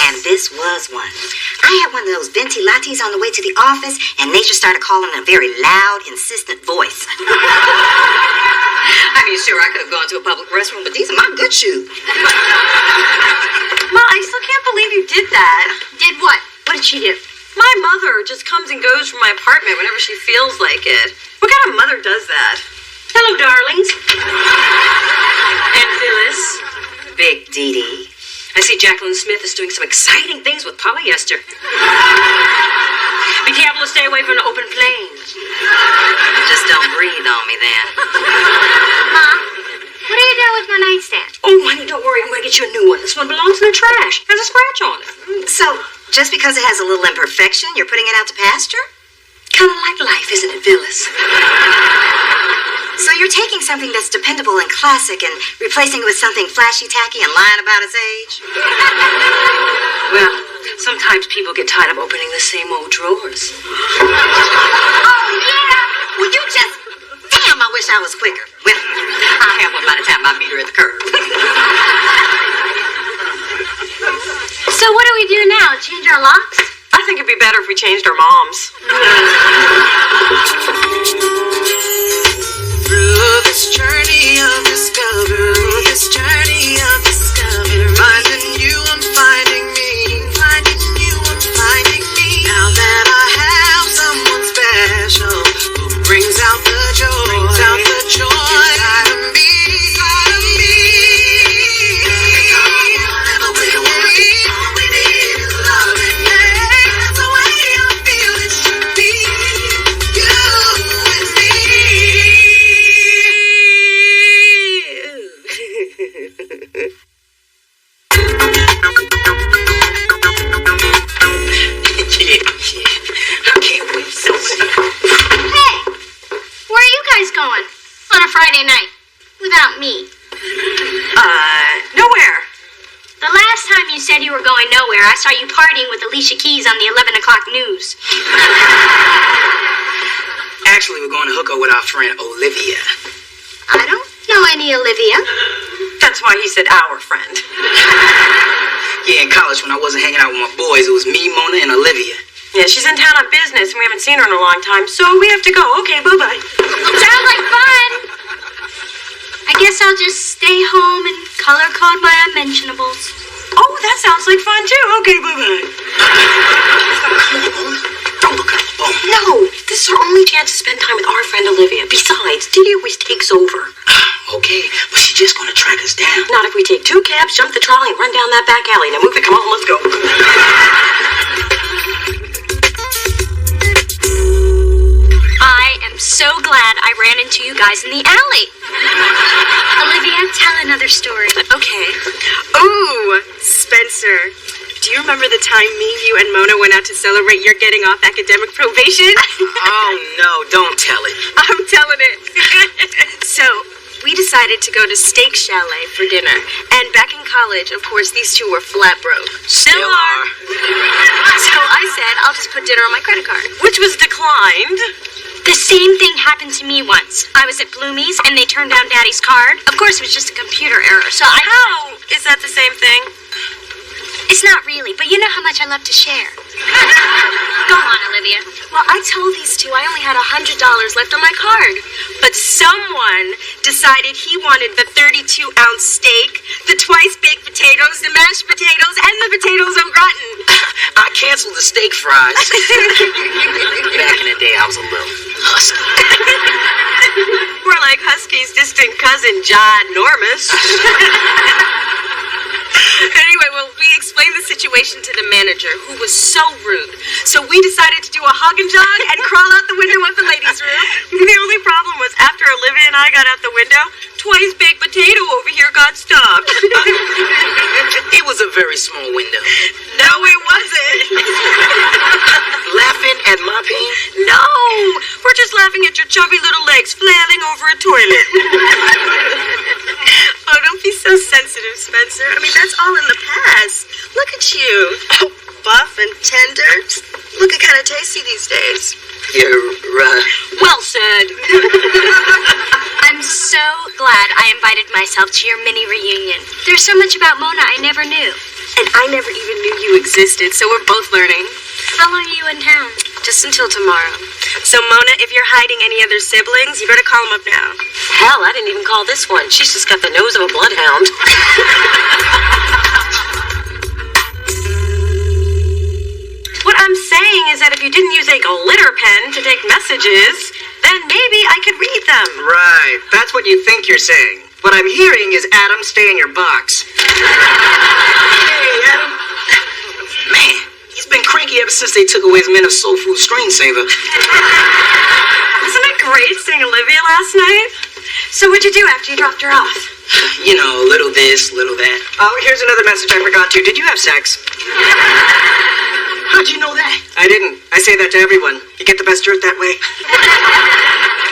And this was one. I had one of those venti lattes on the way to the office, and Nature started calling in a very loud, insistent voice. I mean, sure, I could have gone to a public restroom, but these are my good shoes. Ma, I still can't believe you did that. Did what? What did she do? My mother just comes and goes from my apartment whenever she feels like it. What kind of mother does that? Hello, darlings. And Phyllis. Big Dee Dee. I see Jacqueline Smith is doing some exciting things with polyester. Be careful to stay away from an open flame. Just don't breathe on me then. Mom, what are you doing with my nightstand? Oh, honey, don't worry. I'm going to get you a new one. This one belongs in the trash. Has a scratch on it. So, just because it has a little imperfection, you're putting it out to pasture? Kind of like life, isn't it, Phyllis? So you're taking something that's dependable and classic and replacing it with something flashy, tacky, and lying about its age? Well, sometimes people get tired of opening the same old drawers. Oh, yeah? Well, you just... Damn, I wish I was quicker. Well, I'll have one by the time I meet her at the curb. So what do we do now? Change our locks? I think it'd be better if we changed our moms. Through this journey of discovery, finding you, I'm finding me, finding you, I'm finding me. Now that I have someone special who brings out the joy inside of me, Never will we, all we need is love and that's the way I feel it should be. You and me. I can't wait so bad. Hey, where are you guys going on a Friday night without me? Nowhere. The last time you said you were going nowhere, I saw you partying with Alicia Keys on the 11 o'clock news. Actually, we're going to hook up with our friend Olivia. I don't know any Olivia. That's why he said our friend. Yeah, in college when I wasn't hanging out with my boys, it was me, Mona, and Olivia. Yeah, she's in town on business and we haven't seen her in a long time, so we have to go. Okay, bye-bye. Sounds like fun. I guess I'll just stay home and color code my unmentionables. Oh, that sounds like fun too. Okay, bye-bye. Don't look at the phone. No, this is our only chance to spend time with our friend Olivia. Besides, Diddy always takes over. Okay, but she's just going to track us down. Not if we take 2 cabs, jump the trolley, and run down that back alley. Now move it, come on, let's go. I am so glad I ran into you guys in the alley. Olivia, tell another story. Okay. Ooh, Spencer. Do you remember the time me, you, and Mona went out to celebrate your getting off academic probation? Oh, no, don't tell it. I'm telling it. So, we decided to go to Steak Chalet for dinner. And back in college, of course, these two were flat broke. Still are. So I said, I'll just put dinner on my credit card. Which was declined. The same thing happened to me once. I was at Bloomie's and they turned down Daddy's card. Of course, it was just a computer error, so I... How? Is that the same thing? It's not really, but you know how much I love to share. Go on, Olivia. Well, I told these two I only had $100 left on my card. But someone decided he wanted the 32-ounce steak, the twice-baked potatoes, the mashed potatoes, and the potatoes au gratin. I canceled the steak fries. Back in the day, I was a little husky. We're like Husky's distant cousin, ginormous. Anyway, well, we explained the situation to the manager, who was so rude. So we decided to do a hug and jog and crawl out the window of the ladies' room. The only problem was after Olivia and I got out the window, twice-baked potato over here got stuck. It was a very small window. No, it wasn't. Laughing at my pain? No, we're just laughing at your chubby little legs flailing over a toilet. Oh, don't be so sensitive, Spencer. I mean, that's all in the past. Look at you. Oh, buff and tender. Looking kind of tasty these days. You're right. Well said. I'm so glad I invited myself to your mini reunion. There's so much about Mona I never knew. And I never even knew you existed, so we're both learning. How long are you in town? Just until tomorrow. So, Mona, if you're hiding any other siblings, you better call them up now. Hell, I didn't even call this one. She's just got the nose of a bloodhound. What I'm saying is that if you didn't use a glitter pen to take messages, then maybe I could read them. Right. That's what you think you're saying. What I'm hearing is, Adam, stay in your box. Hey, Adam. Man, he's been cranky ever since they took away his Men of Soul Food screensaver. Wasn't it great seeing Olivia last night? So what'd you do after you dropped her off? You know, little this, little that. Oh, here's another message I forgot to. Did you have sex? How'd you know that? I didn't. I say that to everyone. You get the best dirt that way.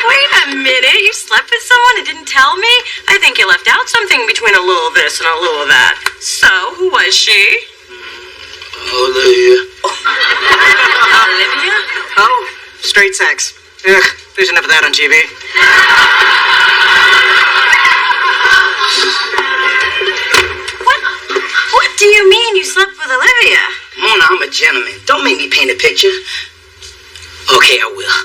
Wait a minute, you slept with someone and didn't tell me? I think you left out something between a little of this and a little of that. So, who was she? Olivia. Olivia? Oh, straight sex. Ugh, there's enough of that on TV. What do you mean you slept with Olivia? Mona, I'm a gentleman. Don't make me paint a picture. Okay, I will.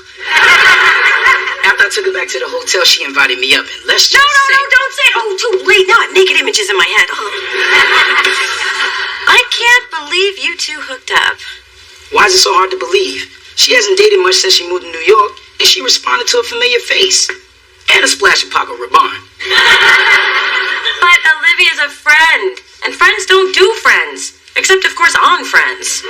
After I took her back to the hotel, she invited me up, and let's just No, say... don't say it. Oh, too late. Now naked images in my head. Oh. I can't believe you two hooked up. Why is it so hard to believe? She hasn't dated much since she moved to New York, and she responded to a familiar face. And a splash of Paco Rabanne. But Olivia's a friend, and friends don't do friends. Except, of course, on Friends.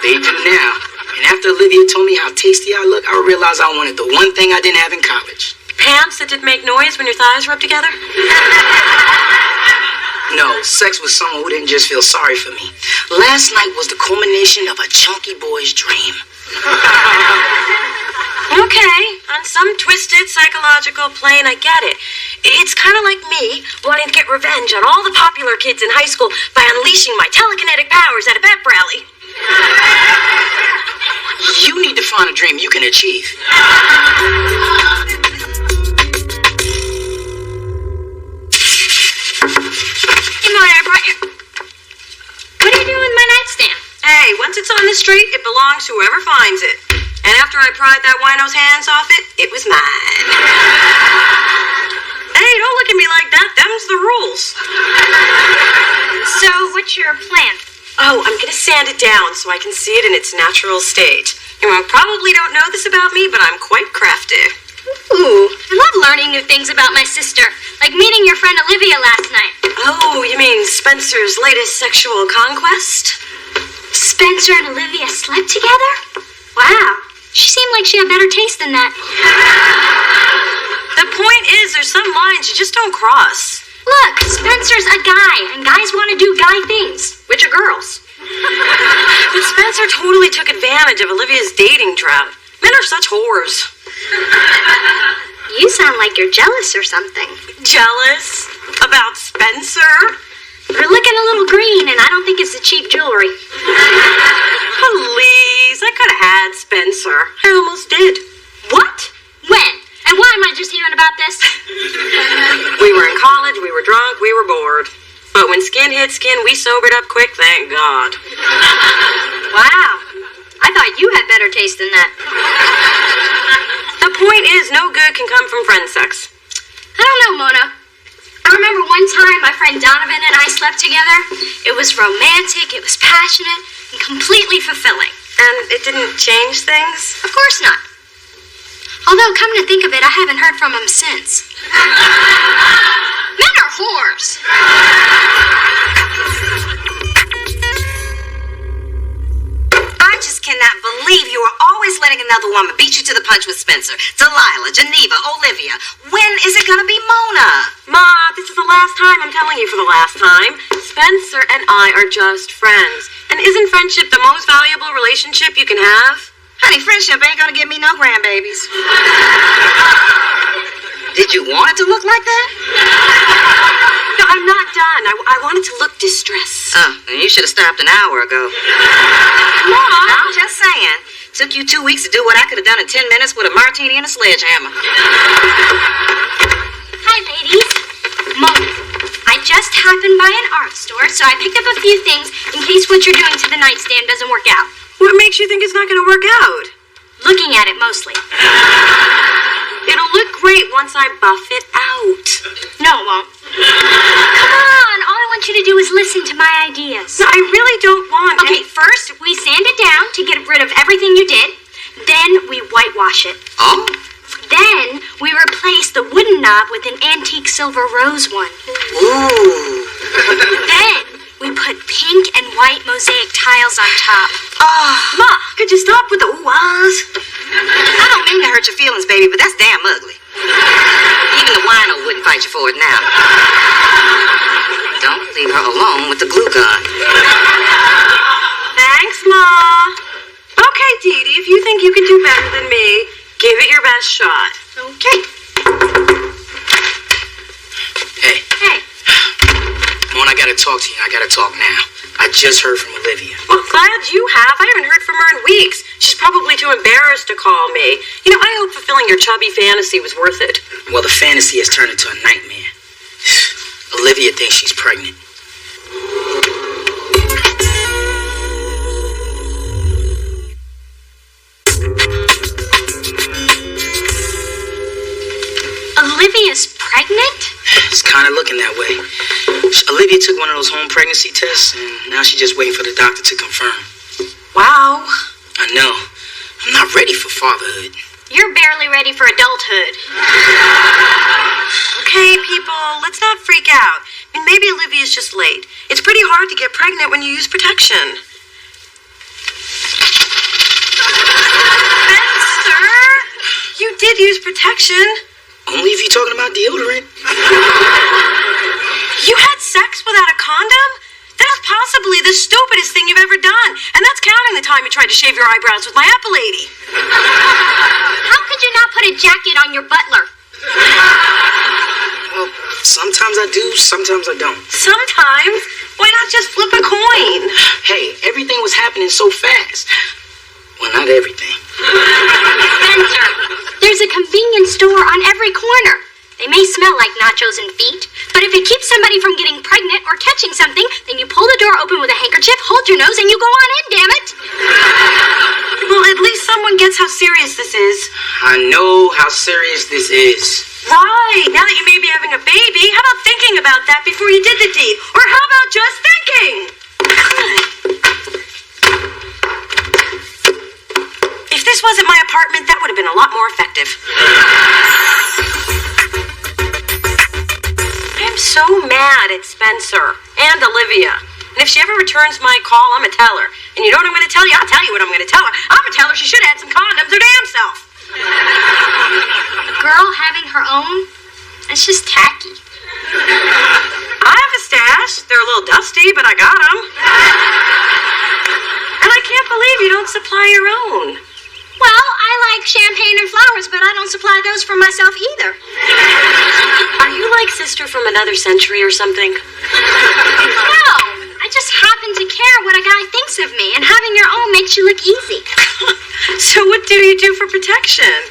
They do now. And after Olivia told me how tasty I look, I realized I wanted the one thing I didn't have in college. Pants that didn't make noise when your thighs rubbed together? No, sex with someone who didn't just feel sorry for me. Last night was the culmination of a chunky boy's dream. Okay, on some twisted psychological plane, I get it. It's kind of like me wanting to get revenge on all the popular kids in high school by unleashing my telekinetic powers at a pep rally. You need to find a dream you can achieve. Hey, Mona, I brought you... What are you doing with my nightstand? Hey, once it's on the street, it belongs to whoever finds it. And after I pried that wino's hands off it, it was mine. Hey, don't look at me like that. Them's the rules. So, what's your plan? Oh, I'm gonna sand it down so I can see it in its natural state. You probably don't know this about me, but I'm quite crafty. Ooh, I love learning new things about my sister, like meeting your friend Olivia last night. Oh, you mean Spencer's latest sexual conquest? Spencer and Olivia slept together? Wow, she seemed like she had better taste than that. The point is, there's some lines you just don't cross. Look, Spencer's a guy, and guys want to do guy things, which are girls. But Spencer totally took advantage of Olivia's dating drought. Men are such whores. You sound like you're jealous or something. Jealous? About Spencer? You're looking a little green, and I don't think it's the cheap jewelry. Please, I could have had Spencer. I almost did. What? When? And why am I just hearing about this? We were in college, we were drunk, we were bored. But when skin hit skin, we sobered up quick, thank God. Wow. I thought you had better taste than that. The point is, no good can come from friend sex. I don't know, Mona. I remember one time my friend Donovan and I slept together. It was romantic, it was passionate, and completely fulfilling. And it didn't change things? Of course not. Although, come to think of it, I haven't heard from him since. Men are whores. I just cannot believe you are always letting another woman beat you to the punch with Spencer, Delilah, Geneva, Olivia. When is it gonna be Mona? Ma, this is the last time I'm telling you for the last time. Spencer and I are just friends. And isn't friendship the most valuable relationship you can have? Honey, friendship ain't gonna give me no grandbabies. Did you want it to look like that? No, I'm not done. I want it to look distressed. Oh, then you should have stopped an hour ago. Mom! I'm just saying. Took you 2 weeks to do what I could have done in 10 minutes with a martini and a sledgehammer. Hi, ladies. Mona, I just happened by an art store, so I picked up a few things in case what you're doing to the nightstand doesn't work out. What makes you think it's not going to work out? Looking at it mostly. It'll look great once I buff it out. No, it won't. Come on, all I want you to do is listen to my ideas. No, I really don't want Okay, first we sand it down to get rid of everything you did. Then we whitewash it. Oh? Then we replace the wooden knob with an antique silver rose one. Ooh. Then we put pink and white mosaic tiles on top. Ma, could you stop with the ooh-ahs? I don't mean to hurt your feelings, baby, but that's damn ugly. Even the wino wouldn't fight you for it now. Don't leave her alone with the glue gun. Thanks, Ma. Okay, Dee Dee, if you think you can do better than me, give it your best shot. Okay. Hey, Hey, Mona, I gotta talk to you. I gotta talk now. I just heard from Olivia. Well, glad you have. I haven't heard from her in weeks. She's probably too embarrassed to call me. You know, I hope fulfilling your chubby fantasy was worth it. Well, the fantasy has turned into a nightmare. Olivia thinks she's pregnant. Olivia's pregnant? It's kind of looking that way. Olivia took one of those home pregnancy tests, and now she's just waiting for the doctor to confirm. Wow. I know. I'm not ready for fatherhood. You're barely ready for adulthood. Okay, people, let's not freak out. I mean, maybe Olivia's just late. It's pretty hard to get pregnant when you use protection. Spencer, you did use protection. Only if you're talking about deodorant. You had sex without a condom? That's possibly the stupidest thing you've ever done. And that's counting the time you tried to shave your eyebrows with my apple lady. How could you not put a jacket on your butler? Well, sometimes I do, sometimes I don't. Sometimes. Why not just flip a coin? Hey, everything was happening so fast. Well, not everything. Spencer, there's a convenience store on every corner. They may smell like nachos and feet, but if it keeps somebody from getting pregnant or catching something, then you pull the door open with a handkerchief, hold your nose, and you go on in, damn it! Well, at least someone gets how serious this is. I know how serious this is. Right. Now that you may be having a baby, how about thinking about that before you did the deed? Or how about just thinking? If this wasn't my apartment, that would have been a lot more effective. I'm so mad at Spencer and Olivia. And if she ever returns my call, I'm going to tell her. And you know what I'm going to tell you? I'll tell you what I'm going to tell her. I'm going to tell her she should have had some condoms her damn self. A girl having her own? That's just tacky. I have a stash. They're a little dusty, but I got them. And I can't believe you don't supply your own. Well, I like champagne and flowers, but I don't supply those for myself either. Are you like sister from another century or something? No, I just happen to care what a guy thinks of me, and having your own makes you look easy. So what do you do for protection?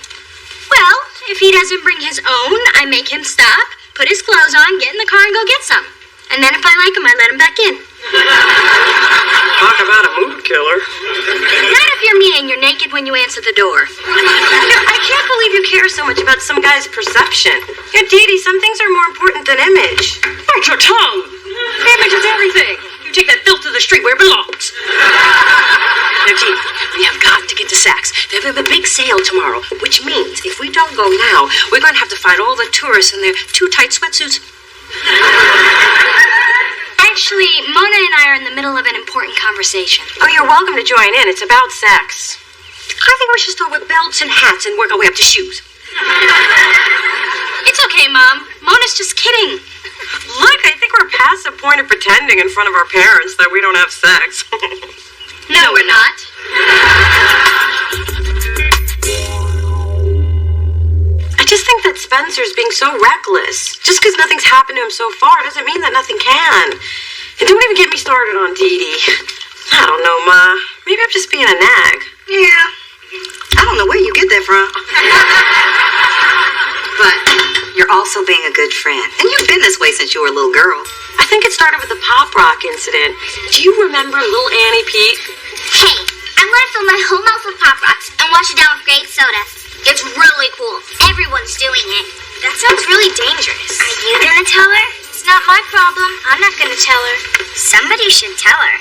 Well, if he doesn't bring his own, I make him stop, put his clothes on, get in the car, and go get some. And then if I like him, I let him back in. Talk about a mood killer. Not if you're me and you're naked when you answer the door. I can't believe you care so much about some guy's perception. Dee Dee, some things are more important than image. Bite your tongue. Image is everything. You take that filth to the street where it belongs. Now, Dee, we have got to get to Saks. They have a big sale tomorrow, which means if we don't go now, we're going to have to find all the tourists in their too tight sweatsuits. Actually, Mona and I are in the middle of an important conversation. Oh, you're welcome to join in. It's about sex. I think we should start with belts and hats and work our way up to shoes. It's okay, Mom. Mona's just kidding. Look, I think we're past the point of pretending in front of our parents that we don't have sex. No, we're not. I just think that Spencer's being so reckless. Just because nothing's happened to him so far doesn't mean that nothing can. And don't even get me started on Dee Dee. I don't know, Ma. Maybe I'm just being a nag. Yeah. I don't know where you get that from. But You're also being a good friend. And you've been this way since you were a little girl. I think it started with the pop rock incident. Do you remember little Annie Pete? Hey, I'm gonna fill my whole mouth with Pop Rocks and wash it down with grape soda. It's really cool. Everyone's doing it. That sounds really dangerous. Are you gonna tell her? It's not my problem. I'm not gonna tell her. Somebody should tell her.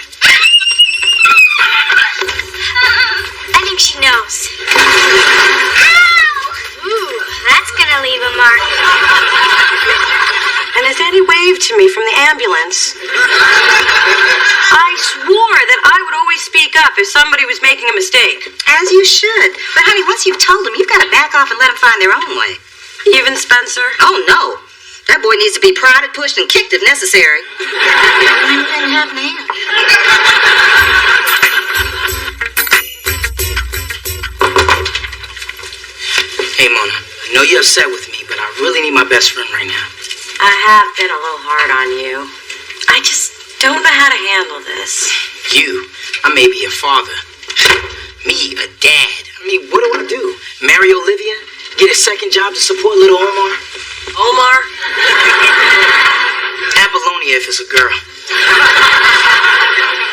I think she knows. Ow! Ooh, that's gonna leave a mark. And as Annie waved to me from the ambulance, I swore that I would always speak up if somebody was making a mistake. As you should. But honey, once you've told them, you've got to back off and let them find their own way. Even Spencer? Oh, no. That boy needs to be prodded, pushed, and kicked if necessary. Anything happen to him? Hey, Mona, I know you're upset with me, but I really need my best friend right now. I have been a little hard on you. I just don't know how to handle this. You, I may be a father. Me, a dad. I mean, what do I do? Marry Olivia? Get a second job to support little Omar? Omar? Apollonia if it's a girl.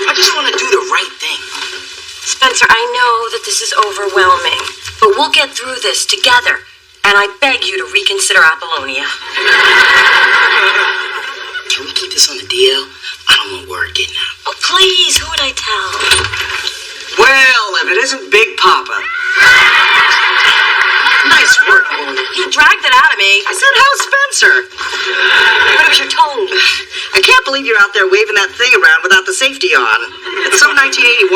I just want to do the right thing. Spencer, I know that this is overwhelming, but we'll get through this together. And I beg you to reconsider Apollonia. Can we keep this on the DL? I don't want word getting out. Oh, please, who would I tell? Well, if it isn't Big Papa. Nice work, Mona. You dragged it out of me. I said, how's Spencer? But it was your tone. I can't believe you're out there waving that thing around without the safety on. It's so 1981.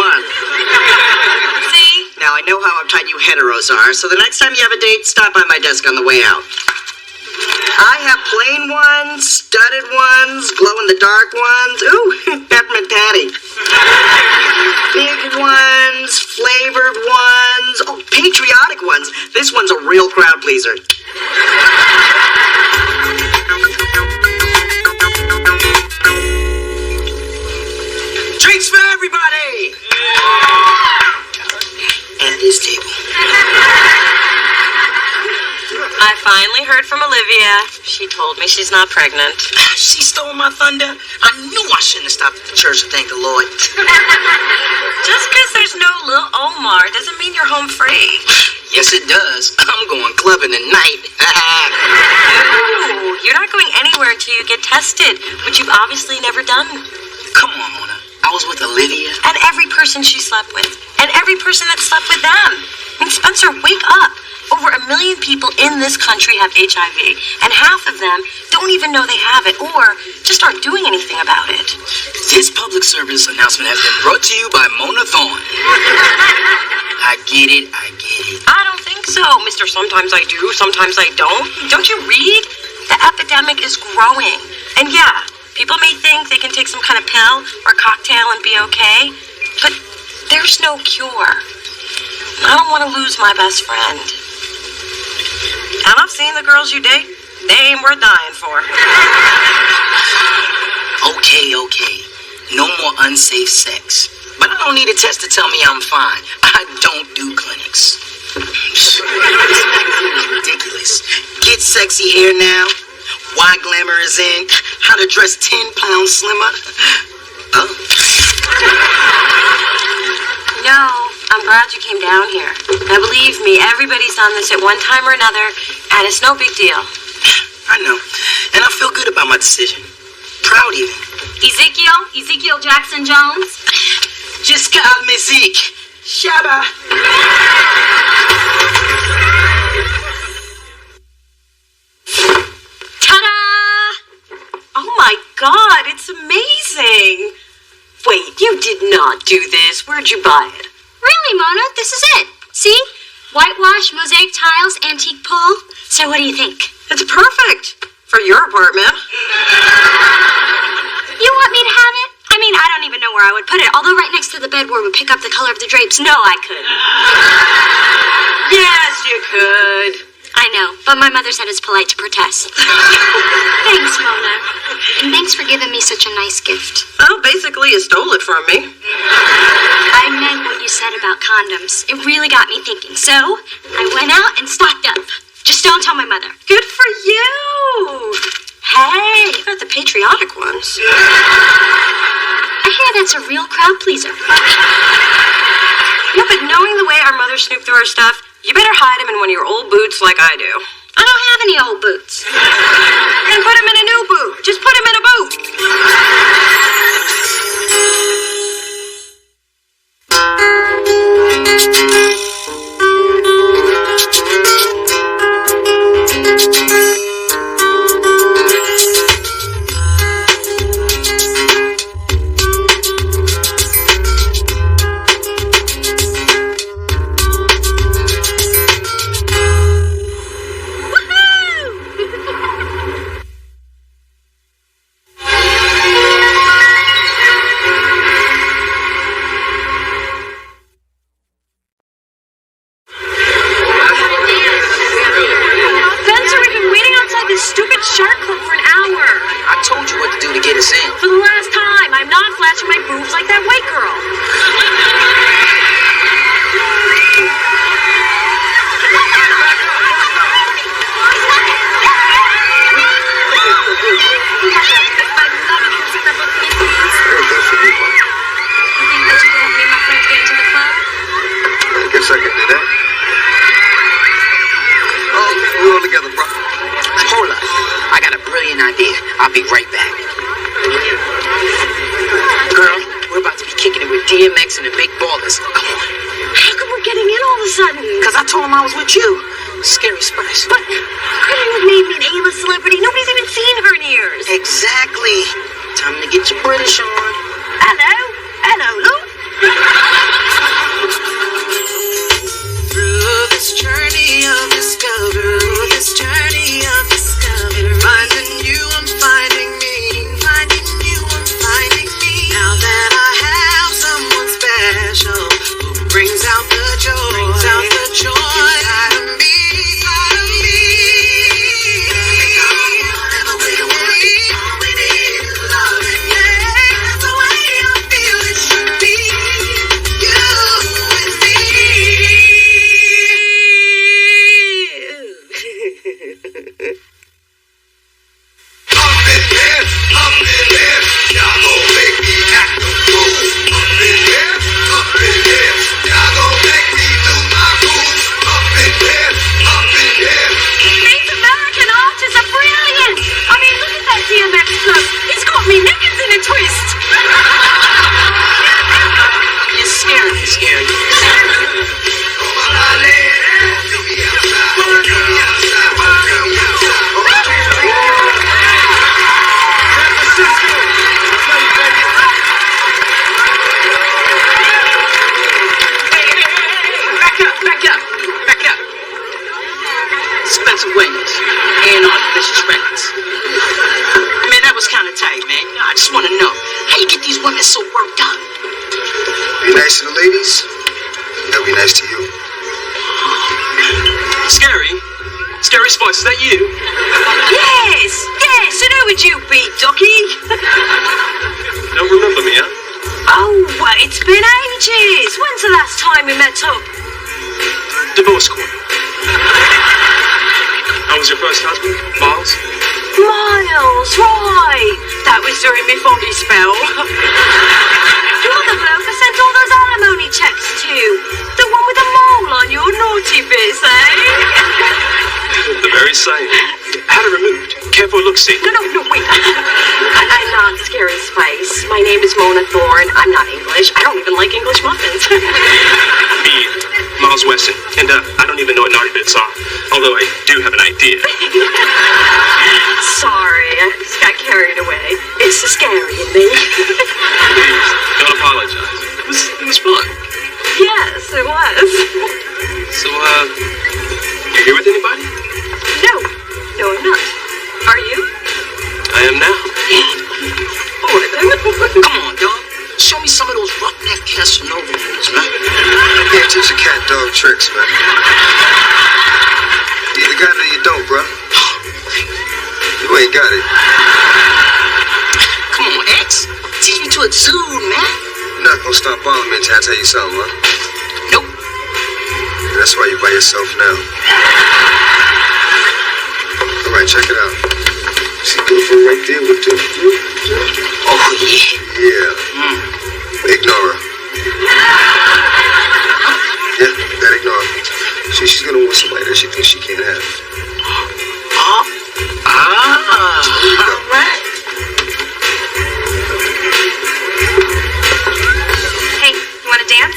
See? Now, I know how uptight you heteros are, so the next time you have a date, stop by my desk on the way out. I have plain ones, studded ones, glow-in-the-dark ones. Ooh, peppermint patty. Big ones, flavored ones, oh, patriotic ones. This one's a real crowd pleaser. Drinks for everybody! At this table. I finally heard from Olivia. She told me she's not pregnant. She stole my thunder. I knew I shouldn't have stopped at the church to thank the Lord. Just because there's no little Omar doesn't mean you're home free. Yes, it does. I'm going clubbing tonight. Ooh, you're not going anywhere until you get tested, which you've obviously never done. Come on, Mona. I was with Olivia. And every person she slept with. And every person that slept with them. And Spencer, wake up. Over 1 million people in this country have HIV, and half of them don't even know they have it or just aren't doing anything about it. This public service announcement has been brought to you by Mona Thorne. I get it. I don't think so, Mr. Sometimes I do, sometimes I don't. Don't you read? The epidemic is growing. And yeah, people may think they can take some kind of pill or cocktail and be okay, but there's no cure. I don't want to lose my best friend. And I've seen the girls you date. They ain't worth dying for. Okay. No more unsafe sex. But I don't need a test to tell me I'm fine. I don't do clinics. This is ridiculous. Get sexy hair now. Why glamour is in. How to dress 10 pounds slimmer. Oh. No, I'm glad you came down here. Now believe me, everybody's done this at one time or another, and it's no big deal. I know. And I feel good about my decision. Proud even. Ezekiel Jackson Jones. Just call me Zeke. Shabba. Ta-da! Oh my God, it's amazing. Wait, you did not do this. Where'd you buy it? Really, Mona? This is it. See? Whitewash, mosaic tiles, antique pole. So what do you think? It's perfect for your apartment. You want me to have it? I mean, I don't even know where I would put it. Although right next to the bedboard would pick up the color of the drapes. No, I couldn't. Yes, you could. I know, but my mother said it's polite to protest. Thanks, Mona. And thanks for giving me such a nice gift. Well, basically, you stole it from me. I meant what you said about condoms. It really got me thinking. So, I went out and stocked up. Just don't tell my mother. Good for you. Hey, you got the patriotic ones. I hear that's a real crowd pleaser. Yeah, but knowing the way our mother snooped through our stuff, you better hide them in one of your old boots like I do. I don't have any old boots. And put them in a new boot. Just put them in a boot. Is that you? Yes! Yes! And who would you be, Ducky? Don't remember me, huh? Oh, well, it's been ages. When's the last time we met up? Divorce court. How was your first husband, Miles? Miles, right. That was during my foggy spell. You're the bloke I sent all those alimony checks to. The one with the mole on your naughty bits, eh? The very same. Had it removed. Careful look-see. No, wait. I'm not Scary Spice. My name is Mona Thorne. I'm not English. I don't even like English muffins. Me, Miles Weston. And I don't even know what naughty bits are. Although I do have an idea. Sorry, I just got carried away. It's the scary in me. Please, don't apologize. It was fun. Yes, it was. So, you here with anybody? No, I'm not. Are you? I am now. All right, then. Come on, dog. Show me some of those roughneck Casanova moves, man. You can't teach a cat dog tricks, man. You either got it or you don't, bro. You ain't got it. Come on, X. Teach me to exude, man. You're not gonna stop bothering me until I tell you something, huh? Nope. That's why you're by yourself now. right, check it out. See beautiful right there with the... Oh, yeah. Yeah. Ignore her. Yeah, that ignore her. She's gonna want somebody that she thinks she can't have. All right. Hey, you want to dance?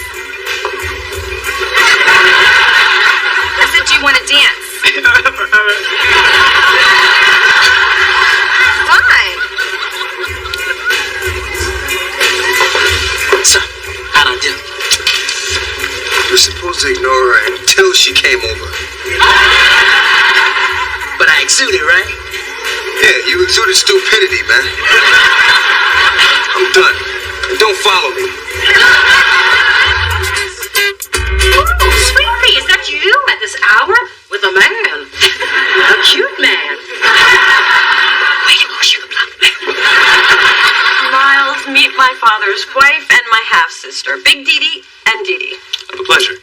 I said, do you want to dance? Why? So, how'd I do? You're supposed to ignore her until she came over. But I exuded, right? Yeah, you exuded stupidity, man. I'm done. And don't follow me. Oh, sweetie, is that you at this hour? With a man. A cute man. Way to go, sugar plum. Miles, meet my father's wife and my half-sister, Big Dee Dee and Dee Dee. A pleasure.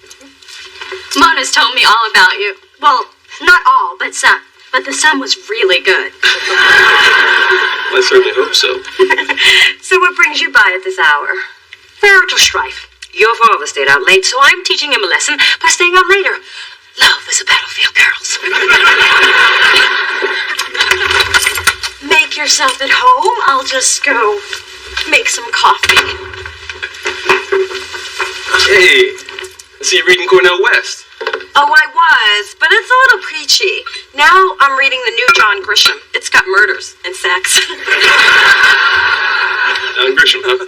Mona's told me all about you. Well, not all, but some. But the some was really good. I certainly hope so. So what brings you by at this hour? Marital strife. Your father stayed out late, so I'm teaching him a lesson by staying out later. Love is a battlefield, girls. Make yourself at home. I'll just go make some coffee. Hey, I see you reading Cornell West. Oh, I was, but it's a little preachy. Now I'm reading the new John Grisham. It's got murders and sex. Grisham, huh?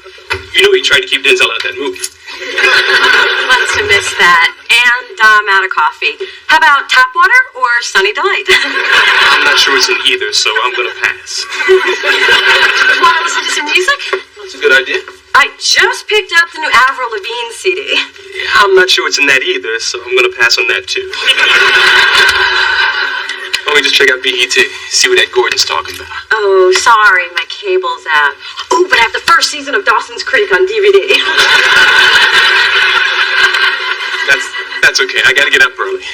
You know he tried to keep Denzel out of that movie. Must have missed that. And I'm out of coffee. How about tap water or Sunny Delight? I'm not sure it's in either, so I'm gonna pass. Want to listen to some music? That's a good idea. I just picked up the new Avril Lavigne CD. Yeah, I'm not sure it's in that either, so I'm gonna pass on that too. Why don't we just check out BET, see what Ed Gordon's talking about? Oh, sorry, my cable's out. Oh, but I have the first season of Dawson's Creek on DVD. That's okay. I gotta get up early.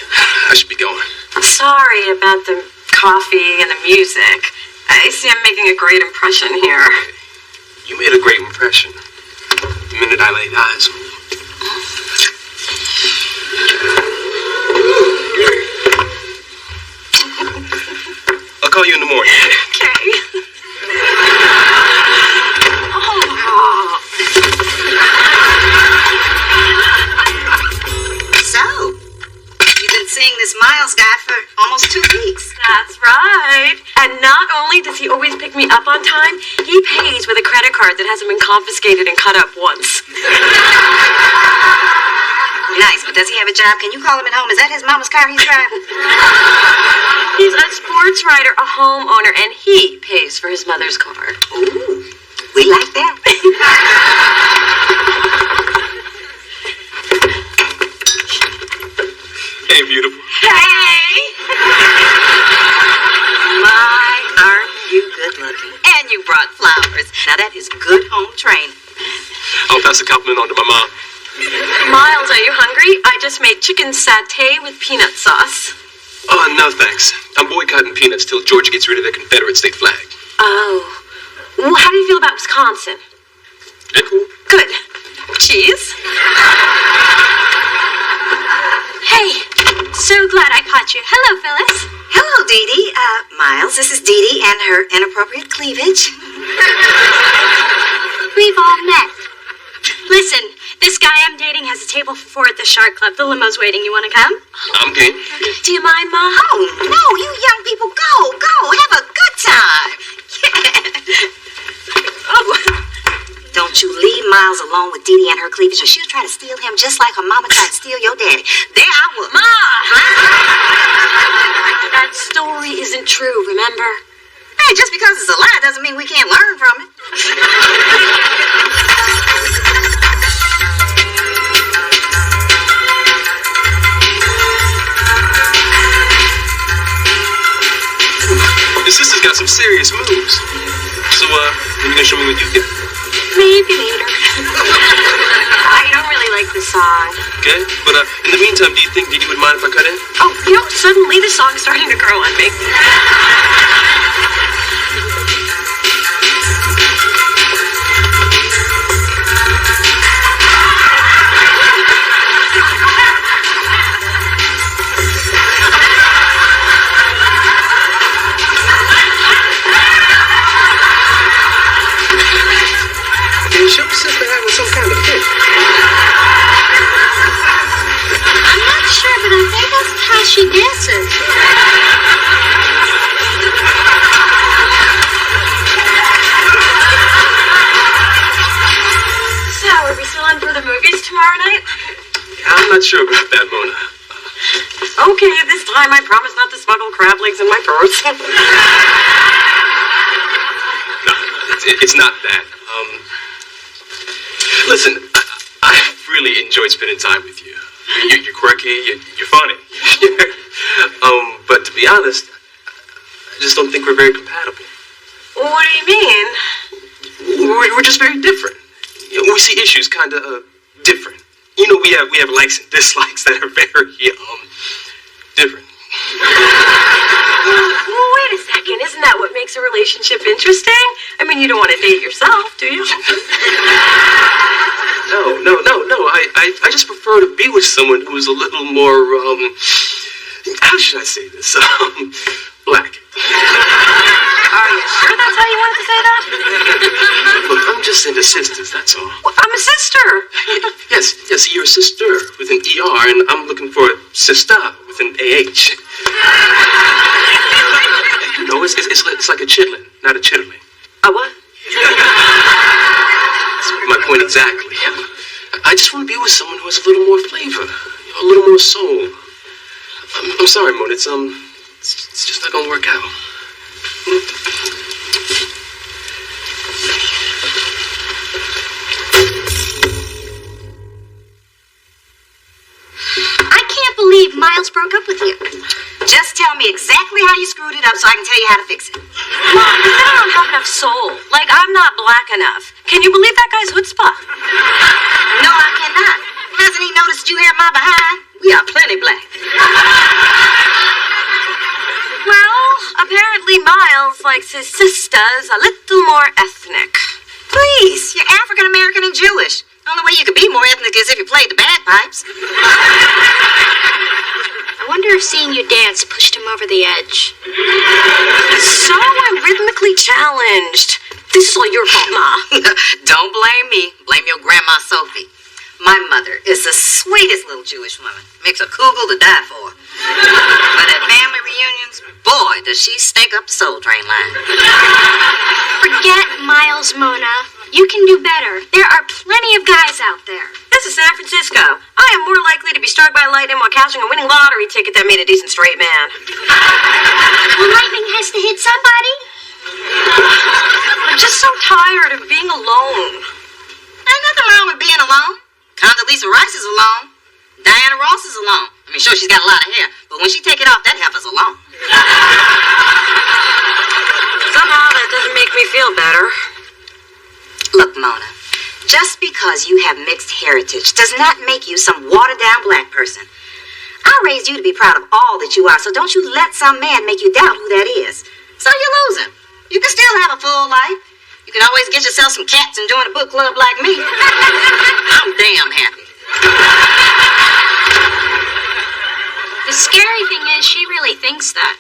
I should be going. Sorry about the coffee and the music. I see I'm making a great impression here. You made a great impression the minute I laid eyes on you. I'll call you in the morning. Okay. So, you've been seeing this Miles guy for almost 2 weeks. That's right. And not only does he always pick me up on time, he pays with a credit card that hasn't been confiscated and cut up once. Nice, but does he have a job? Can you call him at home? Is that his mama's car he's driving? He's a sports writer, a homeowner, and he pays for his mother's car. Ooh, we like that. Hey, beautiful. Hey! My, aren't you good looking? And you brought flowers. Now that is good home training. I'll pass the compliment on to my mom. Miles, are you hungry? I just made chicken satay with peanut sauce. Oh, no thanks. I'm boycotting peanuts till Georgia gets rid of their Confederate state flag. Oh. Well, how do you feel about Wisconsin? They're cool. Good. Cheese? Hey, so glad I caught you. Hello, Phyllis. Hello, Dee Dee. Miles, this is Dee Dee and her inappropriate cleavage. We've all met. Listen, this guy I'm dating has a table for 4 at the Shark Club. The limo's waiting. You want to come? I'm game. Do you mind, Ma? Oh, no, you young people, go. Have a good time. Yeah. Oh. Don't you leave Miles alone with Dee Dee and her cleavage, or she'll try to steal him just like her mama tried to steal your daddy. There I was. Ma! That story isn't true, remember? Hey, just because it's a lie doesn't mean we can't learn from it. Your sister's got some serious moves. So, when you gonna show me what you got? Maybe later. I don't really like the song. Okay, but in the meantime, do you think Dee Dee would mind if I cut in? Oh, suddenly the song's starting to grow on me. she dances. So, are we still on for the movies tomorrow night? I'm not sure about that, Mona. Okay, this time I promise not to smuggle crab legs in my purse. No, it's not that. Listen, I really enjoyed spending time with you. You're quirky, you're funny. But to be honest, I just don't think we're very compatible. What do you mean? We're just very different. We see issues kind of different. You know, we have likes and dislikes that are very different. Well, wait a second. Isn't that what makes a relationship interesting? I mean, you don't want to date yourself, do you? No. I just prefer to be with someone who's a little more, how should I say this? Black. Are you sure that's how you wanted to say that? Look, I'm just into sisters, that's all. Well, I'm a sister. Yes, you're a sister with an ER, and I'm looking for a sister with an AH. You know, it's like a chitlin, not a chitterling. A what? That's my point exactly. I just want to be with someone who has a little more flavor, a little more soul. I'm sorry, Mona, it's just not gonna work out. I can't believe Miles broke up with you. Just tell me exactly how you screwed it up so I can tell you how to fix it. Mom, you said I don't have enough soul. Like, I'm not black enough. Can you believe that guy's chutzpah? No, I cannot. Hasn't he noticed you have my behind? We are plenty black. Well, apparently Miles likes his sisters a little more ethnic. Please, you're African American and Jewish. The only way you could be more ethnic is if you played the bagpipes. I wonder if seeing you dance pushed him over the edge. So I'm rhythmically challenged. This is all your fault, Ma. Don't blame me. Blame your grandma Sophie. My mother is the sweetest little Jewish woman. Makes a kugel to die for. But at family reunions, boy, does she stink up the Soul Train line. Forget Miles, Mona. You can do better. There are plenty of guys out there. This is San Francisco. I am more likely to be struck by lightning while cashing a winning lottery ticket that made a decent straight man. Well, lightning has to hit somebody. I'm just so tired of being alone. Ain't nothing wrong with being alone. Condoleezza Rice is alone. Diana Ross is alone. I mean, sure, she's got a lot of hair, but when she take it off, that heifer's alone. Somehow that doesn't make me feel better. Look, Mona, just because you have mixed heritage does not make you some watered-down black person. I raised you to be proud of all that you are, so don't you let some man make you doubt who that is. So you're losing. You can still have a full life. You can always get yourself some cats and join a book club like me. I'm damn happy. The scary thing is she really thinks that.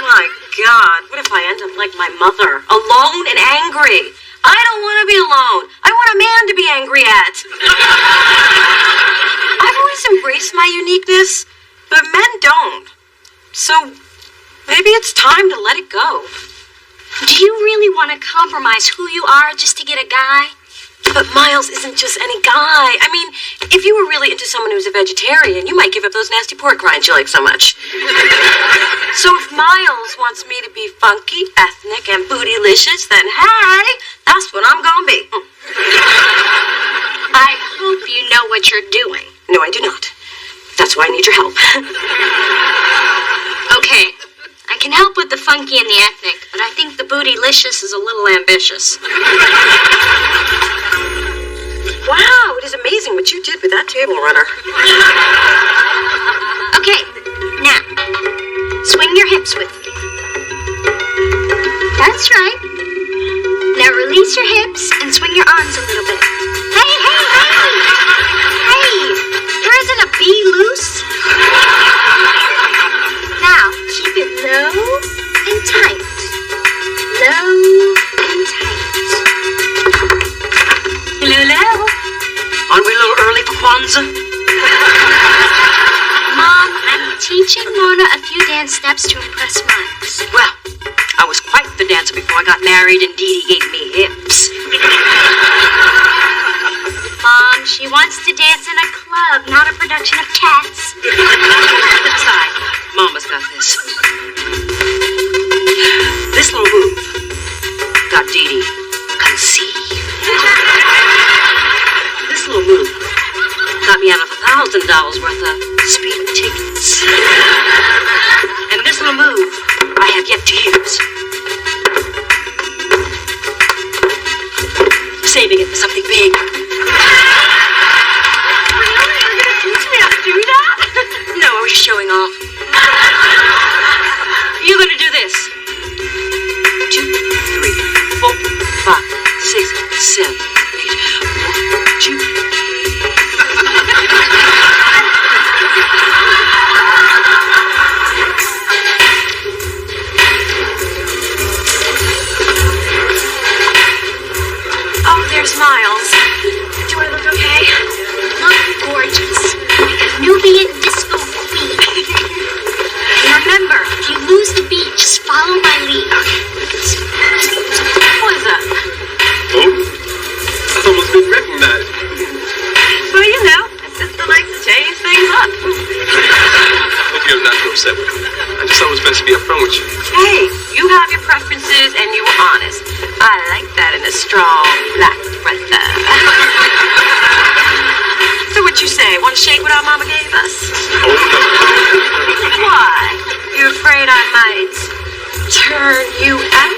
My God, what if I end up like my mother, alone and angry? I don't want to be alone. I want a man to be angry at. I've always embraced my uniqueness, but men don't. So maybe it's time to let it go. Do you really want to compromise who you are just to get a guy? But Miles isn't just any guy. I mean, if you were really into someone who's a vegetarian, you might give up those nasty pork rinds you like so much. So if Miles wants me to be funky, ethnic, and bootylicious, then hey, that's what I'm gonna be. I hope you know what you're doing. No, I do not. That's why I need your help. Okay, I can help with the funky and the ethnic, but I think the bootylicious is a little ambitious. Wow, it is amazing what you did with that table runner. Okay, now, swing your hips with me. That's right. Now release your hips and swing your arms a little bit. Hey! Hey, there isn't a bee loose. Now, keep it low and tight. Low and tight. Hello? Aren't we a little early for Kwanzaa? teaching Mona a few dance steps to impress Miles. Well, I was quite the dancer before I got married, and Dee Dee gave me hips. Mom, she wants to dance in a club, not a production of Cats. Besides, Mama's got this. This little move got Dee Dee conceived. This little move got me out of $1,000 worth of speeding tickets. And this little move I have yet to use. Saving it for something big. Really? You're gonna teach me how to do that? No, I was just showing off. You're gonna do this. 2, 3, 4, 5, 6, 7, 8. 1, 2. Oh, there's Miles. Do I look okay? Look gorgeous. Like a Nubian disco queen. And remember, if you lose the beat, just follow my lead. What is that? Oh, I almost didn't recognize it. Well, you know, a sister likes to change things up. Hope you're not too upset with me. I just thought it was best to be upfront with you. Hey, you have your preferences and you were honest. I like that in a strong black brother. So what you say? Want to shake what our mama gave us? Oh, no. Why? You afraid I might turn you out?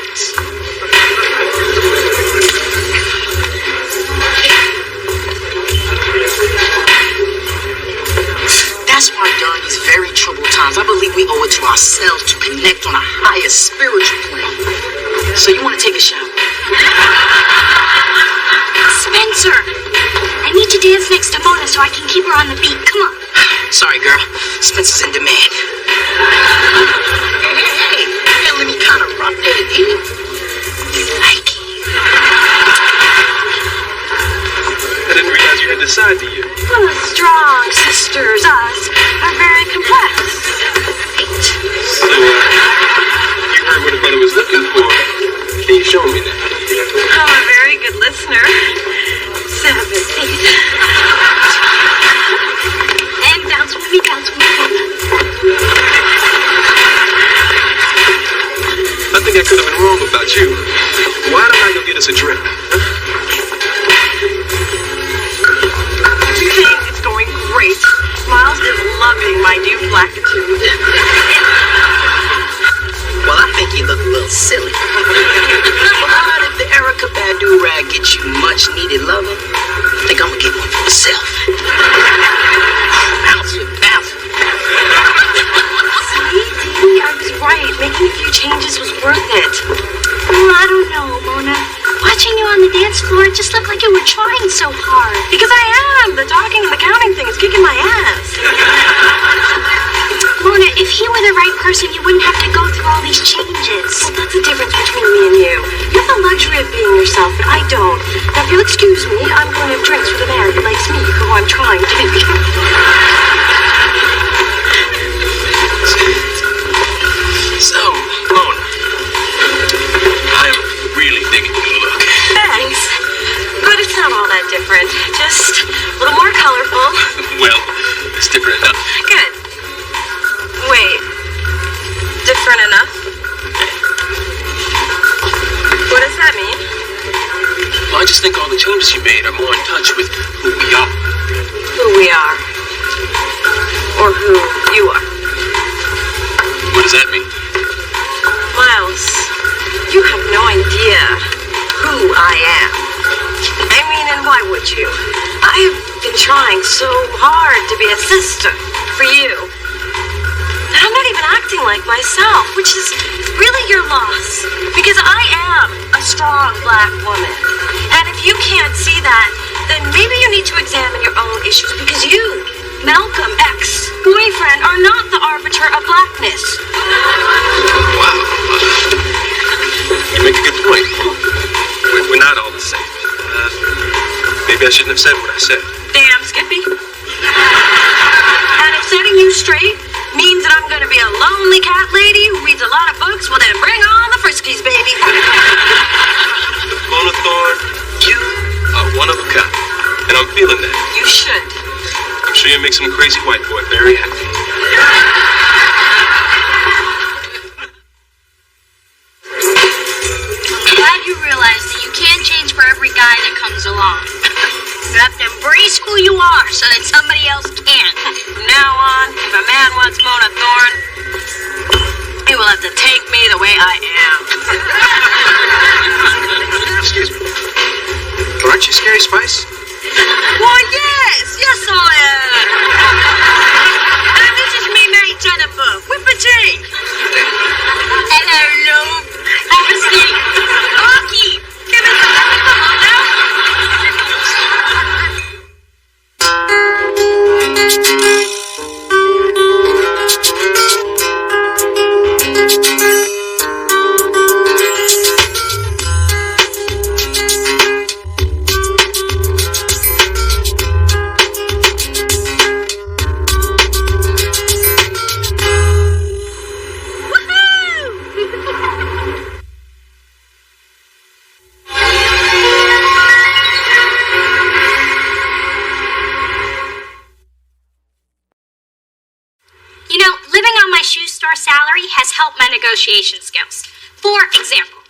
That's why during these very troubled times, I believe we owe it to ourselves to connect on a higher spiritual plane. So you want to take a shower? Spencer, I need to dance next to Mona so I can keep her on the beat. Come on. Sorry, girl. Spencer's in demand. Hey, let me kind of rock that in. You like it? I didn't realize you had this side to you. Well, the strong sisters, us, are very complex. So, you heard what a brother was looking for. Can you show me that? I'm a very good listener. 7, 8. And bounce with me, bounce with me. I think I could have been wrong about you. Why don't I go get us a drink? You think it's going great? Miles is loving my new blackitude. Well, I think you look a little silly. But if the Erica Badu rag gets you much needed loving, I think I'm gonna get one for myself. Bounce it, bounce it. See, Dee, I was right. Making a few changes was worth it. Oh, I don't know, Mona. Watching you on the dance floor, it just looked like you were trying so hard. Because I am. The talking and the counting thing is kicking my ass. Mona, if he were the right person, you wouldn't have to go through all these changes. Well, that's the difference between me and you. You have the luxury of being yourself, but I don't. Now, if you'll excuse me, I'm going to have drinks with a man who likes me, who I'm trying to be. So, Mona, I'm really digging your look. Thanks. But it's not all that different. Just a little more colorful. Well, it's different enough. Good. Wait. Different enough? What does that mean? Well, I just think all the changes you made are more in touch with who we are. Who we are. Or who you are. What does that mean? Miles, you have no idea who I am. I mean, and why would you? I have been trying so hard to be a sister for you. And I'm not even acting like myself, which is really your loss. Because I am a strong black woman. And if you can't see that, then maybe you need to examine your own issues. Because you, Malcolm, ex-boyfriend, are not the arbiter of blackness. Wow. You make a good point. We're not all the same. Maybe I shouldn't have said what I said. Damn, Skippy. And if setting you straight means that I'm to be a lonely cat lady who reads a lot of books, well then bring on the Friskies, baby. Mona Thorne, you are one of a kind. And I'm feeling that. You should. I'm sure you'll make some crazy white boy very happy. I'm glad you realize that you can't change for every guy that comes along. You have to embrace who you are so that somebody else can. From now on, if a man wants Mona Thorne, he will have to take me the way I am. Excuse me. Aren't you Scary Spice? Why, yes I am. And this is me mate Jennifer, with a G. Hello, Loeb. Obviously, Rocky, give us a come on now. Salary has helped my negotiation skills. For example,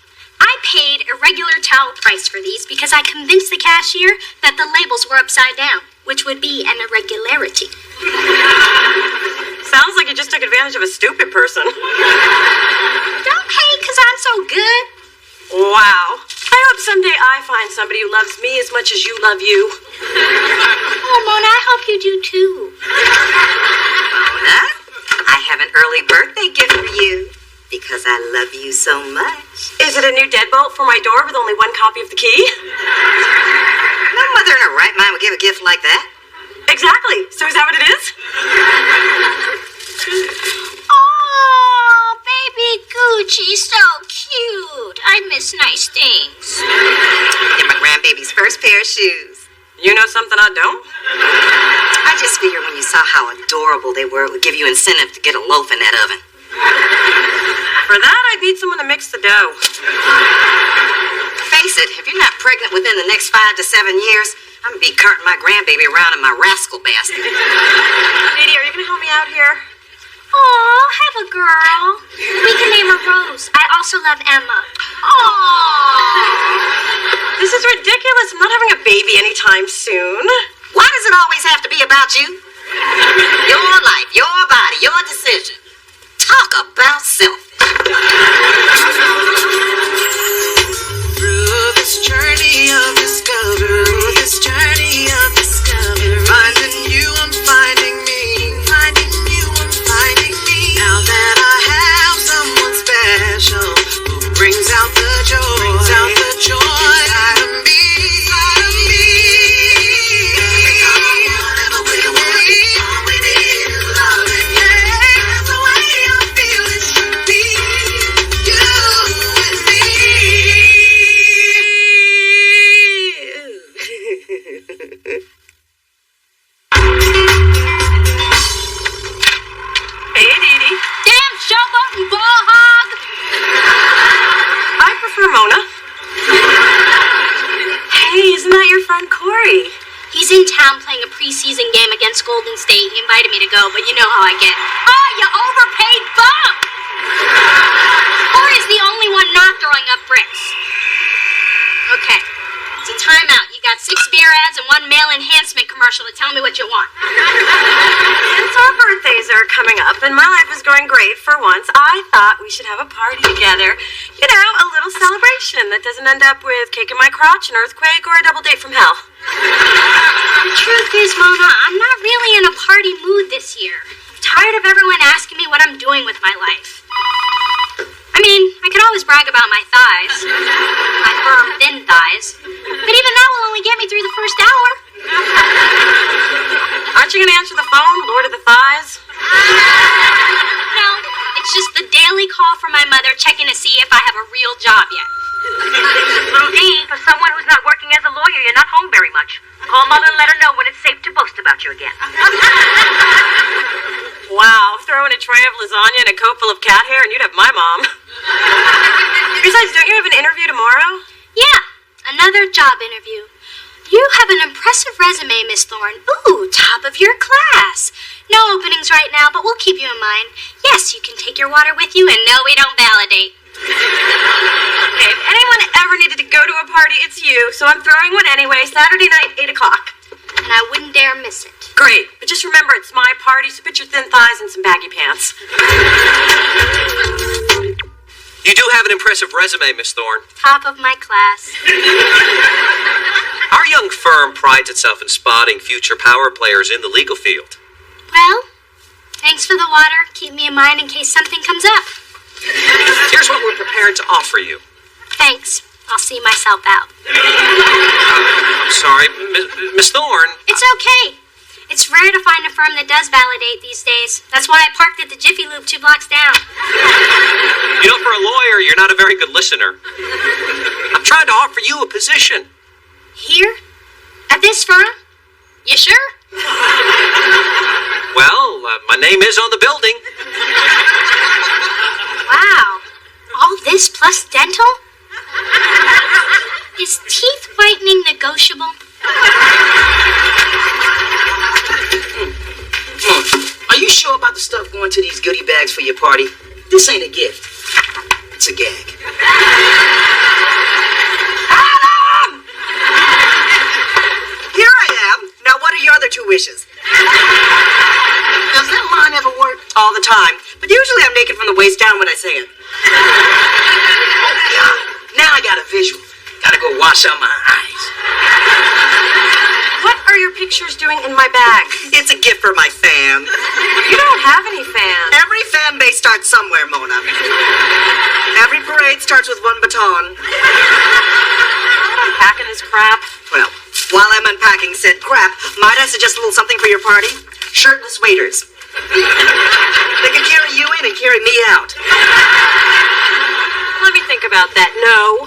I paid a regular towel price for these because I convinced the cashier that the labels were upside down, which would be an irregularity. Sounds like you just took advantage of a stupid person. Don't hate because I'm so good. Wow. I hope someday I find somebody who loves me as much as you love you. Oh, Mona, I hope you do too. Mona, I have an early birthday gift for you because I love you so much. Is it a new deadbolt for my door with only one copy of the key? No mother in her right mind would give a gift like that. Exactly. So is that what it is? Oh, baby Gucci's so cute. I miss nice things. They're my grandbaby's first pair of shoes. You know something I don't? I just figured when you saw how adorable they were, it would give you incentive to get a loaf in that oven. For that, I'd need someone to mix the dough. Face it, if you're not pregnant within the next 5 to 7 years, I'm gonna be carting my grandbaby around in my rascal basket. Didi, are you gonna help me out here? Oh, have a girl. We can name her Rose. I also love Emma. Oh. This is ridiculous. I'm not having a baby anytime soon. Why does it always have to be about you? Your life, your body, your decision. Talk about selfish. Through this journey of discovery, finding you, I'm finding me. Finding you, I'm finding me. Now that I have someone special who brings out the joy, inside of me. Mona. Hey, isn't that your friend Corey? He's in town playing a preseason game against Golden State. He invited me to go, but you know how I get. Oh, you overpaid bum! Corey's the only one not throwing up bricks. Okay, it's a timeout. You got 6 beer ads and 1 male enhancement commercial to tell me what you want. Since our birthdays are coming up and my life is going great for once, I thought we should have a party together. You know, a little celebration that doesn't end up with cake in my crotch, an earthquake, or a double date from hell. The truth is, Mona, I'm not really in a party mood this year. I'm tired of everyone asking me what I'm doing with my life. I mean, I could always brag about my thighs. My firm, thin thighs. But even that will only get me through the first hour. Aren't you going to answer the phone, Lord of the Thighs? No, it's just the daily call from my mother checking to see if I have a real job yet. Little D, for someone who's not working as a lawyer, you're not home very much. Call Mother and let her know when it's safe to boast about you again. Wow, throwing a a tray of lasagna and a coat full of cat hair, and you'd have my mom. Besides, don't you have an interview tomorrow? Yeah, another job interview. You have an impressive resume, Miss Thorne. Ooh, top of your class. No openings right now, but we'll keep you in mind. Yes, you can take your water with you, and no, we don't validate. Okay, if anyone ever needed to go to a party, it's you, so I'm throwing one anyway, Saturday night, 8 o'clock. And I wouldn't dare miss it. Great, but just remember it's my party, so put your thin thighs in some baggy pants. You do have an impressive resume, Miss Thorne. Top of my class. Our young firm prides itself in spotting future power players in the legal field. Well, thanks for the water. Keep me in mind in case something comes up. Here's what we're prepared to offer you. Thanks. I'll see myself out. I'm sorry, Miss Thorne. It's okay. It's rare to find a firm that does validate these days. That's why I parked at the Jiffy Lube 2 blocks down. You know, for a lawyer, you're not a very good listener. I'm trying to offer you a position. Here? At this firm? You sure? Well, my name is on the building. Wow. All this plus dental? Is teeth whitening negotiable? Are you sure about the stuff going to these goodie bags for your party? This ain't a gift. It's a gag. Adam! Here I am. Now, what are your other 2 wishes? Does that line ever work? All the time. But usually I'm naked from the waist down when I say it. Oh, God. Now I got a visual. Gotta go wash out my eyes. What are your pictures doing in my bag? It's a gift for my fan. You don't have any fans. Every fan base starts somewhere, Mona. Every parade starts with one baton. I'm packing this crap. Well, while I'm unpacking said crap, might I suggest a little something for your party? Shirtless waiters. They can carry you in and carry me out. Let me think about that. No.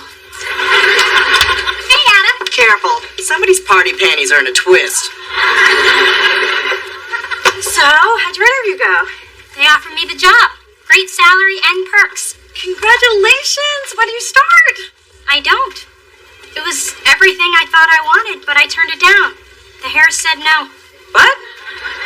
Hey, Adam. Careful. Somebody's party panties are in a twist. So, how'd your interview go? They offered me the job. Great salary and perks. Congratulations! When do you start? I don't. It was everything I thought I wanted, but I turned it down. The hairs said no. What?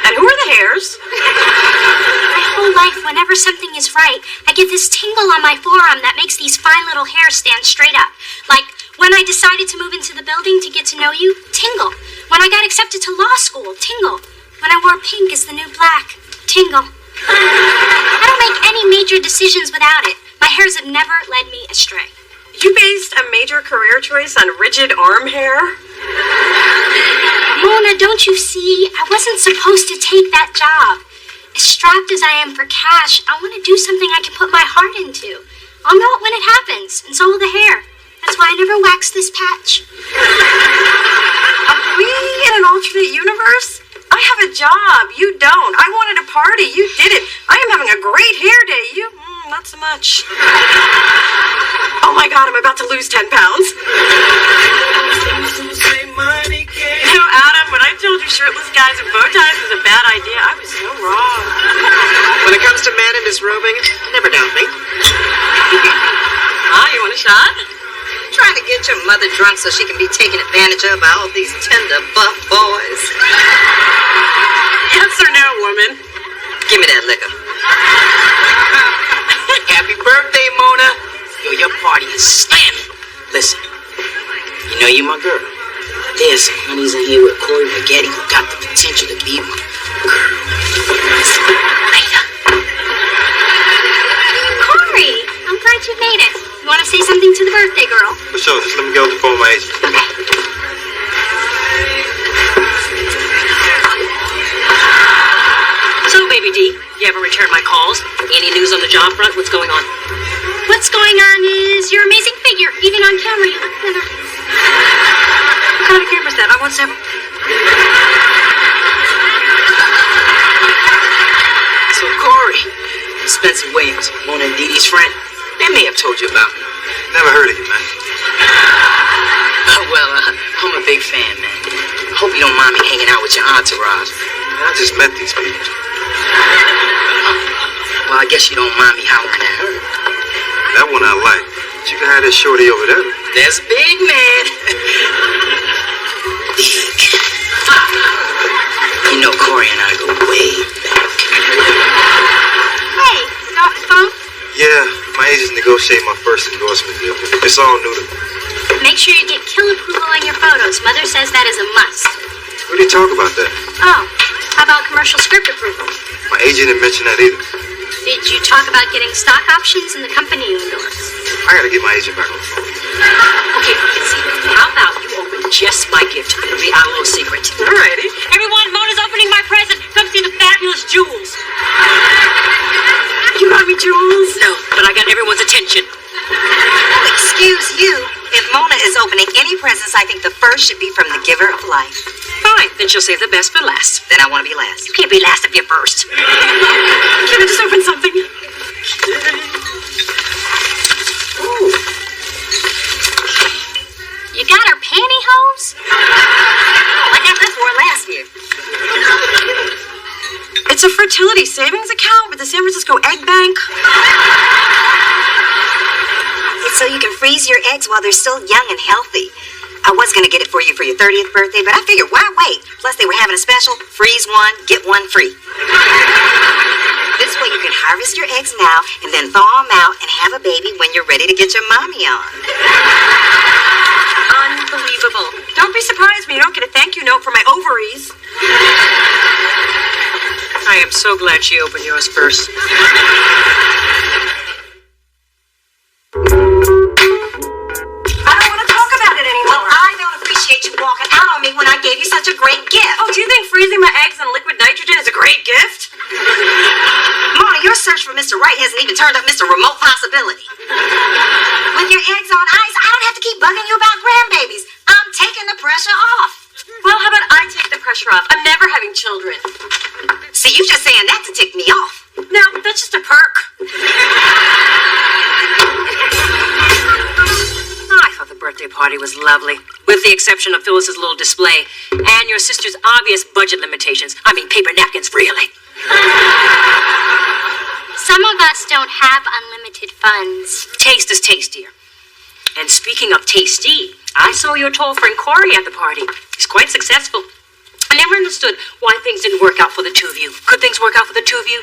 And who are the hairs? My whole life, whenever something is right, I get this tingle on my forearm that makes these fine little hairs stand straight up. Like when I decided to move into the building to get to know you, tingle. When I got accepted to law school, tingle. When I wore pink as the new black, tingle. I don't make any major decisions without it. My hairs have never led me astray. You based a major career choice on rigid arm hair? Mona, don't you see? I wasn't supposed to take that job. As strapped as I am for cash, I want to do something I can put my heart into. I'll know it when it happens, and so will the hair. That's why I never waxed this patch. Are we in an alternate universe? I have a job. You don't. I wanted a party. You did it. I am having a great hair day. You, not so much. Oh my God, I'm about to lose 10 pounds. You know, Adam, when I told you shirtless guys and bow ties was a bad idea, I was so wrong. When it comes to men in disrobing, never doubt me. You want a shot? Trying to get your mother drunk so she can be taken advantage of by all these tender buff boys. Yes or no, woman? Give me that liquor. Happy birthday, Mona. Yo, your party is slamming. Listen, you know you're my girl. There's some honeys in here with Corey Rigetti who got the potential to be my girl. Later. Corey, I'm glad you made it. You want to say something to the birthday girl? For sure, just let me go to the phone my agent. Okay. So, baby D, you ever return my calls? Any news on the job front? What's going on? What's going on is your amazing figure. Even on camera, you look thinner. What kind of camera's that? I want several. So, Corey, Spencer Williams, Mona and Dee Dee's friend, they may have told you about me. Never heard of you, man. I'm a big fan, man. I hope you don't mind me hanging out with your entourage. I just met these people. I guess you don't mind me hollering at her. That one I like. But you can have that shorty over there. There's big man. Big. You know Corey and I go way back. Hey, is it off the phone? Yeah, my agents negotiate my first endorsement deal. It's all new to me. Make sure you get kill approval on your photos. Mother says that is a must. We didn't talk about that. Oh, how about commercial script approval? My agent didn't mention that either. Did you talk about getting stock options in the company you endorse? I gotta get my agent back on the phone. Okay, Nancy, how about you open just my gift? It'll be our little secret. Alrighty. Everyone, Mona's opening my present. Come see the fabulous jewels. You got me jewels? No, but I got everyone's attention. Oh, excuse you. If Mona is opening any presents, I think the first should be from the giver of life. Fine, then she'll save the best for last. Then I want to be last. You can't be last if you're first. Can I just open something? Ooh. You got her pantyhose? I got this for last year. It's a fertility savings account with the San Francisco Egg Bank. It's so you can freeze your eggs while they're still young and healthy. I was going to get it for you for your 30th birthday, but I figured, why wait? Plus, they were having a special, freeze one, get one free. This way you can harvest your eggs now and then thaw them out and have a baby when you're ready to get your mommy on. Unbelievable. Don't be surprised when you don't get a thank you note for my ovaries. I am so glad she opened yours first. I don't want to talk about it anymore. Well, I don't appreciate you walking out on me when I gave you such a great gift. Oh, do you think freezing my eggs in liquid nitrogen is a great gift? Mona, your search for Mr. Right hasn't even turned up Mr. Remote Possibility. With your eggs on ice, I don't have to keep bugging you about grandbabies. I'm taking the pressure off. Well, how about I take the pressure off? I'm never having children. See, you just saying that to tick me off. No, that's just a perk. Oh, I thought the birthday party was lovely, with the exception of Phyllis's little display and your sister's obvious budget limitations. I mean, paper napkins, really. Some of us don't have unlimited funds. Taste is tastier. And speaking of tasty, I saw your tall friend Corey at the party. He's quite successful. I never understood why things didn't work out for the two of you. Could things work out for the two of you?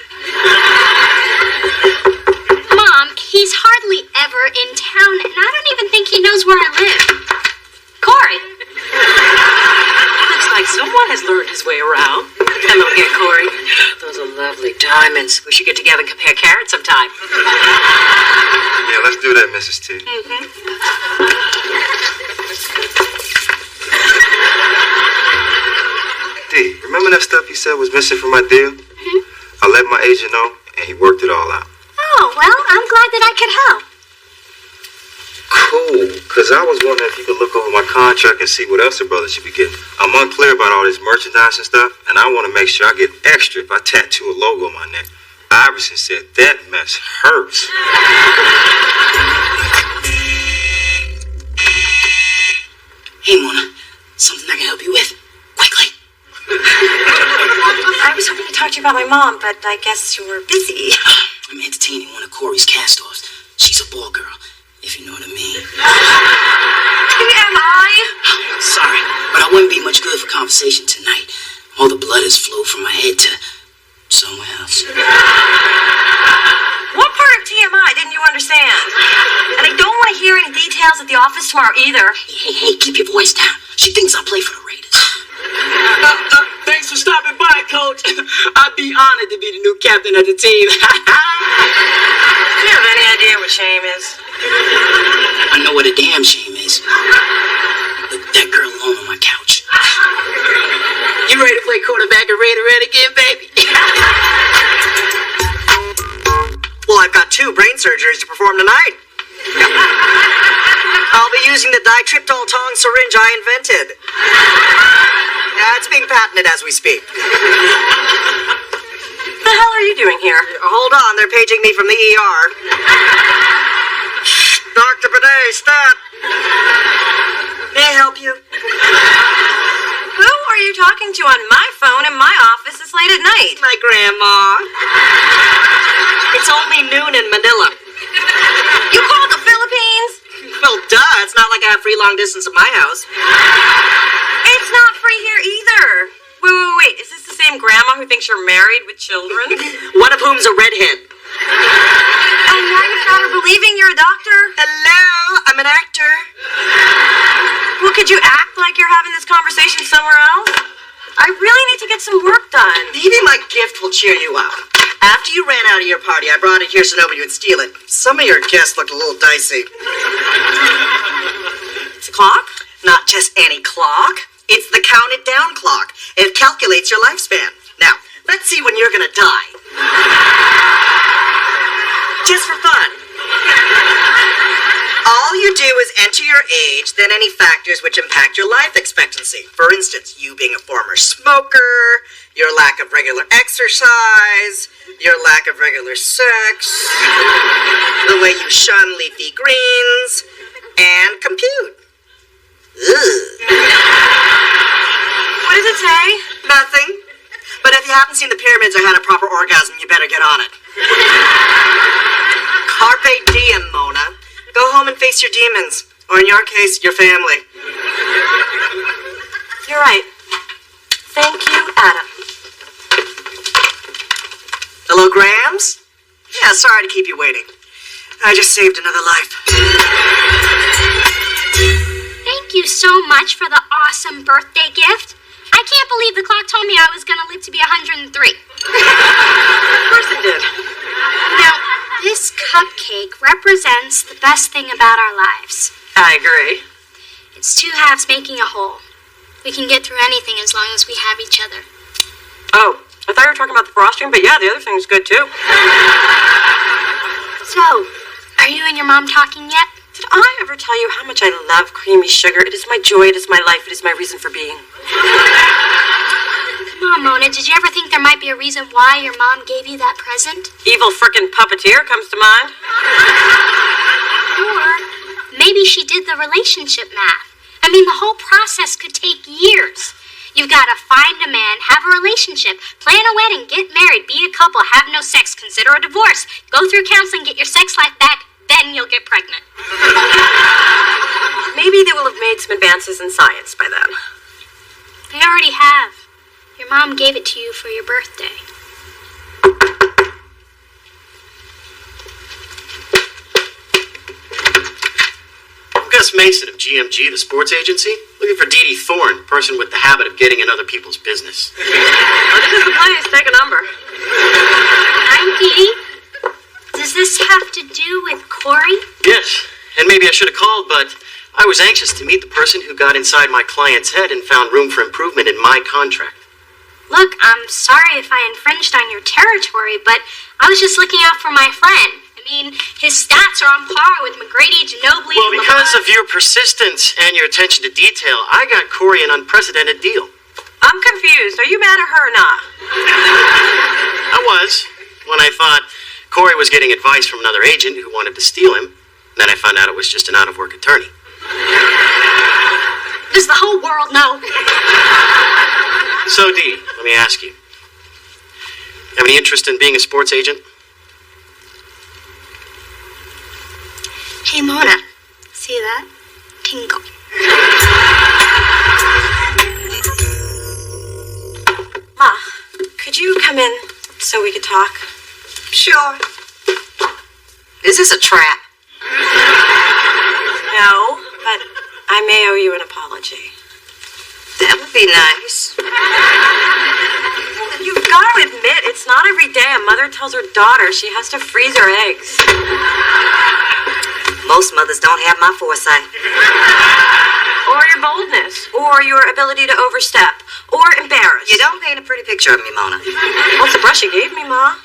Mom, he's hardly ever in town, and I don't even think he knows where I live. Corey! Looks like someone has learned his way around. Hello again, Corey. Those are lovely diamonds. We should get together and compare carats sometime. Yeah, let's do that, Mrs. T. D, remember that stuff you said was missing from my deal? I let my agent know, and he worked it all out. Oh, well, I'm glad that I could help. Cool, because I was wondering if you could look over my contract and see what else the brother should be getting. I'm unclear about all this merchandise and stuff, and I want to make sure I get extra if I tattoo a logo on my neck. Iverson said that mess hurts. Hey, Mona, something I can help you with. Quickly. I was hoping to talk to you about my mom, but I guess you were busy. I'm entertaining one of Corey's cast-offs. She's a ball girl, if you know what I mean. TMI? Sorry, but I wouldn't be much good for conversation tonight. All the blood has flowed from my head to somewhere else. What part of TMI didn't you understand? And I don't want to hear any details at the office tomorrow either. Hey, keep your voice down. She thinks I play for the Raiders. Thanks for stopping by, Coach. I'd be honored to be the new captain of the team. Do you have any idea what shame is? I know what a damn shame is. Look, that girl alone on my couch. You ready to play quarterback and Raider Red again, baby? Well, I've got 2 brain surgeries to perform tonight. I'll be using the ditryptol-tong syringe I invented. Yeah, it's being patented as we speak. What the hell are you doing here? Hold on, they're paging me from the ER. Dr. Bidet, stop. May I help you? Who are you talking to on my phone in my office this late at night? My grandma. It's all in Manila. You called the Philippines? Well, duh. It's not like I have free long distance at my house. It's not free here either. Wait. Is this the same grandma who thinks you're married with children? One of whom's a redhead. And now you've got her believing you're a doctor? Hello, I'm an actor. Well, could you act like you're having this conversation somewhere else? I really need to get some work done. Maybe my gift will cheer you up. After you ran out of your party, I brought it here so nobody would steal it. Some of your guests looked a little dicey. It's a clock? Not just any clock. It's the counted down clock. It calculates your lifespan. Now, let's see when you're gonna die. Just for fun. All you do is enter your age, then any factors which impact your life expectancy. For instance, you being a former smoker, your lack of regular exercise, your lack of regular sex, the way you shun leafy greens, and compute. Ugh. What does it say? Nothing. But if you haven't seen the pyramids or had a proper orgasm, you better get on it. Carpe diem, Mona. Go home and face your demons. Or in your case, your family. You're right. Thank you, Adam. Hello, Grams? Yeah, sorry to keep you waiting. I just saved another life. Thank you so much for the awesome birthday gift. I can't believe the clock told me I was going to live to be 103. Of course it did. Now, this cupcake represents the best thing about our lives. I agree. It's two halves making a whole. We can get through anything as long as we have each other. Oh, I thought you were talking about the frosting, but yeah, the other thing's good too. So, are you and your mom talking yet? Did I ever tell you how much I love creamy sugar? It is my joy, it is my life, it is my reason for being. Come on, Mona, did you ever think there might be a reason why your mom gave you that present? Evil frickin' puppeteer comes to mind. Or maybe she did the relationship math. I mean, the whole process could take years. You've got to find a man, have a relationship, plan a wedding, get married, be a couple, have no sex, consider a divorce, go through counseling, get your sex life back, then you'll get pregnant. Maybe they will have made some advances in science by then. They already have. Your mom gave it to you for your birthday. Gus Mason of GMG, the sports agency, looking for Dee Dee Thorne, person with the habit of getting in other people's business. Oh, this is the place. Take a number. I'm Dee. Does this have to do with Corey? Yes, and maybe I should have called, but I was anxious to meet the person who got inside my client's head and found room for improvement in my contract. Look, I'm sorry if I infringed on your territory, but I was just looking out for my friend. I mean, his stats are on par with McGrady, Ginobili, Well, because of your persistence and your attention to detail, I got Corey an unprecedented deal. I'm confused. Are you mad at her or not? I was, when I thought Corey was getting advice from another agent who wanted to steal him. Then I found out it was just an out-of-work attorney. Does the whole world know? So, Dee, let me ask you. Have any interest in being a sports agent? Hey, Mona. See that? Tingle. Ma, could you come in so we could talk? Sure. Is this a trap? No, but I may owe you an apology. That would be nice. You've got to admit, it's not every day a mother tells her daughter she has to freeze her eggs. Most mothers don't have my foresight. Or your boldness, or your ability to overstep, or embarrass. You don't paint a pretty picture of me, Mona. What's the brush you gave me, Ma?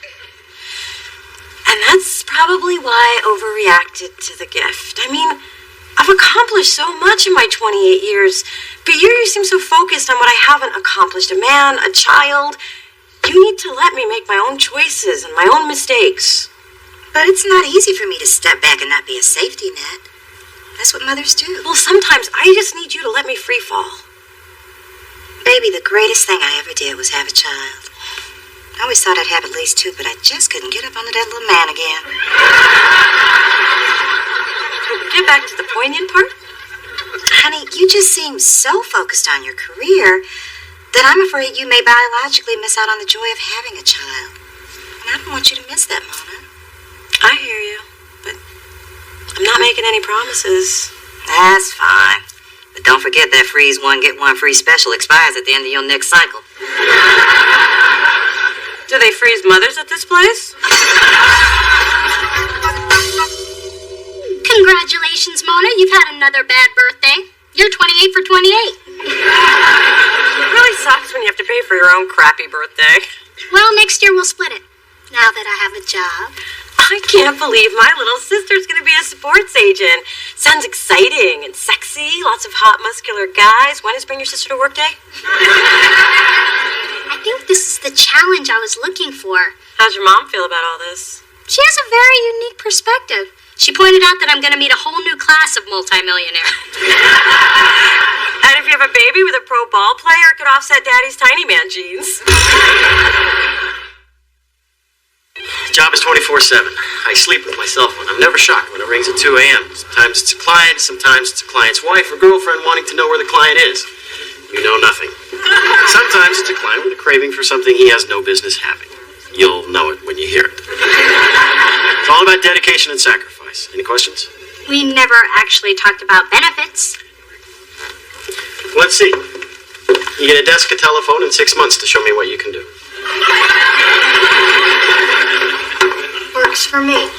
And that's probably why I overreacted to the gift. I mean, I've accomplished so much in my 28 years, but you seem so focused on what I haven't accomplished. A man, a child. You need to let me make my own choices and my own mistakes. But it's not easy for me to step back and not be a safety net. That's what mothers do. Well, sometimes I just need you to let me free fall. Baby, the greatest thing I ever did was have a child. I always thought I'd have at least 2, but I just couldn't get up under that little man again. Get back to the poignant part. Honey, you just seem so focused on your career that I'm afraid you may biologically miss out on the joy of having a child. And I don't want you to miss that, Mona. I hear you, but I'm not making any promises. That's fine. But don't forget that freeze one, get one free special expires at the end of your next cycle. Do they freeze mothers at this place? Congratulations, Mona. You've had another bad birthday. You're 28 for 28. It really sucks when you have to pay for your own crappy birthday. Well, next year we'll split it. Now that I have a job. I can't believe my little sister's going to be a sports agent. Sounds exciting and sexy. Lots of hot, muscular guys. When is Bring Your Sister to Work Day? I think this is the challenge I was looking for. How's your mom feel about all this? She has a very unique perspective. She pointed out that I'm going to meet a whole new class of multimillionaire. And if you have a baby with a pro ball player, it could offset Daddy's tiny man genes. The job is 24/7. I sleep with my cell phone. I'm never shocked when it rings at 2 a.m. Sometimes it's a client, sometimes it's a client's wife or girlfriend wanting to know where the client is. You know nothing. Sometimes it's a client with a craving for something he has no business having. You'll know it when you hear it. It's all about dedication and sacrifice. Any questions? We never actually talked about benefits. Let's see. You get a desk, a telephone, and 6 months to show me what you can do. Works for me.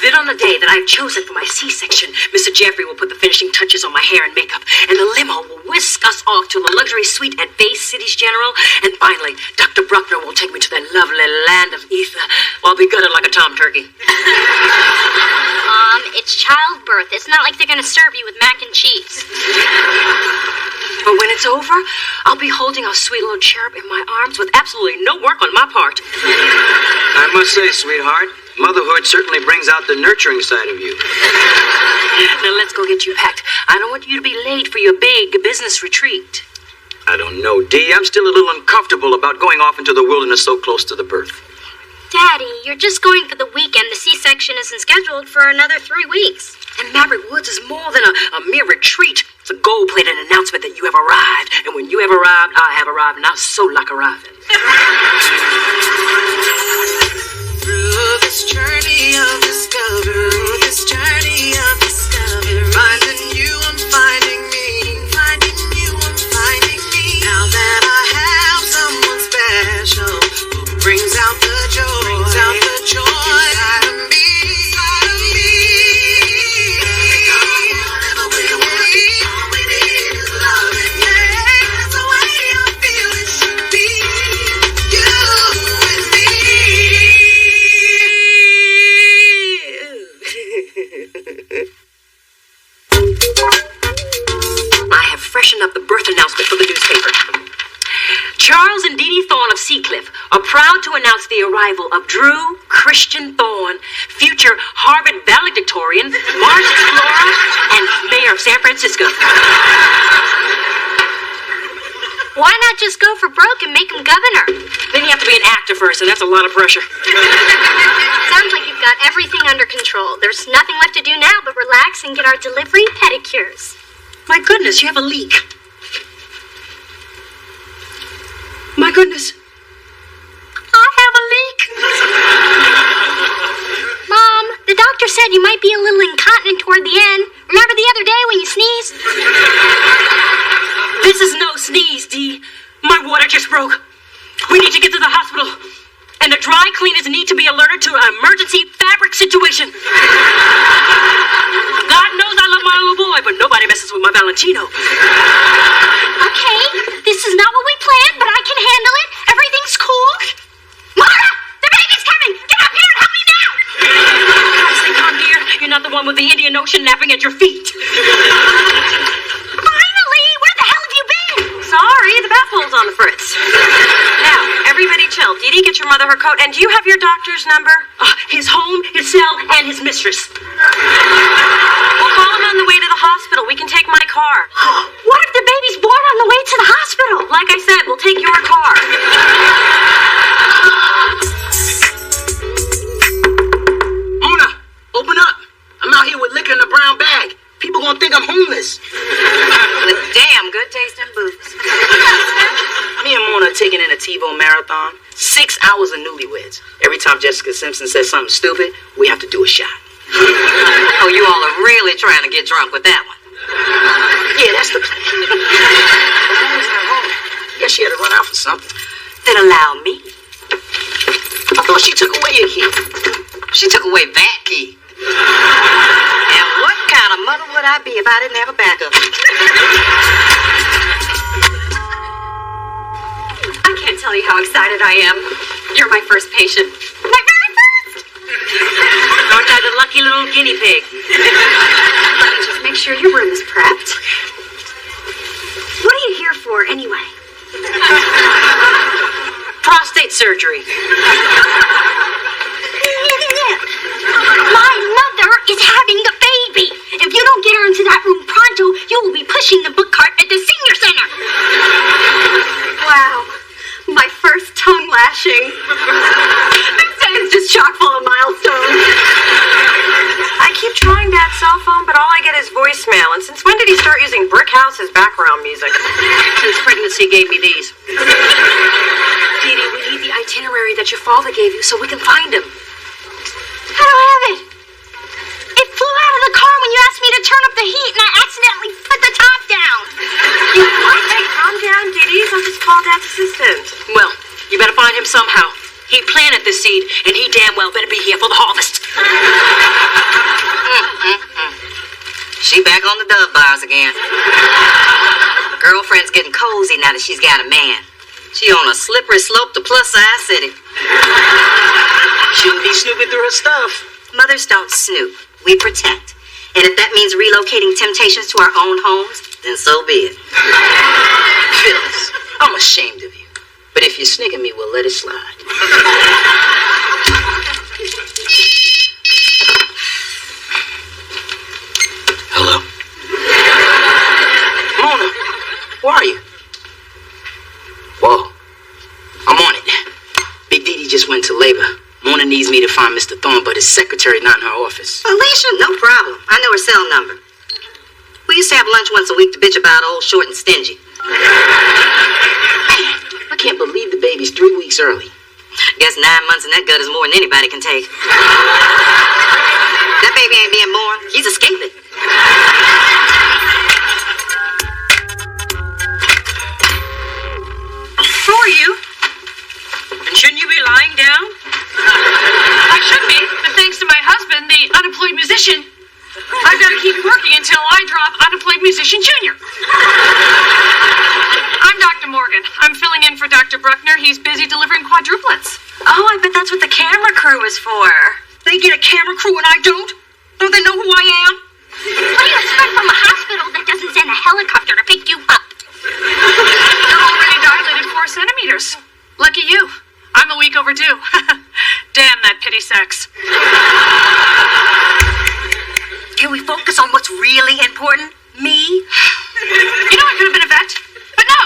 Then on the day that I've chosen for my C-section, Mr. Jeffrey will put the finishing touches on my hair and makeup, and the limo will whisk us off to the luxury suite at Bay City's General, and finally, Dr. Bruckner will take me to that lovely land of ether, while I'll be gutted like a tom turkey. It's childbirth. It's not like they're going to serve you with mac and cheese. But when it's over, I'll be holding our sweet little cherub in my arms with absolutely no work on my part. I must say, sweetheart, motherhood certainly brings out the nurturing side of you. Now let's go get you packed. I don't want you to be late for your big business retreat. I don't know, Dee. I'm still a little uncomfortable about going off into the wilderness so close to the birth. Daddy, you're just going for the weekend. The C-section isn't scheduled for another 3 weeks. And Maverick Woods is more than a mere retreat. It's a gold-plated announcement that you have arrived. And when you have arrived, I have arrived, and I so like arriving. Through this journey of discovery, finding you, I'm finding me, finding you, I'm finding me. Now that I have someone special who brings out the joy, inside of me. All we need is love, yeah, that's the way I feel it should be. You and me. I have freshened up the birth announcement for the newspaper. Charles and Dee Dee Thorne of Seacliff are proud to announce the arrival of Drew Christian Thorne, future Harvard valedictorian, Mars explorer, and mayor of San Francisco. Why not just go for broke and make him governor? Then you have to be an actor first, and that's a lot of pressure. Sounds like you've got everything under control. There's nothing left to do now but relax and get our delivery pedicures. My goodness, you have a leak. My goodness. I have a leak. Mom, the doctor said you might be a little incontinent toward the end. Remember the other day when you sneezed? This is no sneeze, Dee. My water just broke. We need to get to the hospital. And the dry cleaners need to be alerted to an emergency fabric situation. God knows I love my little boy, but nobody messes with my Valentino. Okay, this is not what we planned, but I can handle it. Everything's cool. Mona! The baby's coming! Get up here and help me now! I say, come here. You're not the one with the Indian Ocean napping at your feet. Finally! Where the hell have you been? Sorry, the bath bowl's on the fritz. Now, everybody chill. Dee Dee, get your mother her coat. And do you have your doctor's number? His home, his cell, and his mistress. We'll call him on the way to the hospital. We can take my car. What if the baby's born on the way to the hospital? Like I said, we'll take your car. Mona, open up. I'm out here with liquor in a brown bag. People gonna think I'm homeless. With damn good taste in boots. Me and Mona are taking in a TiVo marathon. 6 hours of newlyweds. Every time Jessica Simpson says something stupid, we have to do a shot. Oh, you all are really trying to get drunk with that one. Yeah, that's the plan. Mona's not home. Guess she had to run out for something. Then allow me. I thought she took away your key. She took away that key. And what kind of mother would I be if I didn't have a backup? I can't tell you how excited I am. You're my first patient. My very first! Aren't I the lucky little guinea pig? Let me just make sure your room is prepped. What are you here for, anyway? Prostate surgery. My mother is having the baby. If you don't get her into that room pronto, you will be pushing the book cart at the senior center. Wow. My first tongue lashing. This day is just chock full of milestones. I keep trying that cell phone, but all I get is voicemail. And since when did he start using Brick House as background music? Since pregnancy gave me these. Dee Dee, we need the itinerary that your father gave you so we can find him. I don't have it. It flew out of the car when you asked me to turn up the heat, and I accidentally put the top down. You what? Hey, calm down, Dee Dee. I'll just call Dad's assistant. Well, you better find him somehow. He planted the seed, and he damn well better be here for the harvest. She back on the Dove bars again. Girlfriend's getting cozy now that she's got a man. She on a slippery slope to plus-size city. Shouldn't be snooping through her stuff. Mothers don't snoop. We protect. And if that means relocating temptations to our own homes, then so be it. Phyllis, I'm ashamed of you. But if you're snicking me, we'll let it slide. Hello? Mona, where are you? Whoa. I'm on it. Big Dee Dee just went to labor. Mona needs me to find Mr. Thorne, but his secretary not in her office. Alicia, no problem. I know her cell number. We used to have lunch once a week to bitch about old, short, and stingy. I can't believe the baby's 3 weeks early. Guess 9 months in that gut is more than anybody can take. That baby ain't being born. He's escaping. Who are you? And shouldn't you be lying down? I should be, but thanks to my husband, the unemployed musician, I've got to keep working until I drop Unemployed Musician Jr. I'm Dr. Morgan. I'm filling in for Dr. Bruckner. He's busy delivering quadruplets. Oh, I bet that's what the camera crew is for. They get a camera crew and I don't? Don't they know who I am? What do you expect from a hospital that doesn't send a helicopter to pick you up? You're already dilated 4 centimeters. Lucky you. I'm a week overdue. Damn that pity sex. Can we focus on what's really important? Me? You know I could have been a vet, but no.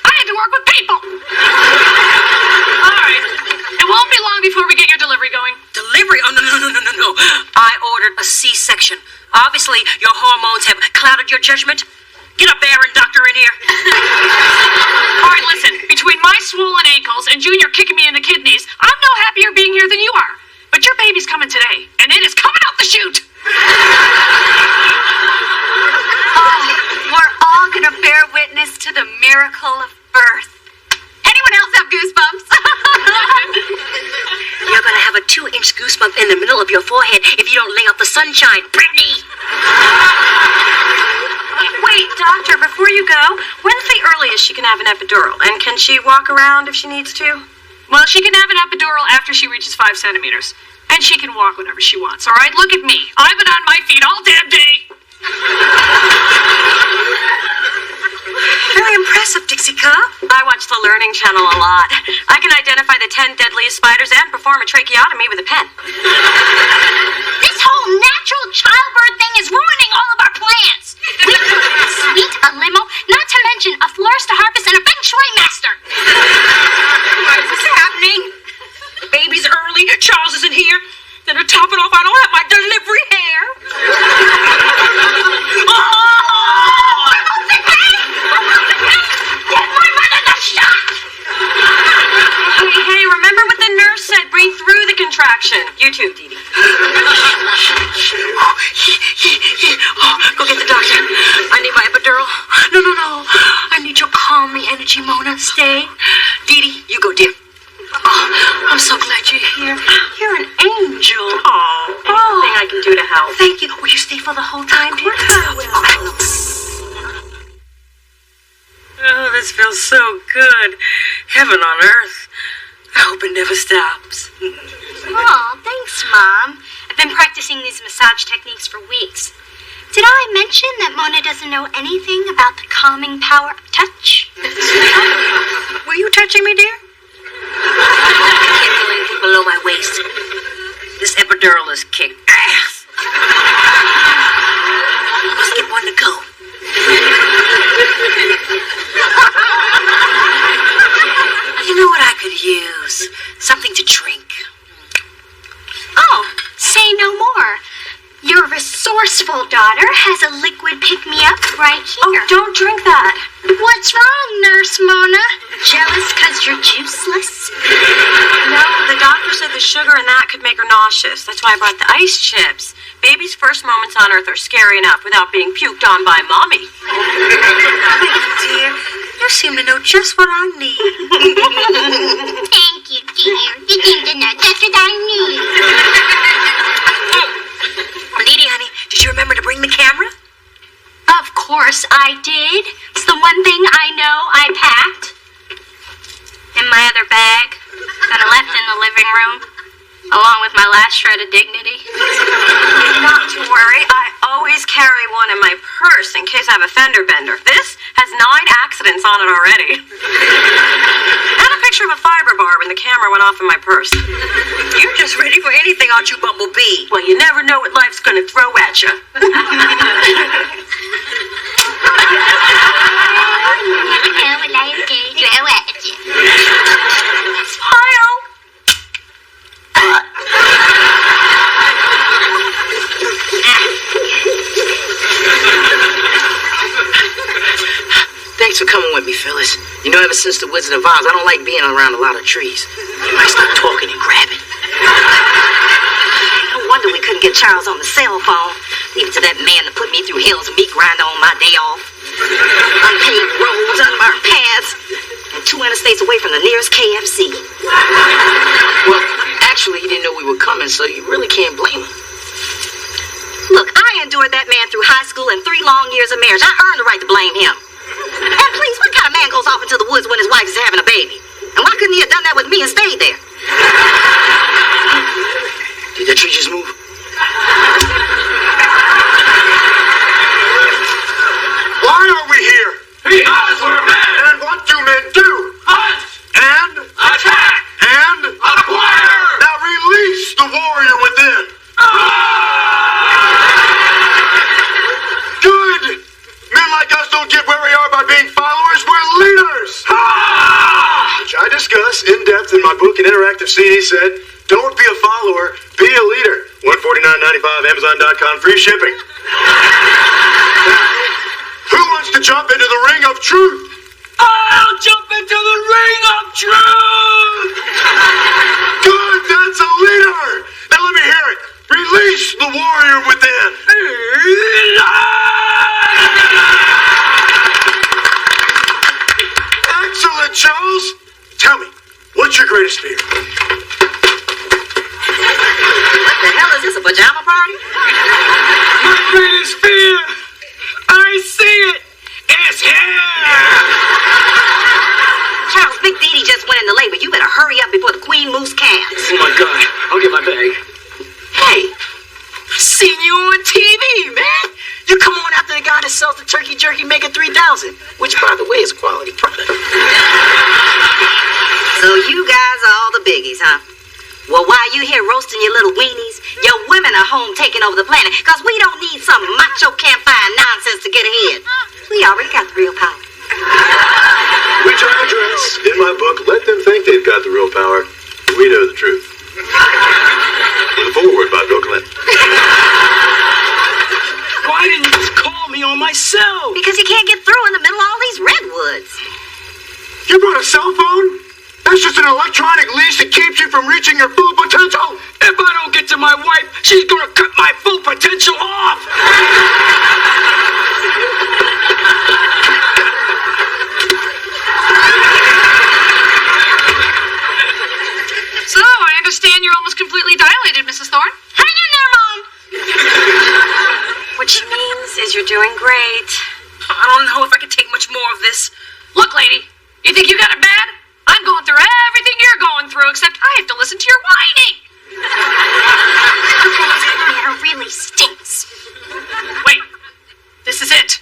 I had to work with people. All right. It won't be long before we get your delivery going. Delivery? Oh, no. I ordered a C-section. Obviously, your hormones have clouded your judgment. Get a barren doctor in here. All right, listen. Between my swollen ankles and Junior kicking me in the kidneys, I'm no happier being here than you are. But your baby's coming today, and it is coming out the chute. Oh, we're all gonna bear witness to the miracle of birth. Anyone else have goosebumps? 2-inch goosebump in the middle of your forehead if you don't lay off the sunshine, Brittany. Wait, doctor, before you go, when's the earliest she can have an epidural? And can she walk around if she needs to? Well, she can have an epidural after she reaches 5 centimeters. And she can walk whenever she wants, all right? Look at me. I've been on my feet all damn day. Very impressive, Dixie Cup. I watch the Learning Channel a lot. I can identify the 10 deadliest spiders and perform a tracheotomy with a pen. This whole natural childbirth thing is ruining all of our plans. We need a suite, a limo, not to mention a florist, a harpist, and a feng shui master. Why is this happening? The baby's early, Charles isn't here. Then to top it off, I don't have my delivery hair. Get my mother the shot! Hey, remember what the nurse said? Breathe through the contraction. You too, Dee Dee. Go get the doctor. I need my epidural. No. I need your calming energy, Mona. Stay. Dee Dee, you go, dear. Oh, I'm so glad you're here. You're an angel. Anything I can do to help. Thank you. Will you stay for the whole time, dear? Oh, this feels so good. Heaven on earth. I hope it never stops. Oh, thanks, Mom. I've been practicing these massage techniques for weeks. Did I mention that Mona doesn't know anything about the calming power of touch? Were you touching me, dear? I can't feel anything below my waist. This epidural is kick ass. Let's get one to go. You know what I could use? Something to drink. Oh, say no more. Your resourceful daughter has a liquid pick-me-up right here. Oh, don't drink that. What's wrong, Nurse Mona? Jealous because you're juiceless? No, the doctor said the sugar in that could make her nauseous. That's why I brought the ice chips. Baby's first moments on Earth are scary enough without being puked on by Mommy. Thank you, dear. You seem to know just what I need. Thank you, dear. You seem to know just what I need. Dee Dee, honey, did you remember to bring the camera? Of course I did. It's the one thing I know I packed. In my other bag that I left in the living room, along with my last shred of dignity. Not to worry, I always carry one in my purse in case I have a fender bender. This has 9 accidents on it already. And a picture of a fiber bar when the camera went off in my purse. You're just ready for anything, aren't you, Bumblebee? Well, you never know what life's gonna throw at you. Smile. Thanks for coming with me, Phyllis. You know, ever since the Wizard of Oz, I don't like being around a lot of trees. You might start talking and grabbing. No wonder we couldn't get Charles on the cell phone. Leave it to that man to put me through hills and meat grinder on my day off. Unpaved roads, unmarked paths, and 2 interstates away from the nearest KFC. Well, actually, he didn't know we were coming, so you really can't blame him. Look, I endured that man through high school and 3 long years of marriage. I earned the right to blame him. And please, what kind of man goes off into the woods when his wife is having a baby? And why couldn't he have done that with me and stayed there? Did that tree just move? Why are we here? Because we're men! And what do men do? Hunt! And? Attack! And? Acquire! Now release the warrior within! Good! Men like us don't get where we are by being followers, we're leaders! Which I discuss in depth in my book and interactive CD said, don't be a follower, be a leader. $149.95, Amazon.com, free shipping. Who wants to jump into the ring of truth? I'll jump into the ring of truth! Good, that's a leader! Now let me hear it. Release the warrior within. Excellent, Charles. Tell me, what's your greatest fear? hurry up before the queen moves calves. Oh my God, I'll get my bag. Hey, I've seen you on TV, man. You come on after the guy that sells the turkey jerky making 3,000, which, by the way, is a quality product. So you guys are all the biggies, huh? Well, while you here roasting your little weenies, your women are home taking over the planet, because we don't need some macho campfire nonsense to get ahead. We already got the real power. Which I address in my book, Let Them Think They've Got the Real Power. We know the truth. With a foreword by Bill Clinton. Why didn't you just call me on my cell? Because you can't get through in the middle of all these redwoods. You brought a cell phone? That's just an electronic leash that keeps you from reaching your full potential. If I don't get to my wife, she's gonna cut my full potential off. So, I understand you're almost completely dilated, Mrs. Thorne. Hang in there, Mom! Which means is you're doing great. I don't know if I can take much more of this. Look, lady, you think you got it bad? I'm going through everything you're going through, except I have to listen to your whining. Hair really stinks. Wait, this is it.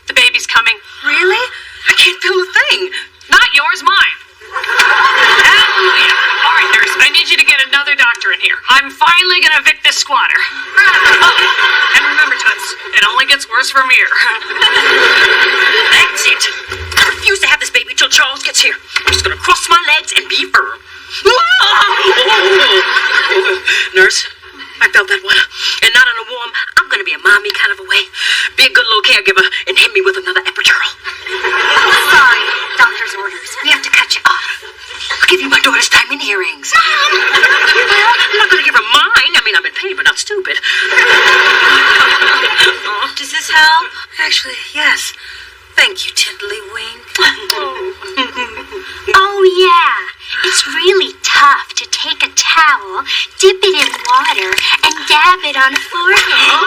The baby's coming. Really? I can't feel a thing. Not yours, mine. Hallelujah. All right, nurse, I need you to get another doctor in here. I'm finally going to evict this squatter. Oh, and remember, Toots, it only gets worse from here. That's it. I refuse to have this baby till Charles gets here. I'm just gonna cross my legs and be firm. Nurse, I felt that one. And not in a warm, I'm gonna be a mommy kind of a way. Be a good little caregiver and hit me with another epidural. Sorry, doctor's orders. We have to cut you off. I'll give you my daughter's diamond earrings. Mom! I'm not gonna give her mine. I mean, I'm in pain, but not stupid. Does this help? Actually, yes. Thank you, Tiddlywink. Oh, yeah. It's really tough to take a towel, dip it in water, and dab it on the forehead.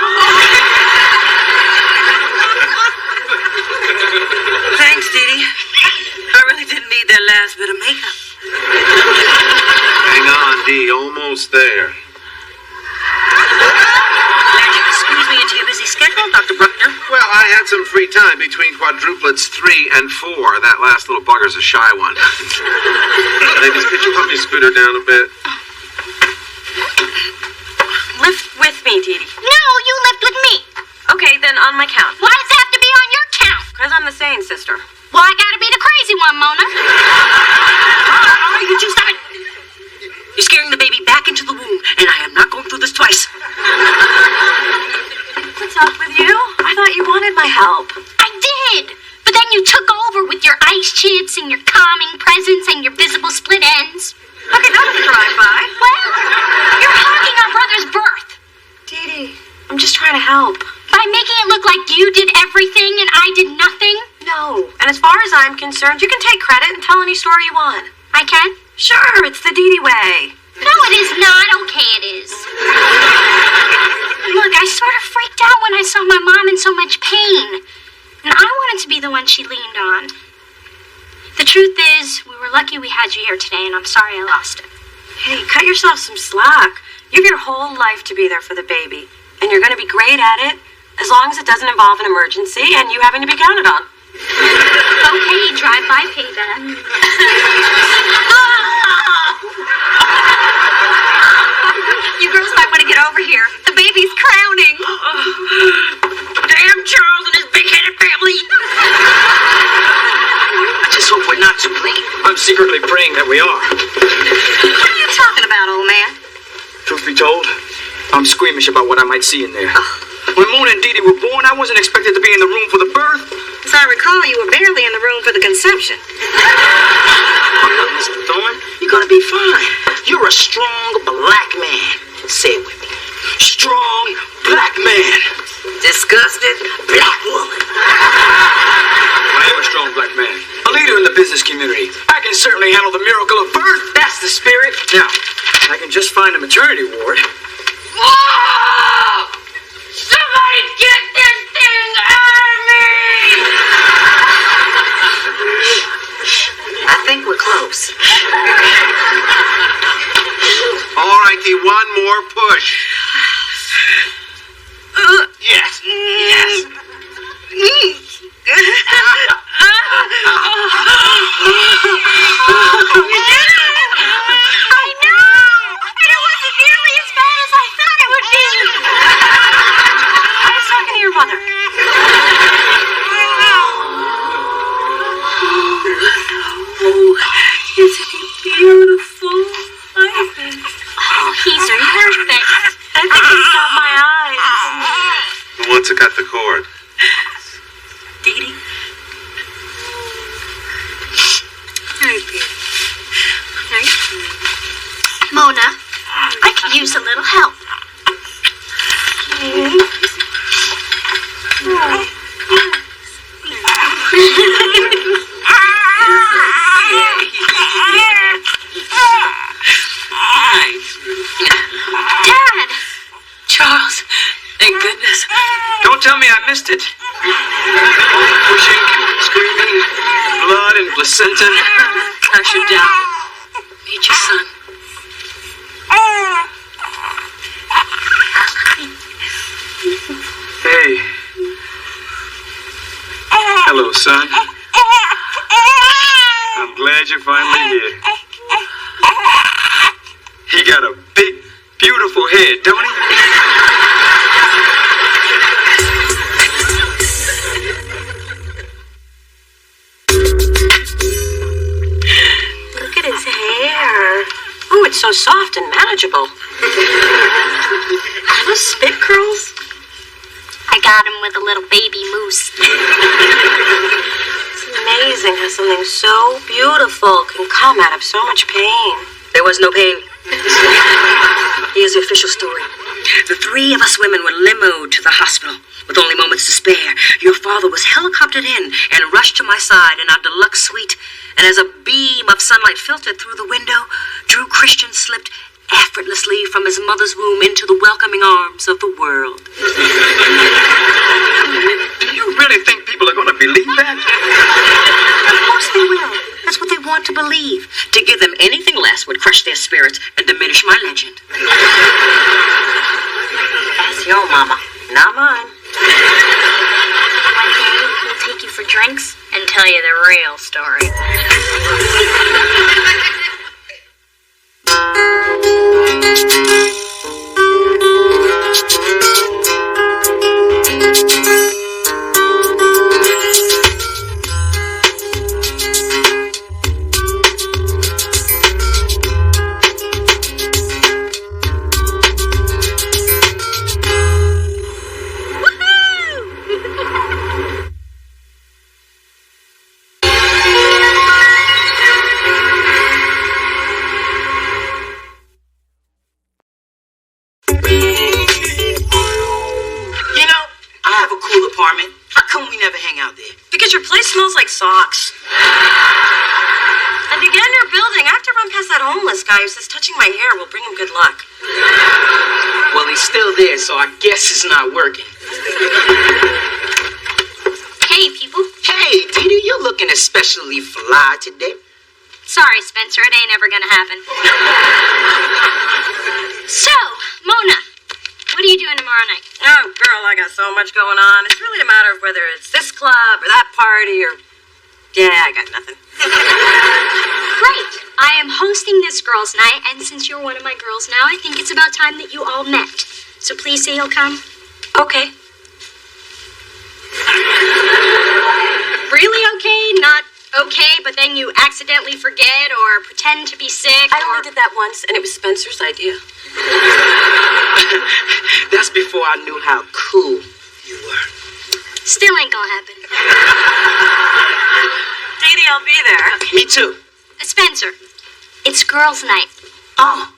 Thanks, Dee Dee. I really didn't need that last bit of makeup. Hang on, Dee. Almost there. Glad you excused me into your busy schedule, Dr. Bruckner. Well, I had some free time between quadruplets 3 and 4. That last little bugger's a shy one. Ladies, could you help me scoot her down a bit? Lift with me, Dee Dee. No, you lift with me. Okay, then on my count. Why does it have to be on your count? Because I'm the sane sister. Well, I gotta be the crazy one, Mona. All right, you two, stop it. You're scaring the baby back into the womb, and I am not going through this twice. What's up with you? I thought you wanted my help. I did. But then you took over with your ice chips and your calming presence and your visible split ends. Okay, that was a drive-by. Well, you're hogging our brother's birth. Dee Dee, I'm just trying to help. By making it look like you did everything and I did nothing? No, and as far as I'm concerned, you can take credit and tell any story you want. I can? Sure, it's the Dee Dee way. No, it is not. Okay, it is. Look, I sort of freaked out when I saw my mom in so much pain. And I wanted to be the one she leaned on. The truth is, we were lucky we had you here today, and I'm sorry I lost it. Hey, cut yourself some slack. You have your whole life to be there for the baby. And you're going to be great at it, as long as it doesn't involve an emergency and you having to be counted on. Okay, drive-by payback. You girls might want to get over here. The baby's crowning. Damn Charles and his big-headed family. I just hope we're not too late. I'm secretly praying that we are. What are you talking about, old man? Truth be told, I'm squeamish about what I might see in there. When Mona and Dee Dee were born, I wasn't expected to be in the room for the birth. As I recall, you were barely in the room for the conception. Mr. Thorne, you're gonna be fine. You're a strong black man. Say it with me. Strong black man. Disgusted black woman. I am a strong black man. A leader in the business community. I can certainly handle the miracle of birth. That's the spirit. Now, I can just find a maternity ward. Whoa! Somebody get this thing out of me! I think we're close. one more push. Yes. Yes. I know! And it wasn't nearly as bad as I thought it would be. I was talking to your mother. Oh, isn't he beautiful? Oh, he's perfect. I think he's got my eyes. Who wants to cut the cord? Dee Dee. Mona, I could use a little help. Dad! Charles, thank goodness. Don't tell me I missed it. All the pushing, screaming, blood and placenta. Crash him down. Meet your son. Hey. Hello, son. I'm glad you're finally here. He got a big, beautiful head, don't he? Look at his hair. Oh, it's so soft and manageable. Are those spit curls? I got him with a little baby moose. It's amazing how something so beautiful can come out of so much pain. There was no pain. Here's the official story. The three of us women were limoed to the hospital with only moments to spare. Your father was helicoptered in and rushed to my side in our deluxe suite. And as a beam of sunlight filtered through the window, Drew Christian slipped effortlessly from his mother's womb into the welcoming arms of the world. Do you really think people are going to believe that? Of course they will. That's what they want to believe. To give them anything less would crush their spirits and diminish my legend. That's your mama, not mine. One day, he'll take you for drinks and tell you the real story. Because your place smells like socks. And again, your building. I have to run past that homeless guy who says touching my hair will bring him good luck. Well, he's still there, so I guess it's not working. Hey, people. Hey, Dee Dee, you're looking especially fly today. Sorry, Spencer, it ain't ever gonna happen. So, Mona, what are you doing tomorrow night? Oh, girl, I got so much going on. It's really a matter of whether it's this club or that party or... Yeah, I got nothing. Great. I am hosting this girls' night, and since you're one of my girls now, I think it's about time that you all met. So please say you'll come. Okay. Really okay? Not okay, but then you accidentally forget or pretend to be sick I only did that once, and it was Spencer's idea. That's before I knew how cool you were. Still ain't gonna happen. Dee Dee, I'll be there. Me too. Spencer, it's girls' night. Oh,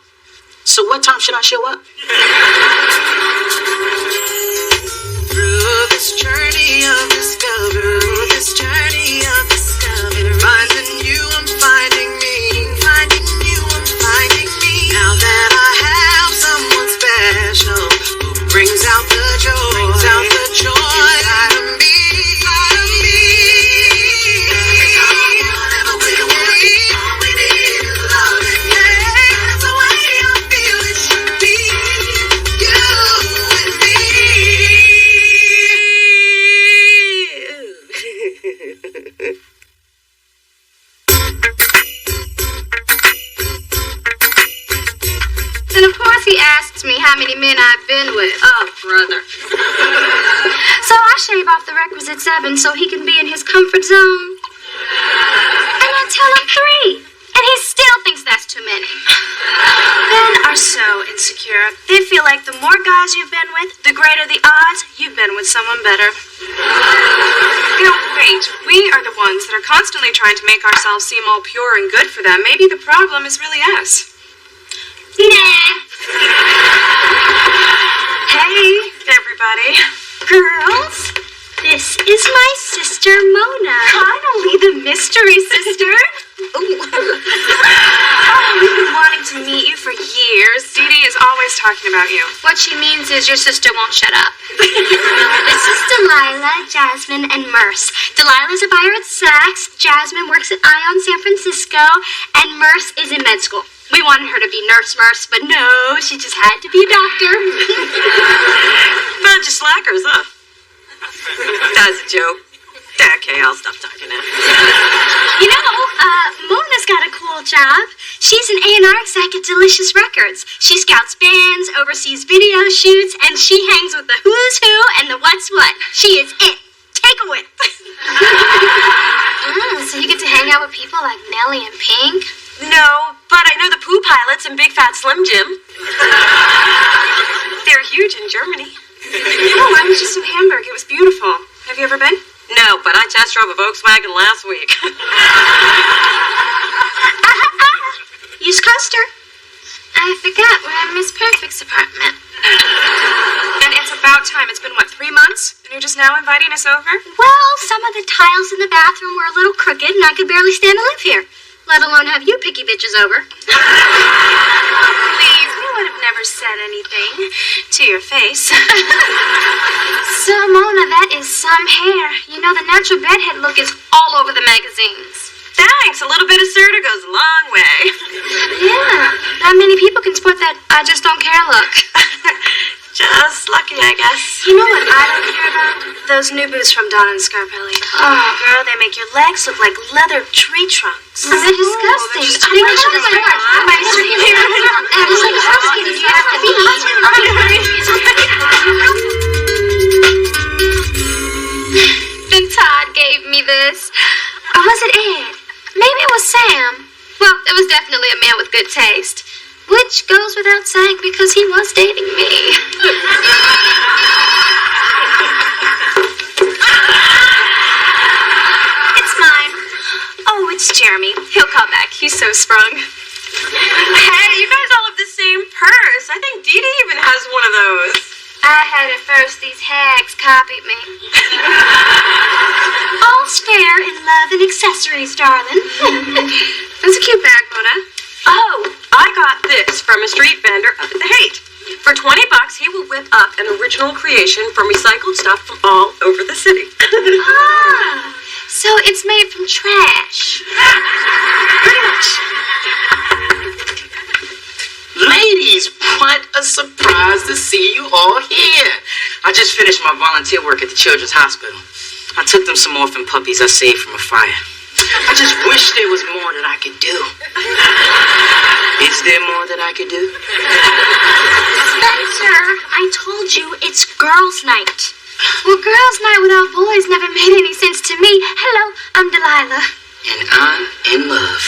so what time should I show up? Through this journey of discovery, finding you, I'm finding me, finding you, I'm finding me. Now that I have someone special who brings out the joy, inside of me. All we need is love, yeah. That's the way I feel it should be. how many men I've been with. Oh, brother. So I shave off the requisite 7 so he can be in his comfort zone. And I tell him 3. And he still thinks that's too many. Men are so insecure. They feel like the more guys you've been with, the greater the odds you've been with someone better. Wait. We are the ones that are constantly trying to make ourselves seem all pure and good for them. Maybe the problem is really us. Nah. Hey, everybody. Girls, this is my sister Mona. Finally, the mystery sister. We've been wanting to meet you for years. Dee Dee is always talking about you. What she means is your sister won't shut up. This is Delilah, Jasmine, and Merce. Delilah's a buyer at Saks, Jasmine works at Ion San Francisco, and Merce is in med school. We wanted her to be Nurse Merce, but no, she just had to be a doctor. Bunch of slackers, huh? That's a joke. Okay, I'll stop talking now. You know, Mona's got a cool job. She's an A&R exec at Delicious Records. She scouts bands, oversees video shoots, and she hangs with the who's who and the what's what. She is it. Take a whip. So you get to hang out with people like Nelly and Pink? No, but I know the Pooh Pilots and Big Fat Slim Jim. They're huge in Germany. Oh, I was just in Hamburg. It was beautiful. Have you ever been? No, but I test drove a Volkswagen last week. Use coaster. I forgot we're in Miss Perfect's apartment. And it's about time. It's been, 3 months? And you're just now inviting us over? Well, some of the tiles in the bathroom were a little crooked, and I could barely stand to live here. Let alone have you picky bitches over. Please, we would have never said anything to your face. So, Mona, that is some hair. You know, the natural bedhead look is all over the magazines. Thanks. A little bit of Serta goes a long way. Yeah, not many people can sport that I just don't care look. Just lucky, I guess. You know what I don't care about? Those new boots from Don and Scarpelli. Oh, girl, they make your legs look like leather tree trunks. They're disgusting. I think I should have Then Todd gave me this. Or was it Ed? Maybe it was Sam. Well, it was definitely a man with good taste. Which goes without saying because he was dating me. It's mine. Oh, it's Jeremy. He'll call back. He's so sprung. Hey, you guys all have the same purse. I think Dee Dee even has one of those. I had it first. These hags copied me. All's fair in love and accessories, darling. That's a cute bag, Mona. Oh, I got this from a street vendor up at the Haight. For $20, he will whip up an original creation from recycled stuff from all over the city. So it's made from trash. Pretty much. Ladies, what a surprise to see you all here. I just finished my volunteer work at the Children's Hospital. I took them some orphan puppies I saved from a fire. I just wish there was more that I could do. Is there more that I could do? Spencer, I told you it's girls' night. Well, girls' night without boys never made any sense to me. Hello, I'm Delilah. And I'm in love.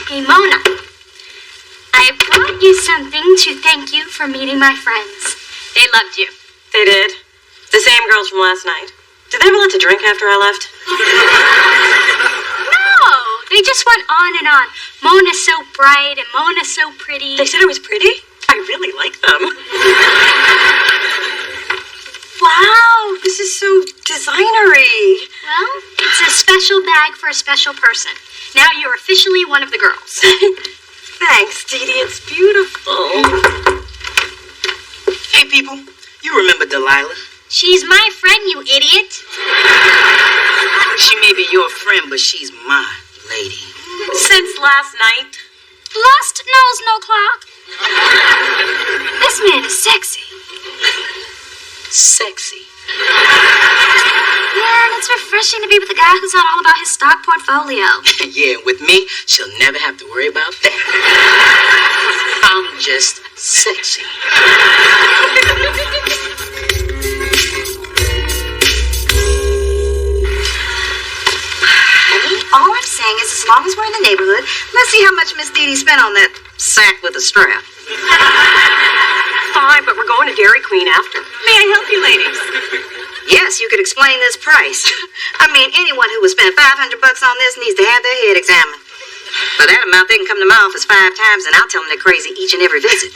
Hey, Mona. I brought you something to thank you for meeting my friends. They loved you. They did. The same girls from last night. Did they have a lot to drink after I left? No, they just went on and on. Mona's so bright and Mona's so pretty. They said I was pretty? I really like them. Wow, this is so designery. Well, it's a special bag for a special person. Now you're officially one of the girls. Thanks, Dee Dee. It's beautiful. Hey, people. You remember Delilah? She's my friend, you idiot. She may be your friend, but she's my lady. Since last night. Lust knows no clock. This man is sexy. Sexy. Yeah, and it's refreshing to be with a guy who's not all about his stock portfolio. Yeah, with me, she'll never have to worry about that. I'm just sexy. All I'm saying is, as long as we're in the neighborhood, let's see how much Miss Dee Dee spent on that sack with a strap. Fine, but we're going to Dairy Queen after. May I help you, ladies? Yes, you could explain this price. I mean, anyone who would spend $500 on this needs to have their head examined. For that amount, they can come to my office 5 times, and I'll tell them they're crazy each and every visit.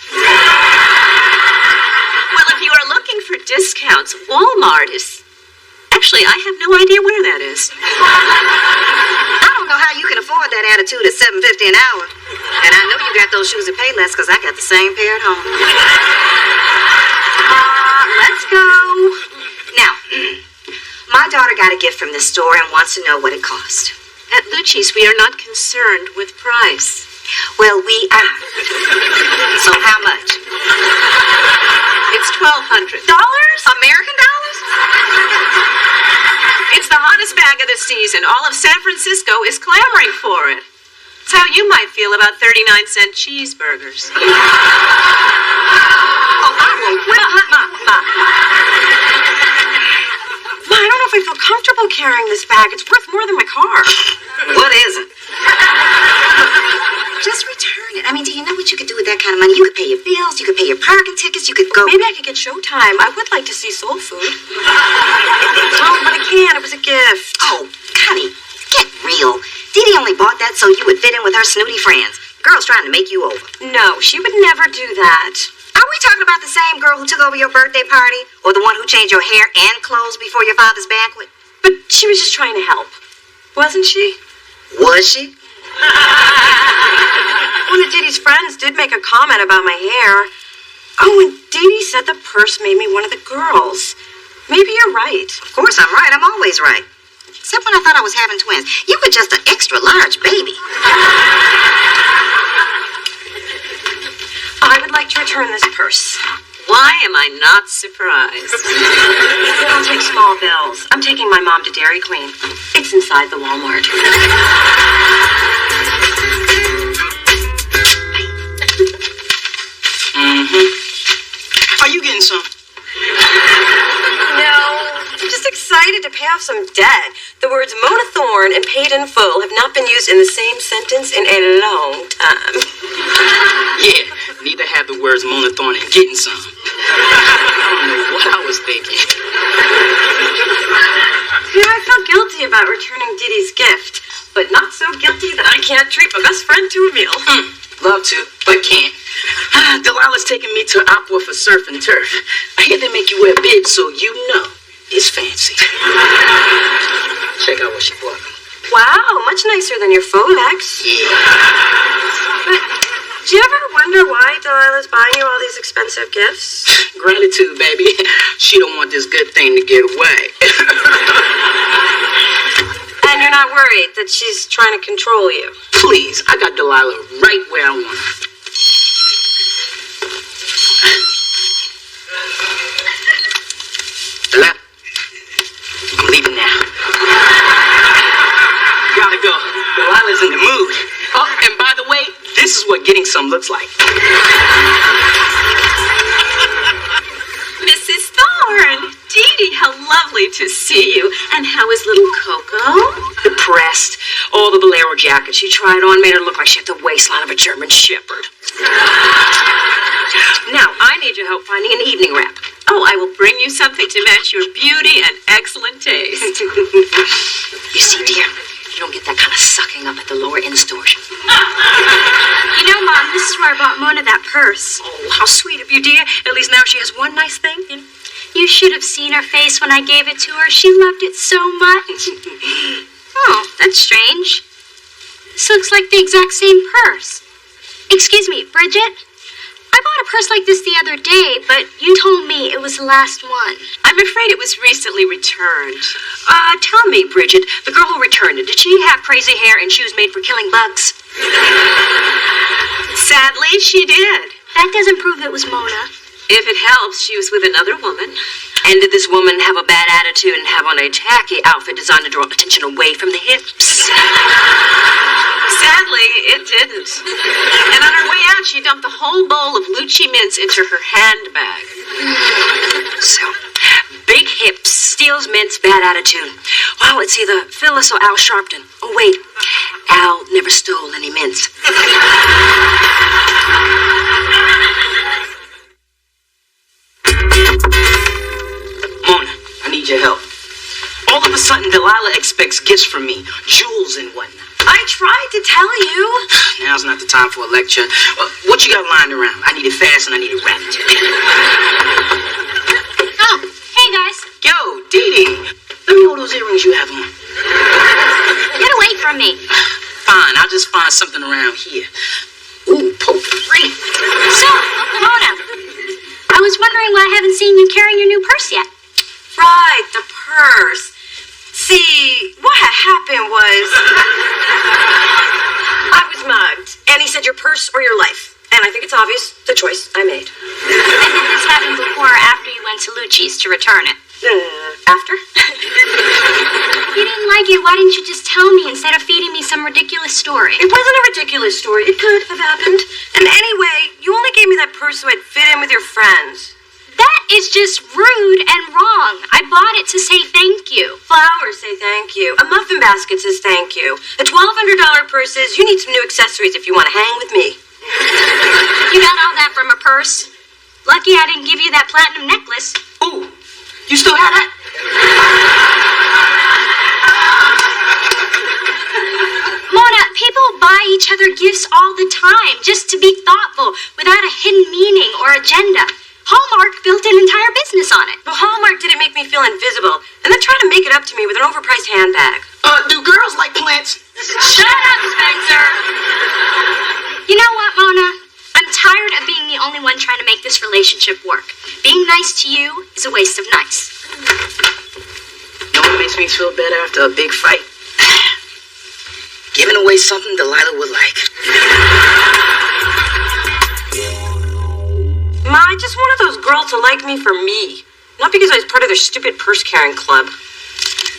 Well, if you are looking for discounts, Walmart is... Actually, I have no idea where that is. I don't know how you can afford that attitude at $7.50 an hour. And I know you got those shoes that pay less because I got the same pair at home. Let's go. Now, my daughter got a gift from this store and wants to know what it cost. At Lucci's, we are not concerned with price. Well, we are. So how much? It's $1,200. American dollars? It's the hottest bag of the season. All of San Francisco is clamoring for it. It's how you might feel about 39-cent cheeseburgers. Oh, I will whip Ma, I don't know if I feel comfortable carrying this bag. It's worth more than my car. What is it? Just return it. I mean, do you know what you could do with that kind of money? You could pay your bills, you could pay your parking tickets, you could go... Maybe I could get Showtime. I would like to see Soul Food. Oh, but I can't. It was a gift. Oh, Connie, get real. Dee Dee only bought that so you would fit in with her snooty friends. Girl's trying to make you over. No, she would never do that. Are we talking about the same girl who took over your birthday party? Or the one who changed your hair and clothes before your father's banquet? But she was just trying to help. Wasn't she? Was she? One of Dee Dee's friends did make a comment about my hair. Oh, and Dee Dee said the purse made me one of the girls. Maybe you're right. Of course I'm right. I'm always right. Except when I thought I was having twins. You were just an extra large baby. I would like to return this purse. Why am I not surprised? I don't take small bills. I'm taking my mom to Dairy Queen. It's inside the Walmart. Are you getting some? No, I'm just excited to pay off some debt. The words Mona Thorne and paid in full have not been used in the same sentence in a long time. Yeah, neither have the words Mona Thorne and getting some. I don't know what I was thinking. You know, I felt guilty about returning Dee Dee's gift, but not so guilty that I can't treat my best friend to a meal. Love to, but can't. Delilah's taking me to Aqua for surf and turf. I hear they make you wear bibs, so you know it's fancy. Check out what she bought me. Wow, much nicer than your faux legs. Yeah. But do you ever wonder why Delilah's buying you all these expensive gifts? Gratitude, baby. She don't want this good thing to get away. And you're not worried that she's trying to control you? Please, I got Delilah right where I want her. Delilah, I'm leaving now. Gotta go. Delilah's in the mood. Oh, and by the way, this is what getting some looks like. Mrs. Thorne! Dee Dee, how lovely to see you. And how is little Coco? Depressed. All the bolero jackets she tried on made her look like she had the waistline of a German shepherd. Now, I need your help finding an evening wrap. Oh, I will bring you something to match your beauty and excellent taste. You see, dear, you don't get that kind of sucking up at the lower end stores. You know, Mom, this is where I bought Mona that purse. Oh, how sweet of you, dear. At least now she has one nice thing. You should have seen her face when I gave it to her. She loved it so much. Oh, that's strange. This looks like the exact same purse. Excuse me, Bridget? I bought a purse like this the other day, but you told me it was the last one. I'm afraid it was recently returned. Tell me, Bridget, the girl who returned it, did she have crazy hair and shoes made for killing bugs? Sadly, she did. That doesn't prove it was Mona. If it helps, she was with another woman. And did this woman have a bad attitude and have on a tacky outfit designed to draw attention away from the hips? Sadly, it didn't. And on her way out, she dumped the whole bowl of Lucci mints into her handbag. So, big hips, steals mints, bad attitude. Well, it's either Phyllis or Al Sharpton. Oh, wait. Al never stole any mints. Mona, I need your help. All of a sudden, Delilah expects gifts from me, jewels and whatnot. I tried to tell you. Now's not the time for a lecture. What you got lying around? I need it fast and I need it rapid. Oh, hey guys. Yo, Dee Dee, let me know those earrings you have on. Get away from me. Fine, I'll just find something around here. Ooh, potpourri. So, Mona, I was wondering why I haven't seen you carrying your new purse yet. Right, the purse. See, what had happened was I was mugged, and he said your purse or your life. And I think it's obvious the choice I made. And did this happen before or after you went to Lucci's to return it? After? You didn't like it, why didn't you just tell me instead of feeding me some ridiculous story? It wasn't a ridiculous story. It could have happened. And anyway, you only gave me that purse so I'd fit in with your friends. That is just rude and wrong. I bought it to say thank you. Flowers say thank you. A muffin basket says thank you. The $1,200 purse says you need some new accessories if you want to hang with me. You got all that from a purse? Lucky I didn't give you that platinum necklace. Ooh, you still have that? Mona, people buy each other gifts all the time just to be thoughtful without a hidden meaning or agenda. Hallmark built an entire business on it. But Hallmark didn't make me feel invisible and then tried to make it up to me with an overpriced handbag. Do girls like plants? Shut up, Spencer. You know what, Mona? I'm tired of being the only one trying to make this relationship work. Being nice to you is a waste of nice. You know what makes me feel better after a big fight? Giving away something Delilah would like. Ma, I just wanted those girls to like me for me. Not because I was part of their stupid purse-carrying club.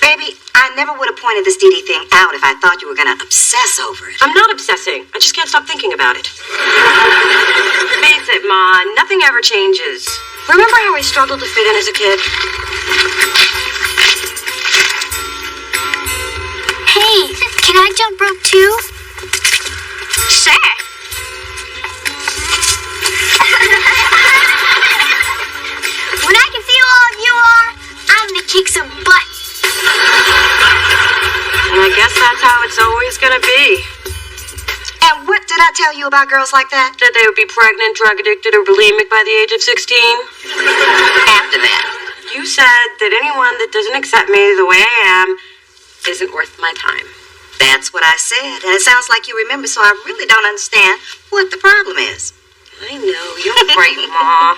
Baby, I never would have pointed this Dee Dee thing out if I thought you were going to obsess over it. I'm not obsessing. I just can't stop thinking about it. Face it, Ma, nothing ever changes. Remember how I struggled to fit in as a kid? Hey, can I jump rope too? Sure. When I can see all of you are, I'm gonna kick some butt. And I guess that's how it's always gonna be. And what did I tell you about girls like that? That they would be pregnant, drug addicted, or bulimic by the age of 16? After that. You said that anyone that doesn't accept me the way I am isn't worth my time. That's what I said, and it sounds like you remember, so I really don't understand what the problem is. I know, you're right, Ma.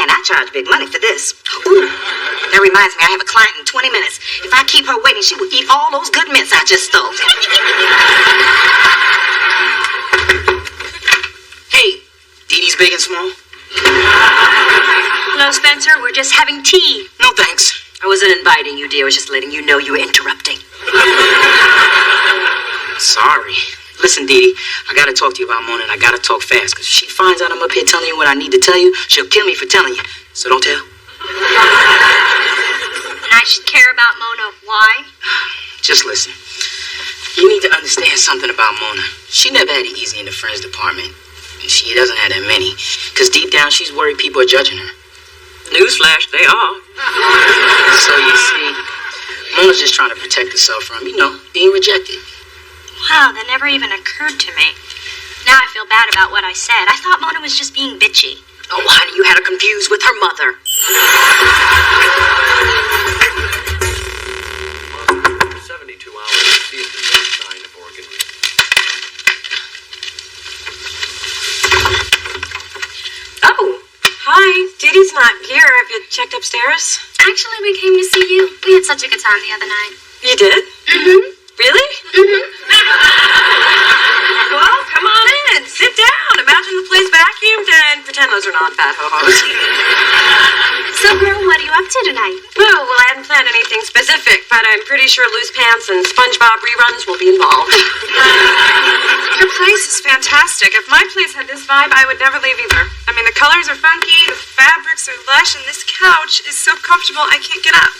And I charge big money for this. Ooh, that reminds me, I have a client in 20 minutes. If I keep her waiting, she will eat all those good mints I just stole. Hey, Dee Dee's big and small? Hello, Spencer. We're just having tea. No thanks. I wasn't inviting you, dear. I was just letting you know you were interrupting. Sorry. Listen, Dee Dee, I gotta talk to you about Mona, and I gotta talk fast, because if she finds out I'm up here telling you what I need to tell you, she'll kill me for telling you. So don't tell. And I should care about Mona. Why? Just listen. You need to understand something about Mona. She never had it easy in the friends department. And she doesn't have that many, because deep down she's worried people are judging her. Newsflash, they are. So you see, Mona's just trying to protect herself from, being rejected. Wow, that never even occurred to me. Now I feel bad about what I said. I thought Mona was just being bitchy. Oh, honey, you had her confused with her mother. 72 hours to see if there's any sign of organ. Oh, hi. Dee Dee's not here. Have you checked upstairs? Actually, we came to see you. We had such a good time the other night. You did? Mm-hmm. Really? Mm-hmm. Well, come on in. Sit down. Imagine the place vacuumed and pretend those are non-fat ho-hos. So, girl, what what are you up to tonight? Oh, well, I hadn't planned anything specific, but I'm pretty sure Loose Pants and SpongeBob reruns will be involved. Your place is fantastic. If my place had this vibe, I would never leave either. I mean, the colors are funky, the fabrics are lush, and this couch is so comfortable I can't get up.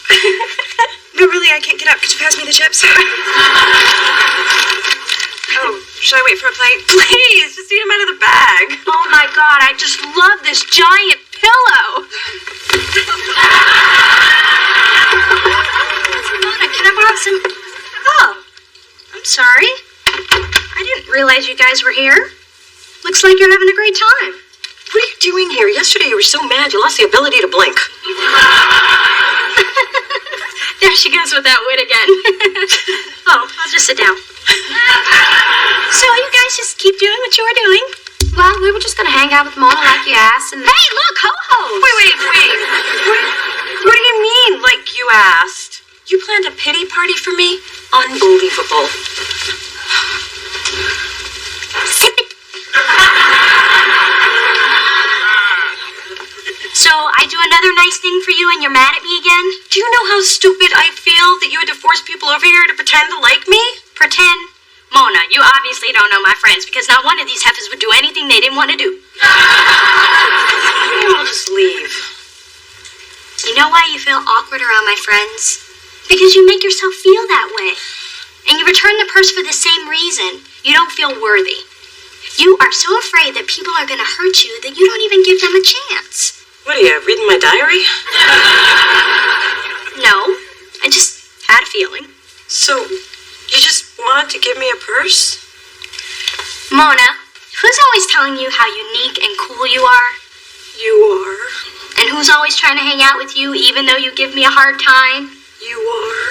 No, really, I can't get up. Could you pass me the chips? Oh, should I wait for a plate? Please, just eat them out of the bag. Oh my God, I just love this giant pillow. Mona, can I borrow some? Oh, I'm sorry. I didn't realize you guys were here. Looks like you're having a great time. What are you doing here? Yesterday you were so mad you lost the ability to blink. There she goes with that wit again. Oh, I'll just sit down. So you guys just keep doing what you were doing? Well, we were just gonna hang out with Mona like you asked, and hey, look, ho-hos! Wait. What do you mean, like you asked? You planned a pity party for me? Unbelievable. So I do another nice thing for you and you're mad at me again? Do you know how stupid I feel that you had to force people over here to pretend to like me? Pretend? Mona, you obviously don't know my friends because not one of these heifers would do anything they didn't want to do. I'll just leave. You know why you feel awkward around my friends? Because you make yourself feel that way. And you return the purse for the same reason. You don't feel worthy. You are so afraid that people are going to hurt you that you don't even give them a chance. What are you, reading my diary? No, I just had a feeling. So, you just wanted to give me a purse? Mona, who's always telling you how unique and cool you are? You are. And who's always trying to hang out with you even though you give me a hard time? You are.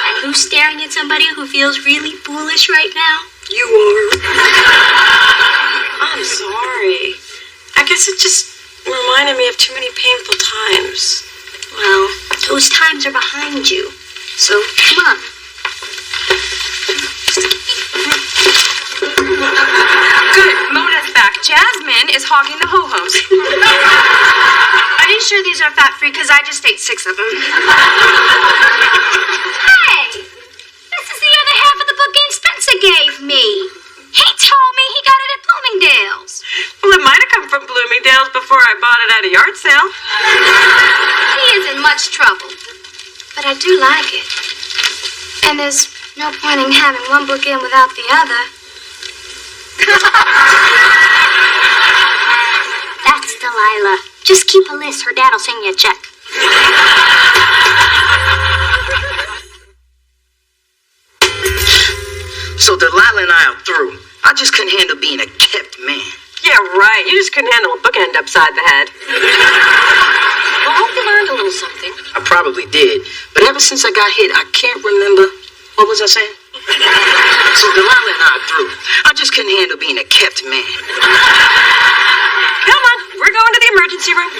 And who's staring at somebody who feels really foolish right now? You are. I'm sorry. I guess it just reminded me of too many painful times. Well, those times are behind you. So, come on. Good, Mona's back. Jasmine is hogging the ho-hos. Are you sure these are fat-free? Because I just ate 6 of them. Hey! This is the other half of the book Aunt Spencer gave me. He told me he got it at Bloomingdale's. Well, it might have come from Bloomingdale's before I bought it at a yard sale. He is in much trouble. But I do like it. And there's no point in having one book in without the other. That's Delilah. Just keep a list. Her dad'll send you a check. So Delilah and I are through. I just couldn't handle being a kept man. Yeah, right. You just couldn't handle a bookend upside the head. Well, I hope you learned a little something. I probably did. But ever since I got hit, I can't remember. What was I saying? So Delilah and I are through. I just couldn't handle being a kept man. Come on. We're going to the emergency room.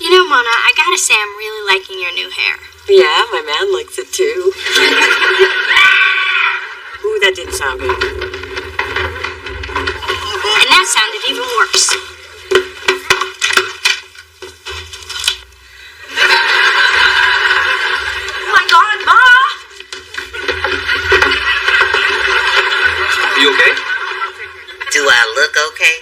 You know, Mona, I gotta say I'm really liking your new hair. Yeah, my man likes it too. Ooh, that didn't sound good. And that sounded even worse. Oh my God, Ma! Are you okay? Do I look okay?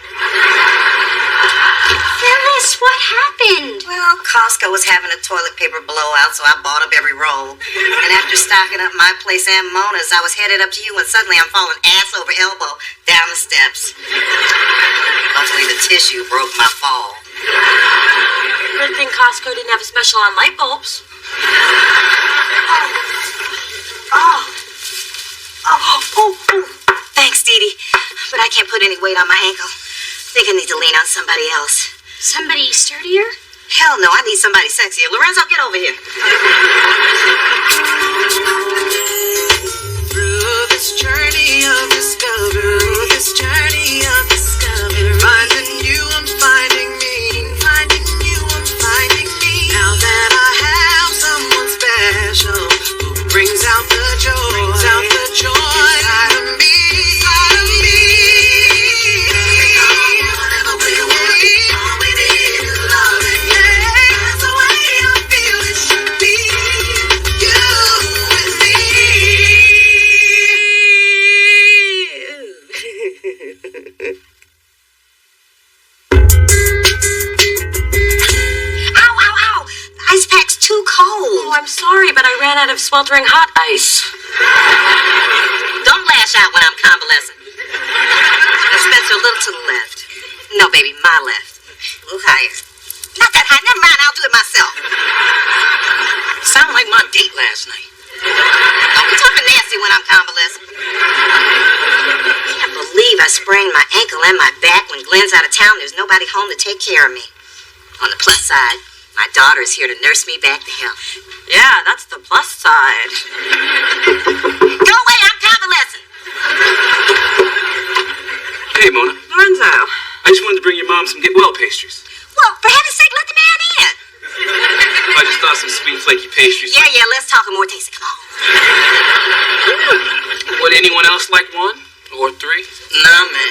Phyllis, what happened? Well, Costco was having a toilet paper blowout, so I bought up every roll. And after stocking up my place and Mona's, I was headed up to you when suddenly I'm falling ass over elbow down the steps. Luckily, the tissue broke my fall. Good thing Costco didn't have a special on light bulbs. Oh, Thanks, Dee Dee. But I can't put any weight on my ankle. I think I need to lean on somebody else. Somebody sturdier? Hell no, I need somebody sexier. Lorenzo, get over here. Through this journey of discovery, finding you, I'm finding me, finding you, I'm finding me. Now that I have someone special who brings out the joy inside of me. Oh, I'm sorry, but I ran out of sweltering hot ice. Don't lash out when I'm convalescent. Now, Spencer, a little to the left. No, baby, my left. A little higher. Not that high. Never mind, I'll do it myself. Sound like my date last night. Don't be talking nasty when I'm convalescent. I can't believe I sprained my ankle and my back. When Glenn's out of town, there's nobody home to take care of me. On the plus side, my daughter is here to nurse me back to health. Yeah, that's the plus side. Go away, I'm convalescent. Hey, Mona. Lorenzo. I just wanted to bring your mom some get well pastries. Well, for heaven's sake, let the man in. I just thought some sweet flaky pastries. Yeah, let's talk more tasty. Come on. Would anyone else like one? Or three? Nah, man.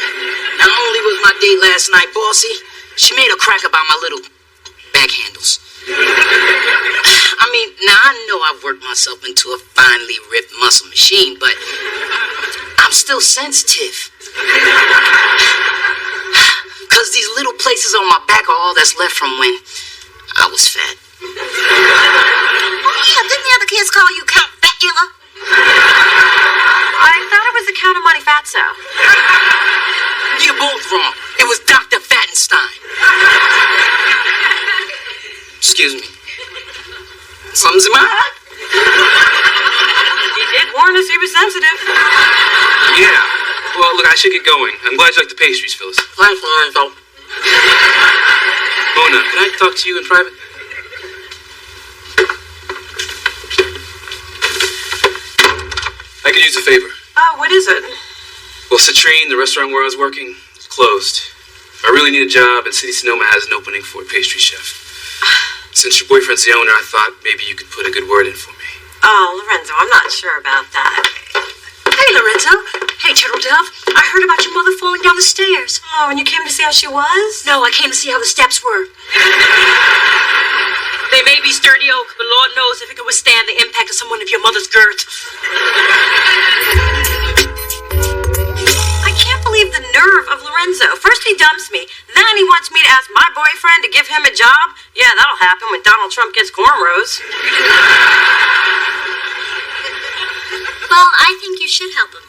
Not only was my date last night bossy, she made a crack about my little back handles. I mean, now I know I've worked myself into a finely ripped muscle machine, but I'm still sensitive. Because these little places on my back are all that's left from when I was fat. Oh, yeah, didn't the other kids call you Count Fatula? I thought it was the Count of Monte Fatso. You're both wrong. It was Dr. Fattenstein. Excuse me. Something's in my eye? He did warn us he was sensitive. Yeah. Well, look, I should get going. I'm glad you like the pastries, Phyllis. Thanks, Lorenzo. Mona, can I talk to you in private? I could use a favor. Oh, what is it? Well, Citrine, the restaurant where I was working, is closed. I really need a job, and City Sonoma has an opening for a pastry chef. Since your boyfriend's the owner, I thought maybe you could put a good word in for me. Oh, Lorenzo, I'm not sure about that. Hey, Lorenzo. Hey, Turtle Dove. I heard about your mother falling down the stairs. Oh, and you came to see how she was? No, I came to see how the steps were. They may be sturdy oak, but Lord knows if it could withstand the impact of someone of your mother's girth. I can't believe the nerve of Lorenzo. First he dumps me, then he wants me to ask my boyfriend to give him a job. Yeah, that'll happen when Donald Trump gets cornrows. Well, I think you should help him.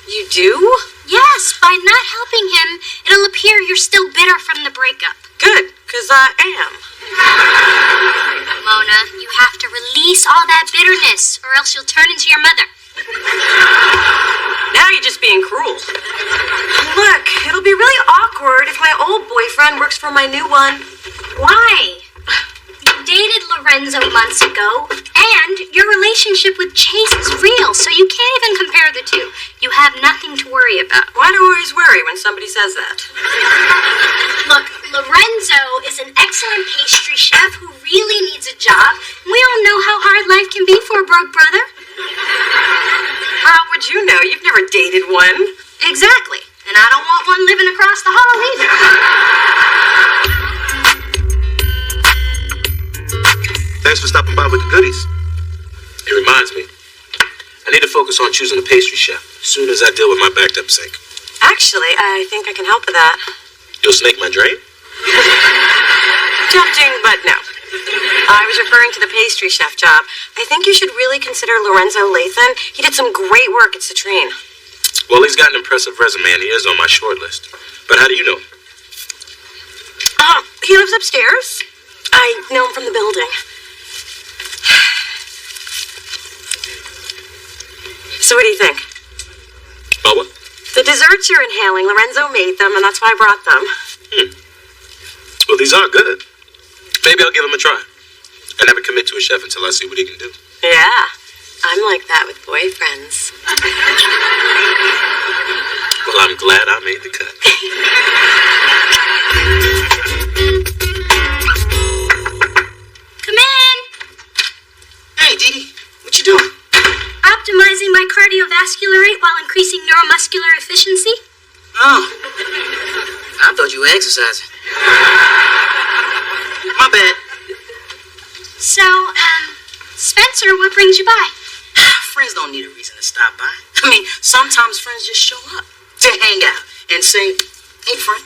You do? Yes, by not helping him, it'll appear you're still bitter from the breakup. Good, because I am. Mona, you have to release all that bitterness, or else you'll turn into your mother. Now you're just being cruel. Look, it'll be really awkward if my old boyfriend works for my new one. Why? You dated Lorenzo months ago, and your relationship with Chase is real, so you can't even compare the two. You have nothing to worry about. Why do I always worry when somebody says that? Look, Lorenzo is an excellent pastry chef who really needs a job. We all know how hard life can be for a broke brother. How would you know? You've never dated one. Exactly. And I don't want one living across the hall either. Thanks for stopping by with the goodies. It reminds me, I need to focus on choosing a pastry chef as soon as I deal with my backed up sink. Actually, I think I can help with that. You'll snake my drain? Tempting, but no. I was referring to the pastry chef job. I think you should really consider Lorenzo Lathan. He did some great work at Citrine. Well, he's got an impressive resume and he is on my short list. But how do you know? He lives upstairs. I know him from the building. So what do you think? fruits you're inhaling, Lorenzo made them, and that's why I brought them. Well, these are good. Maybe I'll give them a try. I never commit to a chef until I see what he can do. Yeah, I'm like that with boyfriends. Well, I'm glad I made the cut. Come in. Hey, Dee, what you doing? Optimizing my cardiovascular rate while increasing neuromuscular efficiency. Oh, I thought you were exercising. My bad. So, Spencer, what brings you by? Friends don't need a reason to stop by. I mean, sometimes friends just show up to hang out and say, hey, friend.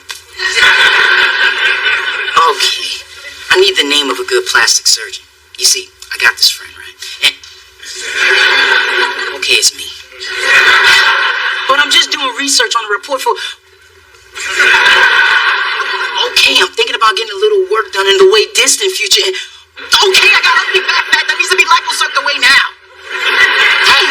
Okay, I need the name of a good plastic surgeon. You see, I got this friend, right? And okay, it's me. But I'm just doing research on a report for... Okay, I'm thinking about getting a little work done in the way distant future. And... Okay, I got ugly backpack that needs to be liposucked away now. Hey,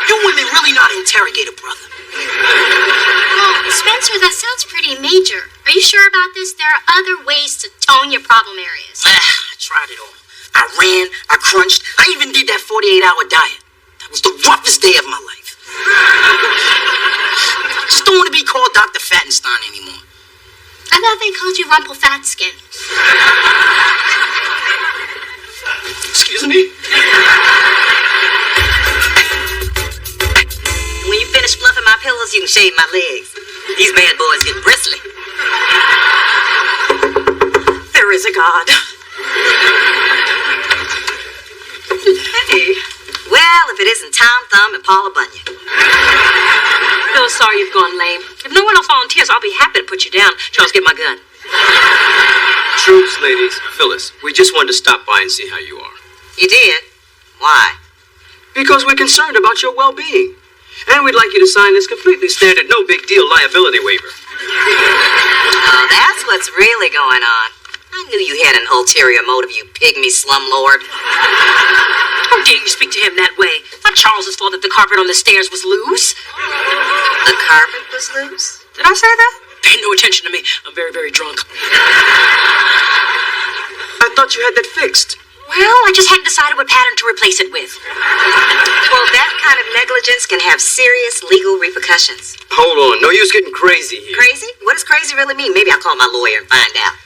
you women really not an interrogator, brother. Well, Spencer, that sounds pretty major. Are you sure about this? There are other ways to tone your problem areas. I tried it all. I ran, I crunched, I even did that 48-hour diet. That was the roughest day of my life. I just don't want to be called Dr. Fattenstein anymore. I thought they called you Rumple Fatskin. Excuse me? When you finish fluffing my pillows, you can shave my legs. These bad boys get bristly. There is a God. Hey. Well, if it isn't Tom Thumb and Paula Bunyan. I'm sorry you've gone lame. If no one else volunteers, I'll be happy to put you down. Charles, get my gun. Truce, ladies. Phyllis, we just wanted to stop by and see how you are. You did? Why? Because we're concerned about your well-being. And we'd like you to sign this completely standard, no big deal liability waiver. Oh, that's what's really going on. I knew you had an ulterior motive, you pygmy slumlord. How dare you speak to him that way? Not Charles's fault that the carpet on the stairs was loose. The carpet was loose? Did I say that? Pay no attention to me. I'm very, very drunk. I thought you had that fixed. Well, I just hadn't decided what pattern to replace it with. Well, that kind of negligence can have serious legal repercussions. Hold on, no use getting crazy here. Crazy? What does crazy really mean? Maybe I'll call my lawyer and find out.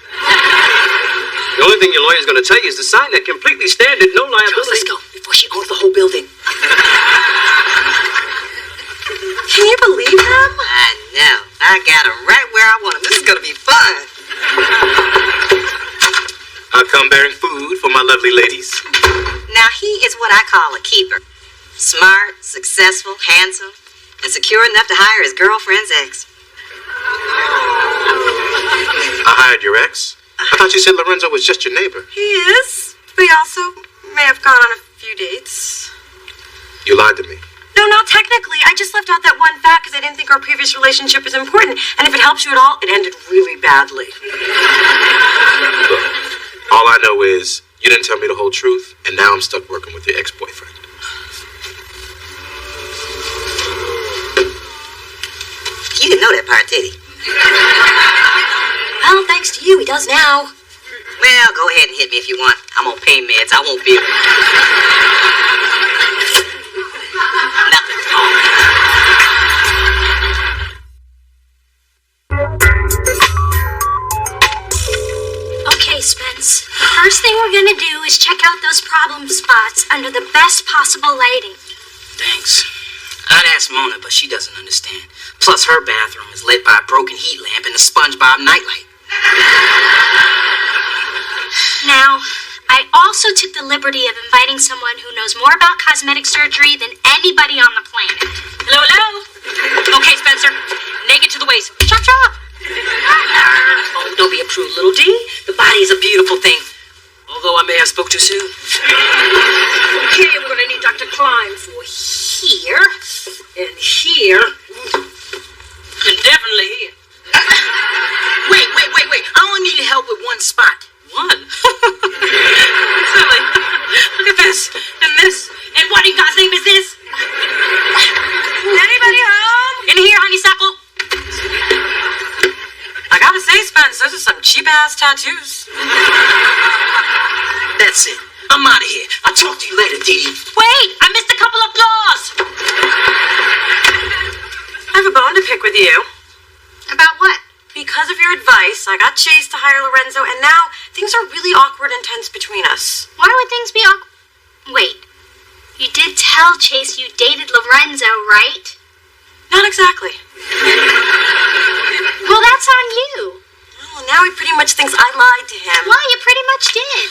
The only thing your lawyer's going to tell you is to sign that completely standard, no liability. Charles, let's go before she owns the whole building. Can you believe him? I know. I got him right where I want him. This is going to be fun. I'll come bearing food for my lovely ladies. Now, he is what I call a keeper. Smart, successful, handsome, and secure enough to hire his girlfriend's ex. I hired your ex? I thought you said Lorenzo was just your neighbor. He is, but he also may have gone on a few dates. You lied to me. No, not technically. I just left out that one fact because I didn't think our previous relationship was important. And if it helps you at all, it ended really badly. Look, all I know is you didn't tell me the whole truth, and now I'm stuck working with your ex-boyfriend. You didn't know that part, did he? Well, thanks to you, he does now. Well, go ahead and hit me if you want. I'm on pain meds. I won't feel it. Nothing's wrong. Okay, Spence. The first thing we're gonna do is check out those problem spots under the best possible lighting. Thanks. I'd ask Mona, but she doesn't understand. Plus, her bathroom is lit by a broken heat lamp and a SpongeBob nightlight. Now, I also took the liberty of inviting someone who knows more about cosmetic surgery than anybody on the planet. Hello, hello. Okay, Spencer. Naked to the waist. Chop, chop. Oh, don't be a prude, little D. The body is a beautiful thing. Although I may have spoke too soon. Okay, we're going to need Dr. Klein for here, and here, and definitely here. Wait. I only needed help with one spot. One? Silly. Look at this, and this, and what in God's name is this? Anybody home? In here, honeysuckle. offense, those are some cheap-ass tattoos. That's it. I'm out of here. I'll talk to you later, Dee Dee. Wait, I missed a couple of flaws. I have a bone to pick with you. About what? Because of your advice, I got Chase to hire Lorenzo, and now things are really awkward and tense between us. Why would things be awkward? Wait. You did tell Chase you dated Lorenzo, right? Not exactly. Well, that's on you. Well, now he pretty much thinks I lied to him. Well, you pretty much did.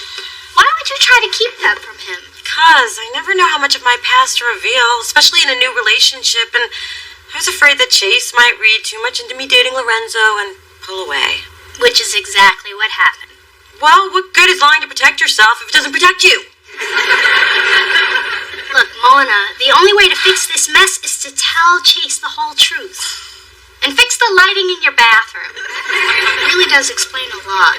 Why would you try to keep that from him? Because I never know how much of my past to reveal, especially in a new relationship, and I was afraid that Chase might read too much into me dating Lorenzo and pull away. Which is exactly what happened. Well, what good is lying to protect yourself if it doesn't protect you? Look, Mona, the only way to fix this mess is to tell Chase the whole truth. And fix the lighting in your bathroom. It really does explain a lot.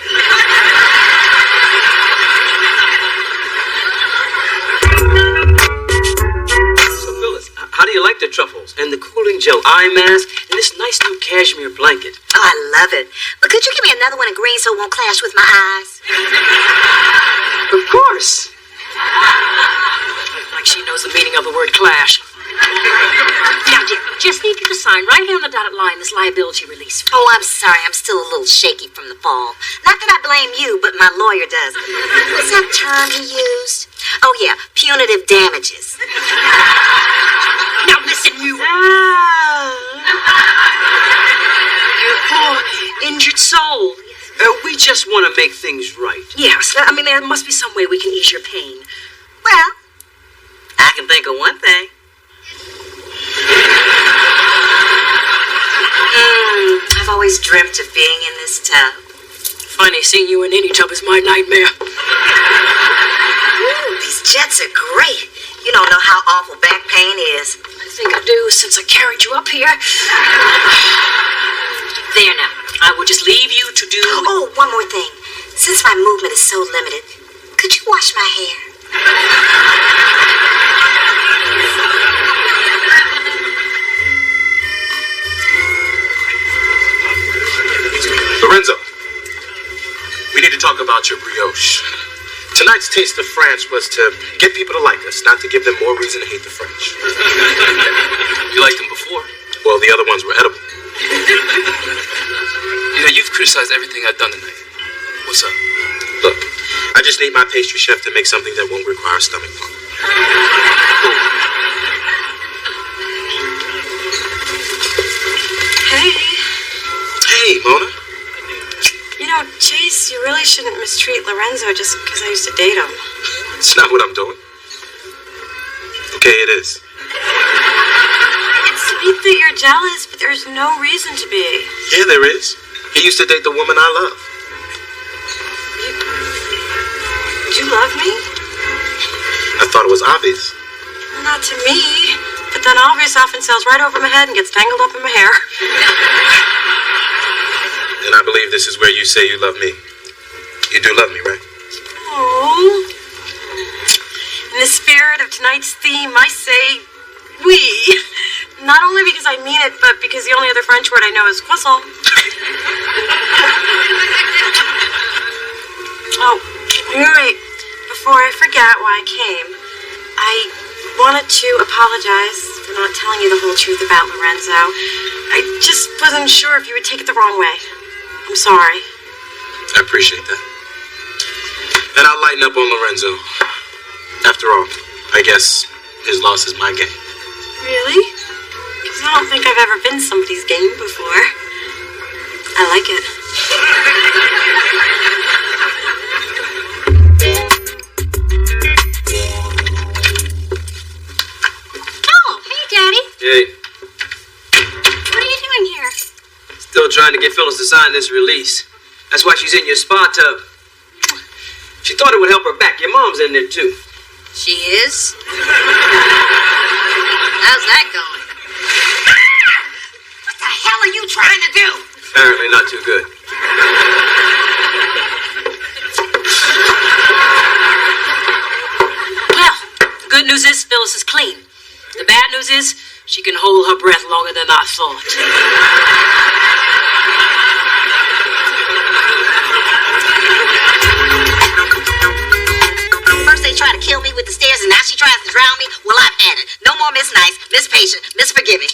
How do you like the truffles and the cooling gel eye mask and this nice new cashmere blanket? Oh, I love it. But could you give me another one in green so it won't clash with my eyes? Of course. Like she knows the meaning of the word clash. Now, dear, just need you to sign right here on the dotted line this liability release. Oh, I'm sorry. I'm still a little shaky from the fall. Not that I blame you, but my lawyer does. What's that term he used? Oh, yeah, punitive damages. Now listen, you. Your poor injured soul. We just want to make things right. Yes, I mean, there must be some way we can ease your pain. Well, I can think of one thing. I've always dreamt of being in this tub. Funny, seeing you in any tub is my nightmare. Ooh, these jets are great. You don't know how awful back pain is. I think I do, since I carried you up here. There now. I will just leave you to do... Oh, one more thing. Since my movement is so limited, could you wash my hair? Lorenzo, we need to talk about your brioche. Tonight's taste of France was to get people to like us, not to give them more reason to hate the French. You liked them before? Well, the other ones were edible. You know, you've criticized everything I've done tonight. What's up? Look, I just need my pastry chef to make something that won't require a stomach pump. Hey. Hey, Mona. You know, Chase, you really shouldn't mistreat Lorenzo just because I used to date him. It's not what I'm doing. Okay, it is. It's sweet that you're jealous, but there's no reason to be. Yeah, there is. He used to date the woman I love. You love me? I thought it was obvious. Well, not to me. But then obvious often sails right over my head and gets tangled up in my hair. And I believe this is where you say you love me. You do love me, right? Oh. In the spirit of tonight's theme, I say we. Not only because I mean it, but because the only other French word I know is croissant. Oh, you're right. Before I forget why I came, I wanted to apologize for not telling you the whole truth about Lorenzo. I just wasn't sure if you would take it the wrong way. I'm sorry. I appreciate that. And I'll lighten up on Lorenzo. After all, I guess his loss is my gain. Really? Because I don't think I've ever been somebody's game before. I like it. Oh, hey, Daddy. Hey, What are you doing here? still trying to get Phyllis to sign this release. That's why she's in your spa tub. She thought it would help her back. Your mom's in there, too. She is? How's that going? What the hell are you trying to do? Apparently not too good. Well, the good news is Phyllis is clean. The bad news is she can hold her breath longer than I thought. try to kill me with the stairs, and now she tries to drown me? Well, I've had it. No more Miss Nice, Miss Patient, Miss Forgiving.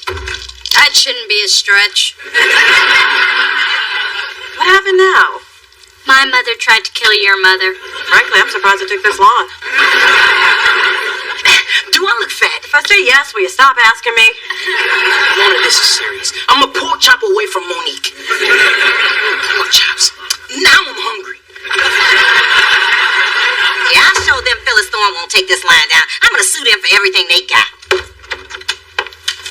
That shouldn't be a stretch. What happened now? My mother tried to kill your mother. Frankly, I'm surprised it took this long. Do I look fat? If I say yes, will you stop asking me? Mona, this is serious. I'm a pork chop away from Monique. Pork chops. Now I'm hungry. Yeah, I'll show them Phyllis Thorne won't take this line down. I'm gonna sue them for everything they got.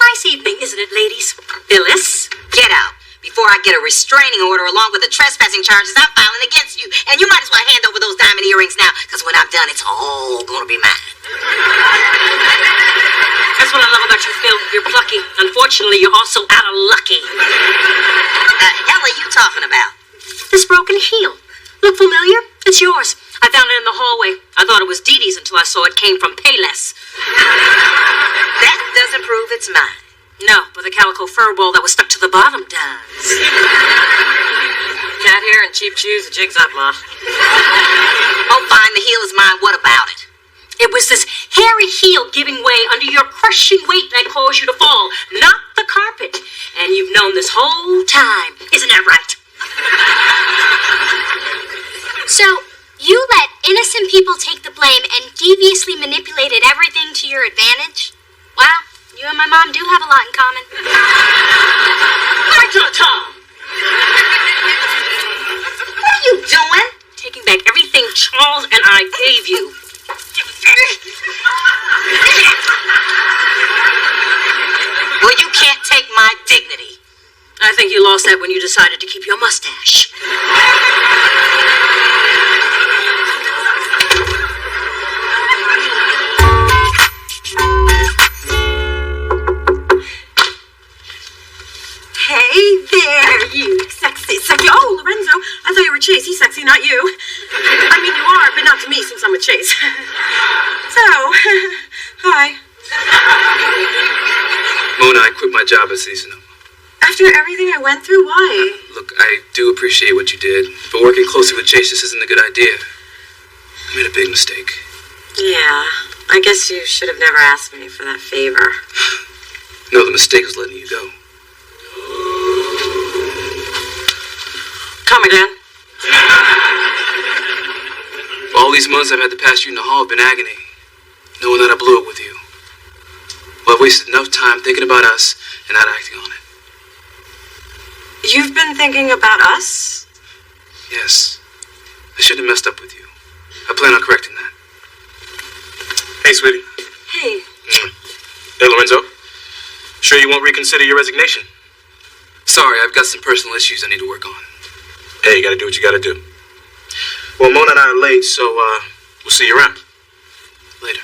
Nice evening, isn't it, ladies? Phyllis? Get out. Before I get a restraining order along with the trespassing charges I'm filing against you. And you might as well hand over those diamond earrings now, because when I'm done, it's all gonna be mine. That's what I love about you, Phil. You're plucky. Unfortunately, you're also out of lucky. What the hell are you talking about? This broken heel. Look familiar? It's yours. I found it in the hallway. I thought it was Dee Dee's until I saw it came from Payless. That doesn't prove it's mine. No, but the calico fur ball that was stuck to the bottom does. Cat hair and cheap shoes, the jig's up, Ma. Oh, fine, the heel is mine. What about it? It was this hairy heel giving way under your crushing weight that caused you to fall, not the carpet. And you've known this whole time. Isn't that right? So, you let innocent people take the blame and deviously manipulated everything to your advantage? Wow, you and my mom do have a lot in common. Tom! What are you doing? Taking back everything Charles and I gave you. Well, you can't take my dignity. I think you lost that when you decided to keep your mustache. Hey there, you sexy. Oh, Lorenzo, I thought you were Chase. He's sexy, not you. I mean, you are, but not to me since I'm a Chase. So, hi. Mona, I quit my job at City Sonoma. After everything I went through, why? Look, I do appreciate what you did, but working closely with Chase just isn't a good idea. I made a big mistake. Yeah, I guess you should have never asked me for that favor. No, the mistake was letting you go. Come again. All these months I've had to pass you in the hall have been agony, knowing that I blew it with you. Well, I've wasted enough time thinking about us and not acting on it. You've been thinking about us? Yes. I shouldn't have messed up with you. I plan on correcting that. Hey, sweetie. Hey. Hey, Lorenzo. Sure you won't reconsider your resignation? Sorry, I've got some personal issues I need to work on. Hey, you gotta do what you gotta do. Well, Mona and I are late, so, we'll see you around. Later.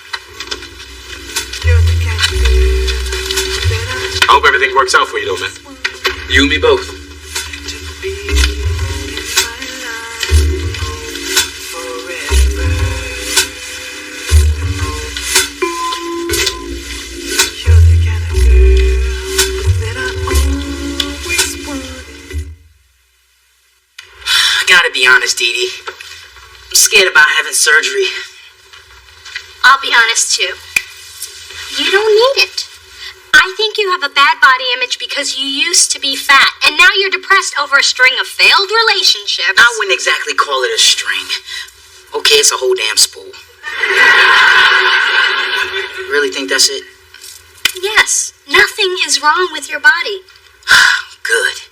I hope everything works out for you, though, man. You and me both. Gotta be honest, Dee Dee. I'm scared about having surgery. I'll be honest, too. You don't need it. I think you have a bad body image because you used to be fat, and now you're depressed over a string of failed relationships. I wouldn't exactly call it a string. Okay, it's a whole damn spool. Really think that's it? Yes, nothing is wrong with your body. Good.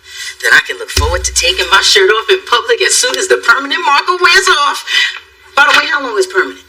Then I can look forward to taking my shirt off in public as soon as the permanent marker wears off. By the way, how long is permanent?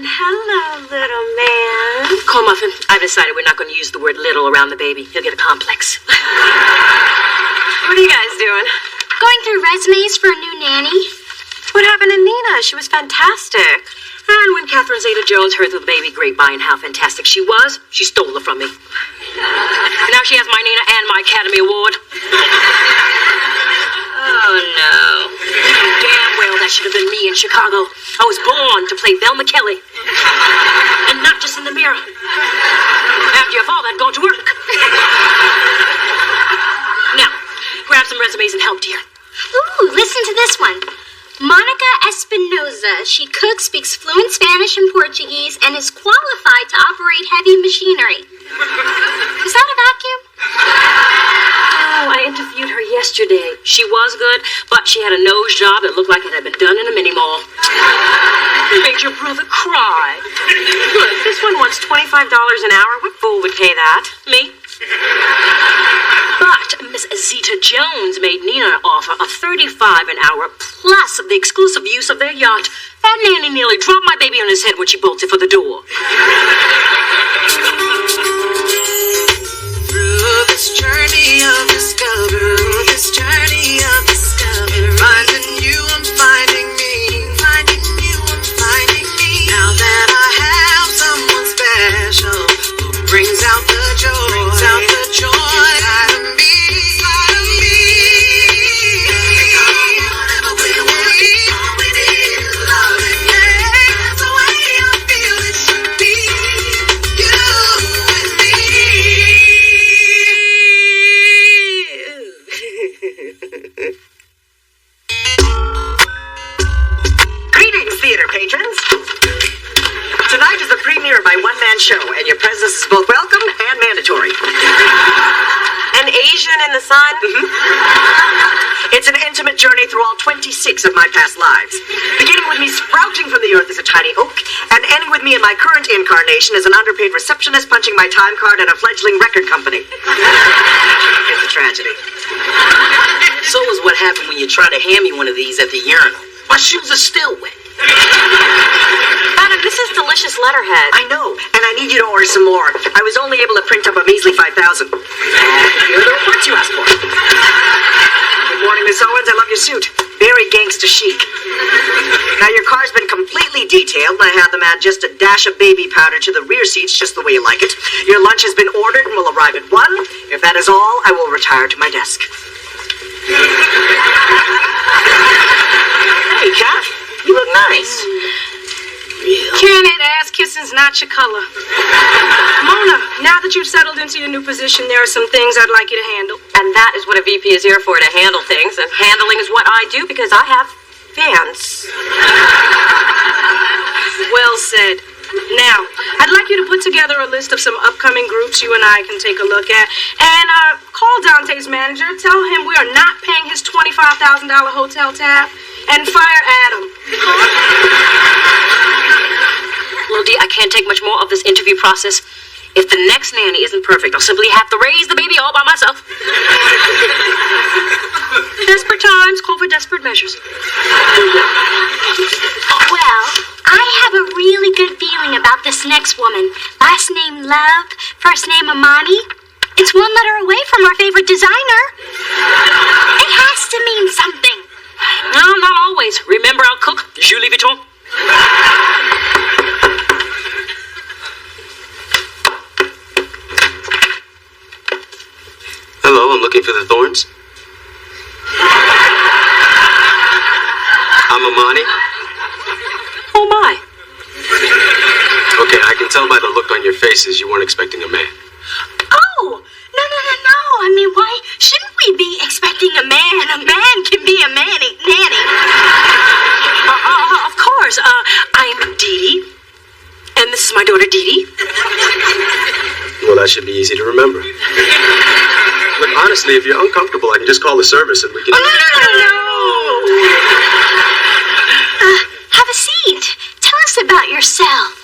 Hello, little man. Call Muffin. I've decided we're not going to use the word little around the baby. He'll get a complex. What are you guys doing? Going through resumes for a new nanny. What happened to Nina? She was fantastic. And when Catherine Zeta-Jones heard through the baby grapevine how fantastic she was, she stole her from me. Now she has my Nina and my Academy Award. Oh, no. Damn well that should have been me in Chicago. I was born to play Velma Kelly. And not just in the mirror. After your father had gone to work. Now, grab some resumes and help, dear. Ooh, listen to this one. Monica Espinoza. She cooks, speaks fluent Spanish and Portuguese, and is qualified to operate heavy machinery. Is that a vacuum? Oh, I interviewed her yesterday. She was good, but she had a nose job that looked like it had been done in a mini mall. You made your brother cry. Look, this one wants $25 an hour. What fool would pay that? Me? But Miss Zeta-Jones made Nina an offer of $35 an hour plus the exclusive use of their yacht. That nanny nearly dropped my baby on his head when she bolted for the door. Through this journey of discovery, finding you, I'm finding me, finding you, I'm finding me. Now that I have someone special who brings out the joy, inside of me. Whatever we want, all we need is love. That's the way I feel it should be. You and me. Greetings, theater patrons. Tonight is the premiere of my one-man show, and your presence is both welcome and mandatory. An Asian in the sun? It's an intimate journey through all 26 of my past lives. Beginning with me sprouting from the earth as a tiny oak, and ending with me in my current incarnation as an underpaid receptionist punching my time card at a fledgling record company. It's a tragedy. So is what happened when you try to hand me one of these at the urinal. My shoes are still wet. Adam, this is delicious letterhead. I know, and I need you to order some more. I was only able to print up a measly 5,000. Here are the reports you asked for. Good morning, Miss Owens. I love your suit. Very gangster chic. Now, your car's been completely detailed, and I had them add just a dash of baby powder to the rear seats, just the way you like it. Your lunch has been ordered and will arrive at 1. If that is all, I will retire to my desk. Hey, Kat, you look nice. Can it? Ass kissing's not your color. Mona, now that you've settled into your new position, there are some things I'd like you to handle. And that is what a VP is here for, to handle things. And handling is what I do because I have fans. Well said. Now, I'd like you to put together a list of some upcoming groups you and I can take a look at. And call Dante's manager, tell him we are not paying his $25,000 hotel tab, and fire Adam. Well, Dee, I can't take much more of this interview process. If the next nanny isn't perfect, I'll simply have to raise the baby all by myself. Desperate times call for desperate measures. Well, I have a really good feeling about this next woman. Last name Love, first name Amani. It's one letter away from our favorite designer. It has to mean something. No, not always. Remember our cook, Julie Vuitton? Hello, I'm looking for the Thorns. I'm Amani. Oh, my. Okay, I can tell by the look on your faces you weren't expecting a man. Oh, no. I mean, why shouldn't we be expecting a man? A man can be a nanny. Of course. I'm Dee Dee. And this is my daughter, Dee Dee. Well, that should be easy to remember. Look, honestly, if you're uncomfortable, I can just call the service and we can... Oh, no. Have a seat. Tell us about yourself.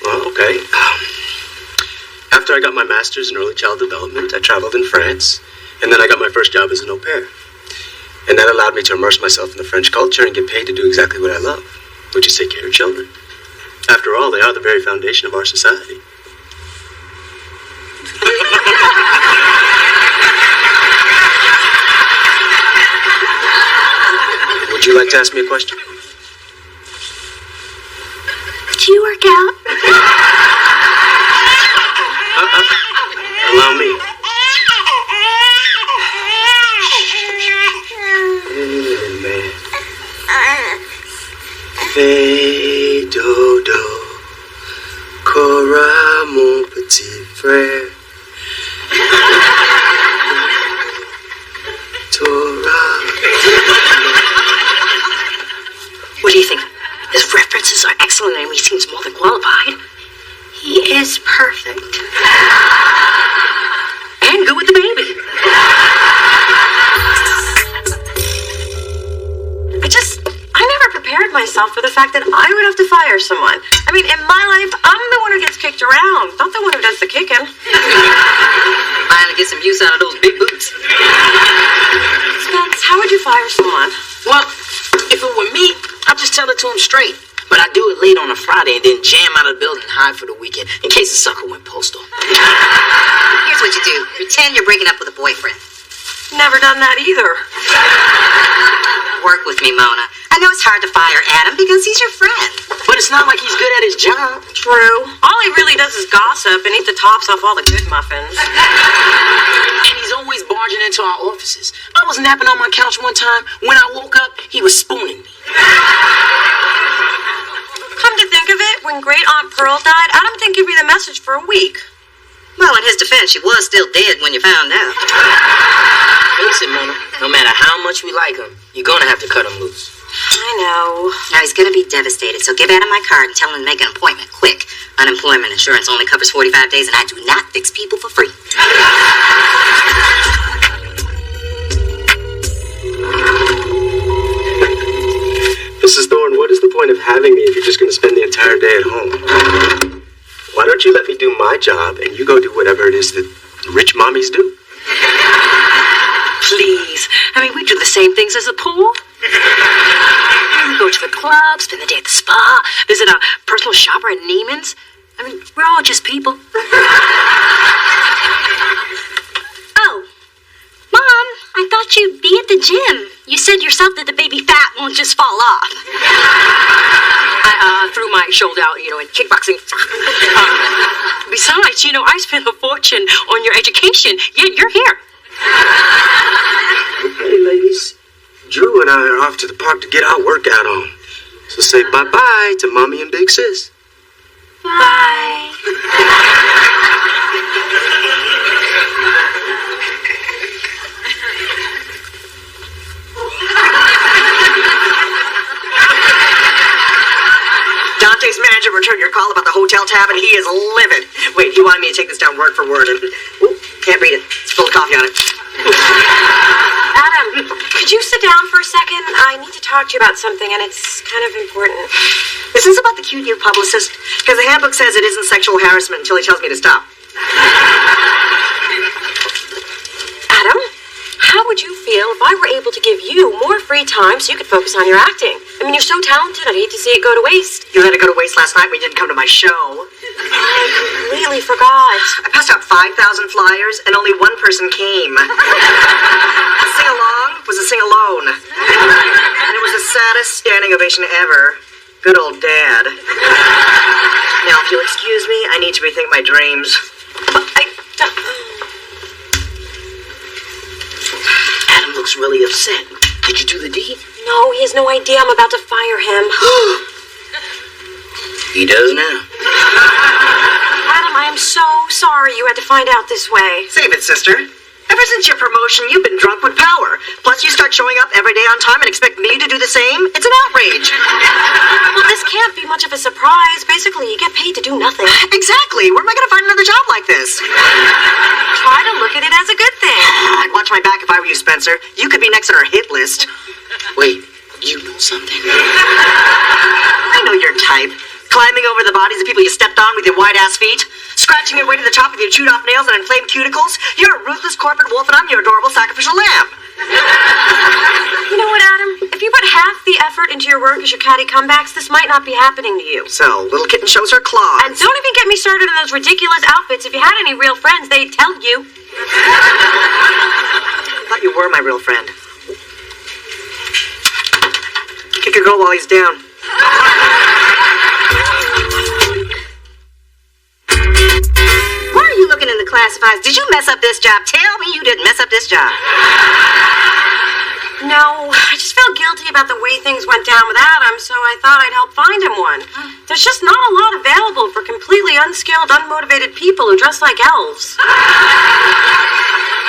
Well, okay. After I got my master's in early child development, I traveled in France, and then I got my first job as an au pair. And that allowed me to immerse myself in the French culture and get paid to do exactly what I love, which is take care of children. After all, they are the very foundation of our society. Would you like to ask me a question? Do you work out? Allow me. Fais dodo, Cora, mon petit frère. Torah. What do you think? His references are excellent and he seems more than qualified. He is perfect. And good with the baby. I never prepared myself for the fact that I would have to fire someone. I mean, in my life, I'm the one who gets kicked around, not the one who does the kicking. Finally get some use out of those big boots. Spence, how would you fire someone? Well, if it were me, I'd just tell it to him straight. But I do it late on a Friday and then jam out of the building and hide for the weekend in case the sucker went postal. Here's what you do. Pretend you're breaking up with a boyfriend. Never done that either. Work with me, Mona. I know it's hard to fire Adam because he's your friend. But it's not like he's good at his job. True. All he really does is gossip and eat the tops off all the good muffins. And he's always barging into our offices. I was napping on my couch one time. When I woke up, he was spooning me. Come to think of it, when Great Aunt Pearl died, Adam didn't give you the message for a week. Well, in his defense, she was still dead when you found out. Face it, Mona. No matter how much we like him, you're gonna have to cut him loose. I know. Now, he's gonna be devastated, so give Adam my card and tell him to make an appointment, quick. Unemployment insurance only covers 45 days, and I do not fix people for free. Mrs. Thorne, what is the point of having me if you're just going to spend the entire day at home? Why don't you let me do my job and you go do whatever it is that rich mommies do? Please. I mean, we do the same things as the pool. We go to the club, spend the day at the spa, visit a personal shopper at Neiman's. I mean, we're all just people. Oh, Mom, I thought you'd be at the gym. You said yourself that the baby fat won't just fall off. I threw my shoulder out, in kickboxing. Besides, I spent a fortune on your education, yet you're here. Hey, ladies. Drew and I are off to the park to get our workout on. So say bye-bye to Mommy and Big Sis. Bye. Dante's manager returned your call about the hotel tab, and he is livid. Wait, he wanted me to take this down word for word, and can't read it. It's full of coffee on it. Adam, could you sit down for a second? I need to talk to you about something, and it's kind of important. Is this about the cute new publicist? Because the handbook says it isn't sexual harassment until he tells me to stop. Adam, how would you feel if I were able to give you more free time so you could focus on your acting? I mean, you're so talented, I'd hate to see it go to waste. You let it go to waste last night when you didn't come to my show. I completely forgot. I passed out 5,000 flyers, and only one person came. A sing-along was a sing-alone. And it was the saddest standing ovation ever. Good old Dad. Now, if you'll excuse me, I need to rethink my dreams. Adam looks really upset. Did you do the deed? No, he has no idea I'm about to fire him. He does now. Adam, I am so sorry you had to find out this way. Save it, sister. Ever since your promotion, you've been drunk with power. Plus, you start showing up every day on time and expect me to do the same? It's an outrage. Well, this can't be much of a surprise. Basically, you get paid to do nothing. Exactly. Where am I going to find another job like this? Try to look at it as a good thing. I'd watch my back if I were you, Spencer. You could be next on our hit list. Wait, you know something? I know your type. Climbing over the bodies of people you stepped on with your wide-ass feet. Scratching your way to the top with your chewed-off nails and inflamed cuticles. You're a ruthless corporate wolf, and I'm your adorable sacrificial lamb. You know what, Adam? If you put half the effort into your work as your catty comebacks, this might not be happening to you. So, little kitten shows her claws. And don't even get me started on those ridiculous outfits. If you had any real friends, they'd tell you. I thought you were my real friend. Kick a girl while he's down. Why are you looking in the classifieds? Did you mess up this job? Tell me you didn't mess up this job. No, I just felt guilty about the way things went down with Adam, so I thought I'd help find him one. There's just not a lot available for completely unskilled, unmotivated people who dress like elves.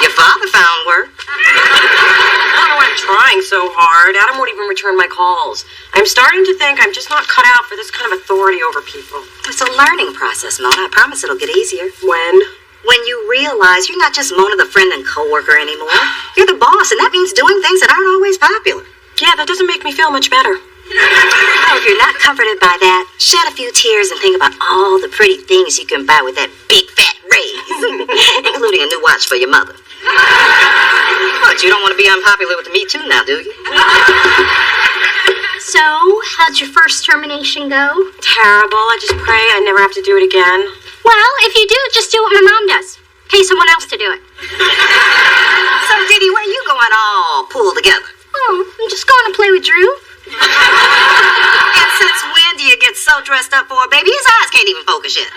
Your father found work. I don't know why I'm trying so hard. Adam won't even return my calls. I'm starting to think I'm just not cut out for this kind of authority over people. It's a learning process, Mona. I promise it'll get easier. When? When you realize you're not just Mona the friend and coworker anymore. You're the boss, and that means doing things that aren't always popular. Yeah, that doesn't make me feel much better. Well, if you're not comforted by that, shed a few tears and think about all the pretty things you can buy with that big fat raise, including a new watch for your mother. But you don't want to be unpopular with the Me Too now, do you? So, how'd your first termination go? Terrible. I just pray I never have to do it again. Well, if you do, just do what my mom does. Pay someone else to do it. So, Diddy, where you going all pulled together? Oh, I'm just going to play with Drew. And since when do you get so dressed up for a baby? His eyes can't even focus yet.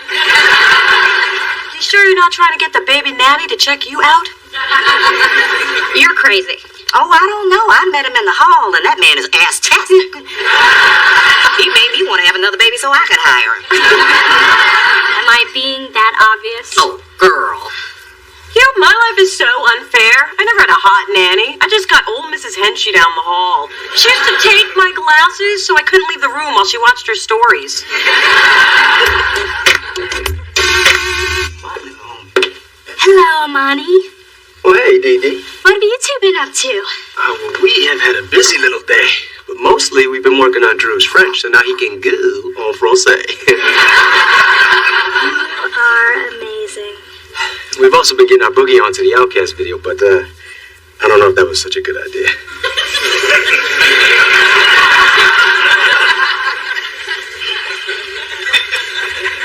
You sure you're not trying to get the baby nanny to check you out? You're crazy. Oh, I don't know. I met him in the hall, and that man is ass-tastic. He made me want to have another baby so I could hire him. Am I being that obvious? Oh, girl. You know, my life is so unfair. I never had a hot nanny. I just got old Mrs. Henchy down the hall. She used to take my glasses so I couldn't leave the room while she watched her stories. Hello, Amani. Well, hey, Dee Dee. What have you two been up to? Well, we have had a busy little day. But mostly we've been working on Drew's French, so now he can go en français. You are amazing. We've also been getting our boogie onto the Outcast video, but I don't know if that was such a good idea.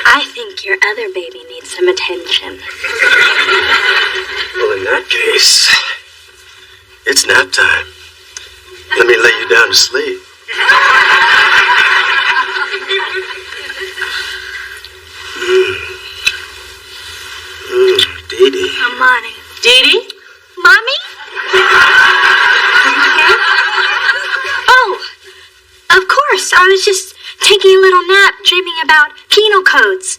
I think your other baby needs some attention. Well, in that case, it's nap time. Let me lay you down to sleep. Dee Dee. Amani. Dee Dee? Mommy? Oh, of course. I was just taking a little nap, dreaming about penal codes.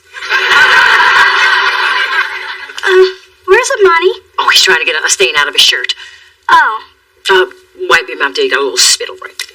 Where's Amani? Oh, he's trying to get a stain out of his shirt. Oh. Wipe him out till you got a little spittle right there.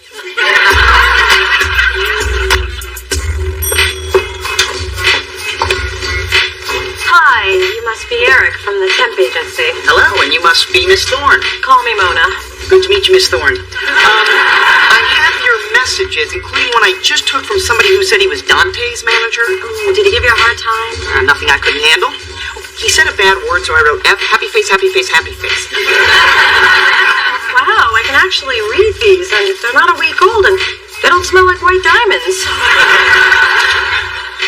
Hi, you must be Eric from the temp agency. Hello, and you must be Miss Thorne. Call me Mona. Good to meet you, Miss Thorne. I have your messages, including one I just took from somebody who said he was Dante's manager. Ooh, did he give you a hard time? Nothing I couldn't handle. He said a bad word, so I wrote F, happy face, happy face, happy face. Wow, I can actually read these, and they're not a week old, and they don't smell like white diamonds.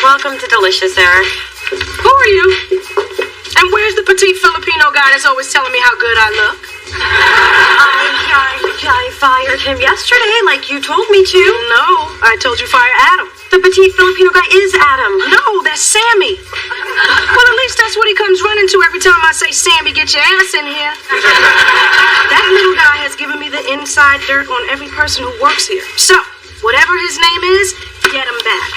Welcome to Delicious, Eric. Who are you? And where's the petite Filipino guy that's always telling me how good I look? I fired him yesterday, like you told me to. No, I told you fire Adam. The petite Filipino guy is Adam. No, that's Sammy. Well, at least that's what he comes running to every time I say, Sammy, get your ass in here. That little guy has given me the inside dirt on every person who works here. So, whatever his name is, get him back.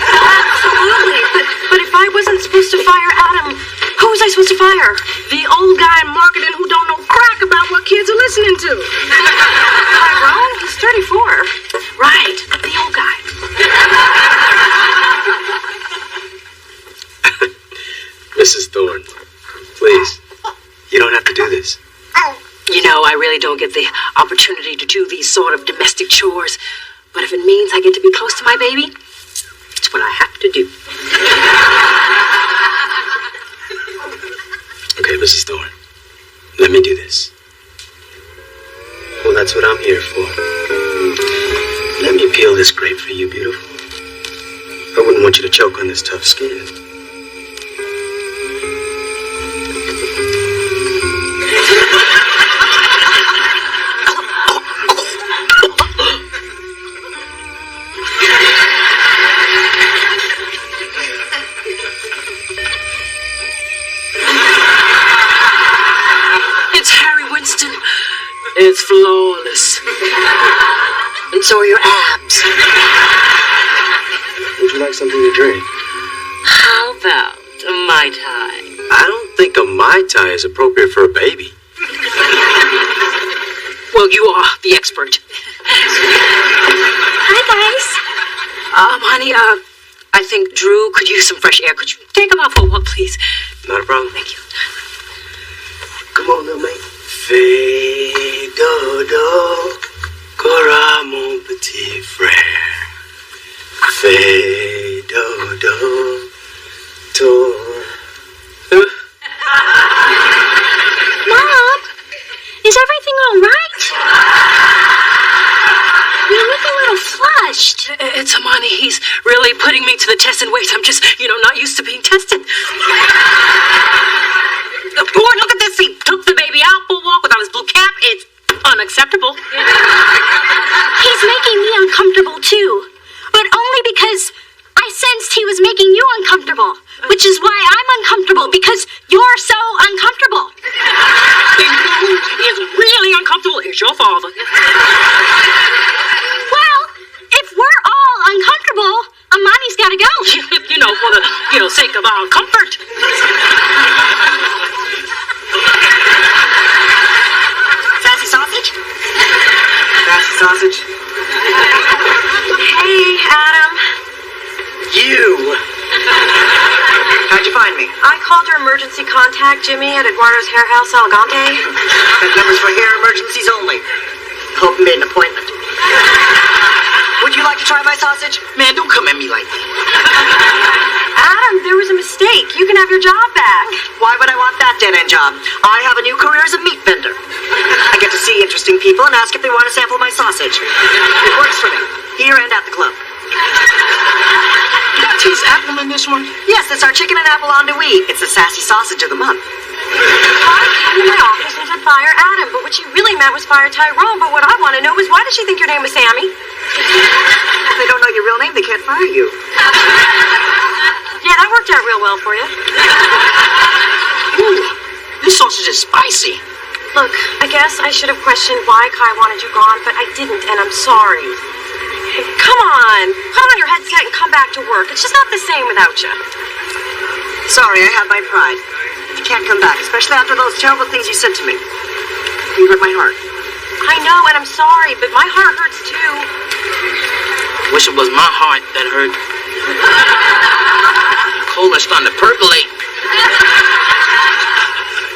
Absolutely. But if I wasn't supposed to fire Adam, who was I supposed to fire? The old guy in marketing who don't know crack about what kids are listening to. Tyrone? He's 34. Right, the old guy. Mrs. Thorne, please, you don't have to do this. You know, I really don't get the opportunity to do these sort of domestic chores. But if it means I get to be close to my baby, it's what I have to do. Okay, Mrs. Thorne, let me do this. That's what I'm here for. Let me peel this grape for you, beautiful. I wouldn't want you to choke on this tough skin. It's flawless. And so are your abs. Would you like something to drink? How about a Mai Tai? I don't think a Mai Tai is appropriate for a baby. Well, you are the expert. Hi, guys. Honey, I think Drew could use some fresh air. Could you take him out for a walk, please? Not a problem. Thank you. Come on, little mate. Fais dodo, cora mon petit frère. Fais dodo, Mom, is everything all right? You look a little flushed. It's Amani. He's really putting me to the test in ways I'm just, not used to being tested. Boy, look at this. He took the baby out for a walk without his blue cap. It's unacceptable. He's making me uncomfortable, too. But only because I sensed he was making you uncomfortable. Which is why I'm uncomfortable, because you're so uncomfortable. He is really uncomfortable. Here's your father. Well, if we're all uncomfortable, Amani's got to go. For the sake of our comfort. Sassy sausage? Sassy sausage? Hey, Adam. You! How'd you find me? I called your emergency contact, Jimmy, at Eduardo's Hair House, Elegante. That number's for hair emergencies only. Hope you made an appointment. Would you like to try my sausage? Man, don't come at me like that. Adam, there was a mistake. You can have your job back. Why would I want that dead-end job? I have a new career as a meat vendor. I get to see interesting people and ask if they want to sample my sausage. It works for me, here and at the club. Is apple in this one? Yes, it's our chicken and apple andouille. It's the sassy sausage of the month. I came to my office and said fire Adam, but what she really meant was fire Tyrone. But what I want to know is why does she think your name was Sammy? If they don't know your real name, they can't fire you. Yeah, that worked out real well for you. Ooh, this sausage is spicy. Look, I guess I should have questioned why Kai wanted you gone, but I didn't, and I'm sorry. Come on, put on your headset and come back to work. It's just not the same without you. Sorry, I have my pride. You can't come back, especially after those terrible things you said to me. You hurt my heart. I know, and I'm sorry, but my heart hurts too. Wish it was my heart that hurt. Cola starting to percolate.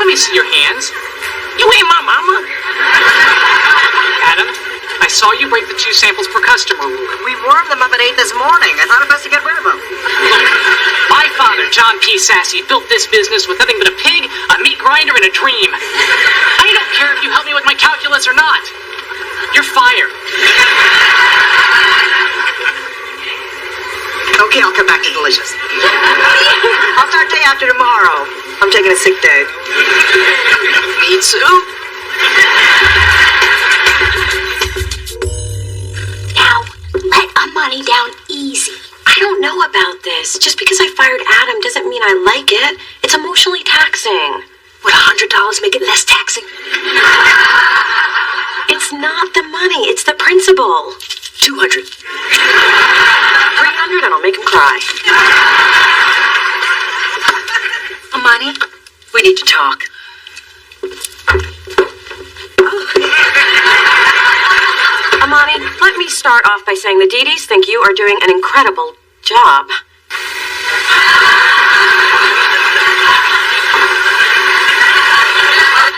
Let me see your hands. You ain't my mama. Adam, I saw you break the 2 samples per customer rule. We warmed them up at 8 this morning. I thought it best to get rid of them. My father, John P. Sassy, built this business with nothing but a pig, a meat grinder, and a dream. I don't care if you help me with my calculus or not. You're fired. Okay, I'll come back to Delicious. I'll start day after tomorrow. I'm taking a sick day. Me too. Now, let Amani down easy. I don't know about this. Just because I fired Adam doesn't mean I like it. It's emotionally taxing. Would $100 make it less taxing? It's not the money, it's the principle. 200. 300 and I'll make him cry. Amani, we need to talk. Amani, let me start off by saying the Dee-Dees think you are doing an incredible job.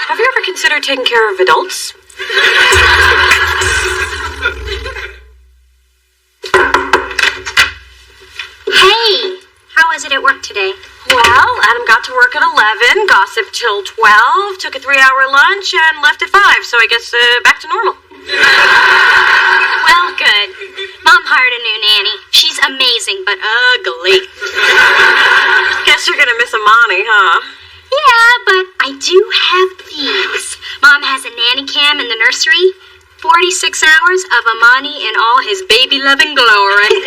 Have you ever considered taking care of adults? Hey, how was it at work today? Well, Adam got to work at 11, gossiped till 12, took a 3-hour lunch, and left at 5, so I guess back to normal. Well, good. Mom hired a new nanny. She's amazing, but ugly. Guess you're gonna miss Amani, huh? Yeah, but I do have these. Mom has a nanny cam in the nursery. 46 hours of Amani in all his baby-loving glory.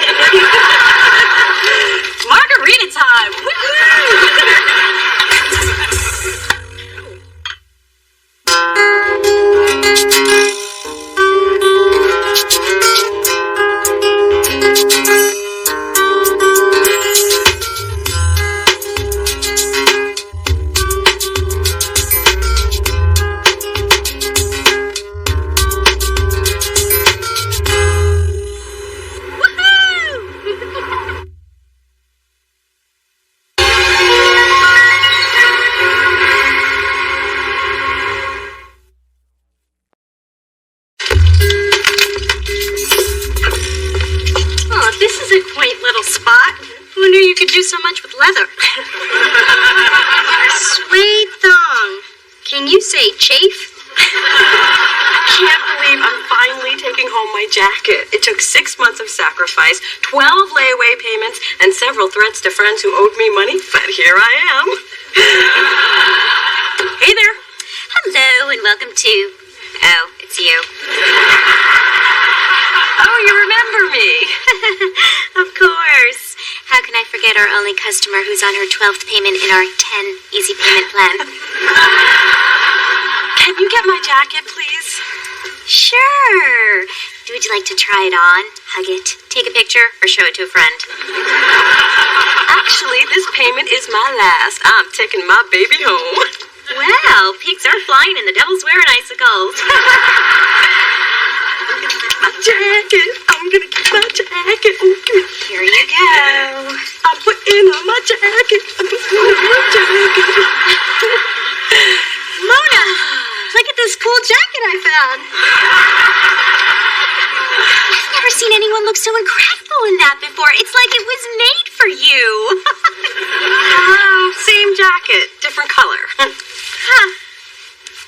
Margarita time! Who knew you could do so much with leather? A suede thong. Can you say chafe? I can't believe I'm finally taking home my jacket. It took 6 months of sacrifice, 12 layaway payments, and several threats to friends who owed me money, but here I am. Hey there. Hello, and welcome to... Oh, it's you. Oh, you remember me. Of course. How can I forget our only customer who's on her 12th payment in our 10 easy payment plan? Can you get my jacket, please? Sure. Would you like to try it on, hug it, take a picture, or show it to a friend? Actually, this payment is my last. I'm taking my baby home. Well, pigs are flying and the devil's wearing icicles. My jacket. I'm gonna get my jacket. Okay. Here you go. I'm putting on my jacket. I'm putting on my jacket. Mona, look at this cool jacket I found. I've never seen anyone look so incredible in that before. It's like it was made for you. Same jacket, different color. Huh.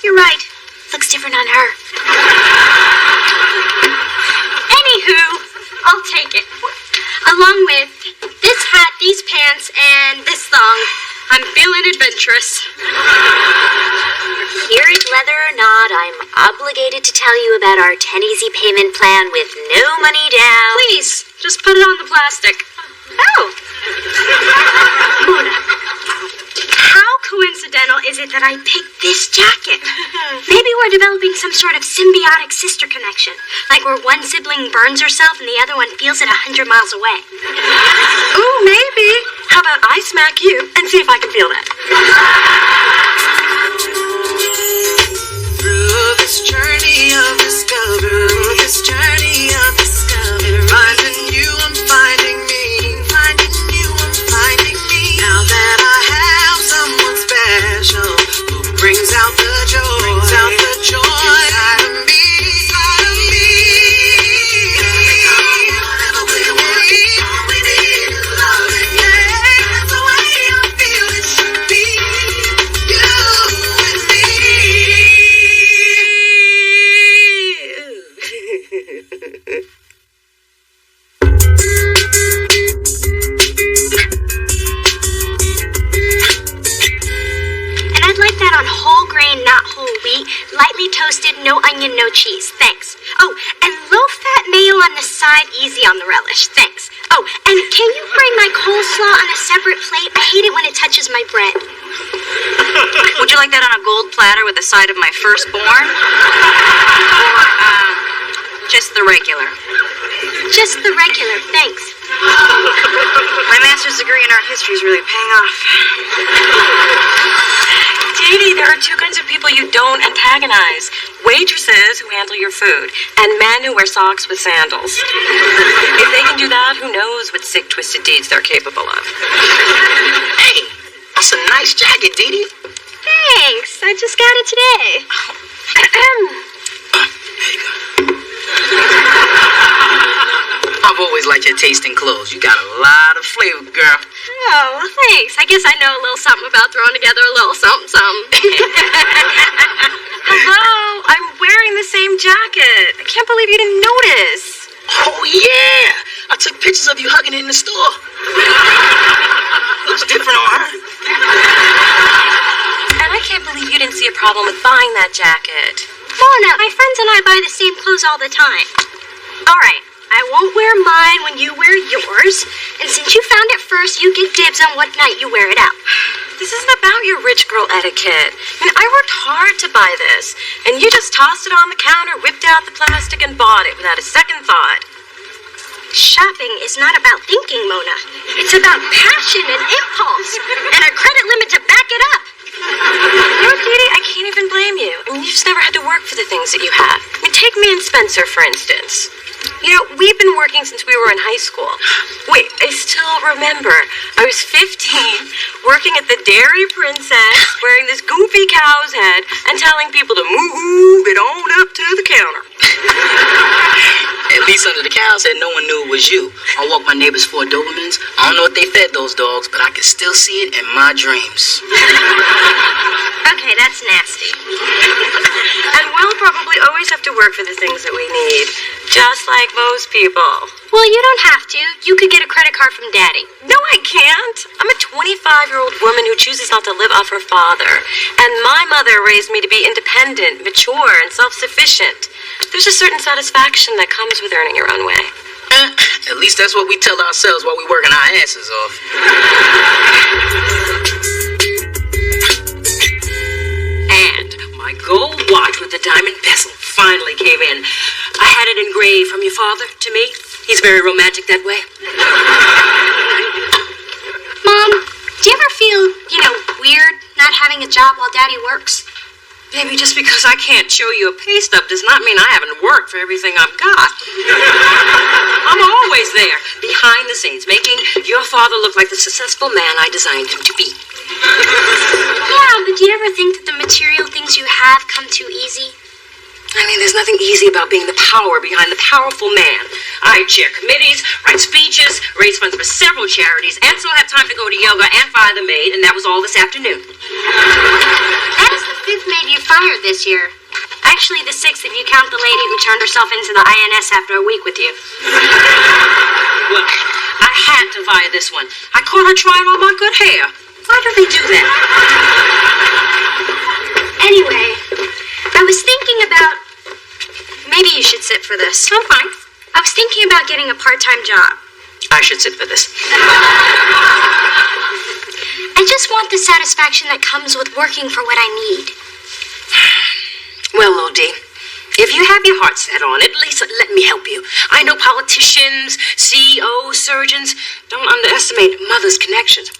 You're right. Looks different on her. Anywho, I'll take it. Along with this hat, these pants, and this thong. I'm feeling adventurous. Hear it leather or not, I'm obligated to tell you about our 10 easy payment plan with no money down. Please, just put it on the plastic. Oh. Mona, how coincidental is it that I picked this jacket? Maybe we're developing some sort of symbiotic sister connection. Like where one sibling burns herself and the other one feels it 100 miles away. Ooh, maybe. How about I smack you and see if I can feel that? Through this journey of discovery, finding you, I'm finding me, finding you, I'm finding me. Now that I have someone special who brings out the joy inside of me. Lightly toasted, no onion, no cheese. Thanks. Oh, and low-fat mayo on the side, easy on the relish. Thanks. Oh, and can you bring my coleslaw on a separate plate? I hate it when it touches my bread. Would you like that on a gold platter with the side of my firstborn? Or, just the regular? Just the regular, thanks. My master's degree in art history is really paying off. Dee Dee, there are two kinds of people you don't antagonize. Waitresses who handle your food, and men who wear socks with sandals. If they can do that, who knows what sick, twisted deeds they're capable of. Hey, that's a nice jacket, Dee Dee. Thanks, I just got it today. I've always liked your taste in clothes. You got a lot of flavor, girl. Oh, well, thanks. I guess I know a little something about throwing together a little something. Hello, I'm wearing the same jacket. I can't believe you didn't notice. Oh, yeah. I took pictures of you hugging it in the store. Looks different on her. And I can't believe you didn't see a problem with buying that jacket. Mona, my friends and I buy the same clothes all the time. All right, I won't wear mine when you wear yours. And since you found it first, you get dibs on what night you wear it out. This isn't about your rich girl etiquette. I mean, I worked hard to buy this, and you just tossed it on the counter, whipped out the plastic, and bought it without a second thought. Shopping is not about thinking, Mona. It's about passion and impulse, and a credit limit to back it up. You know, Dee Dee, I can't even blame you. I mean, you just never had to work for the things that you have. I mean, take me and Spencer, for instance. You know, we've been working since we were in high school. Wait, I still remember. I was 15, working at the Dairy Princess, wearing this goofy cow's head, and telling people to move it on up to the counter. At least under the cow's head, no one knew it was you. I walked my neighbors for Dobermans. I don't know what they fed those dogs, but I can still see it in my dreams. Okay, that's nasty. And we'll probably always have to work for the things that we need, just like most people. Well, you don't have to. You could get a credit card from Daddy. No, I can't. I'm a 25-year-old woman who chooses not to live off her father. And my mother raised me to be independent, mature, and self-sufficient. There's a certain satisfaction that comes with earning your own way. At least that's what we tell ourselves while we're working our asses off. And my gold watch with the diamond bezel finally came in. I had it engraved from your father to me. He's very romantic that way. Mom, do you ever feel, weird not having a job while Daddy works? Baby, just because I can't show you a pay stub does not mean I haven't worked for everything I've got. I'm always there, behind the scenes, making your father look like the successful man I designed him to be. Yeah, but do you ever think that the material things you have come too easy? I mean, there's nothing easy about being the power behind the powerful man. I chair committees, write speeches, raise funds for several charities, and still have time to go to yoga and fire the maid, and that was all this afternoon. That is the 5th maid you fired this year. Actually, the 6th if you count the lady who turned herself into the INS after a week with you. Well, I had to fire this one. I caught her trying on my good hair. Why do they do that? Anyway, I was thinking about... Maybe you should sit for this. I'm fine. I was thinking about getting a part-time job. I should sit for this. I just want the satisfaction that comes with working for what I need. Well, Lodi, if you have your heart set on it, at least let me help you. I know politicians, CEOs, surgeons. Don't underestimate mother's connections.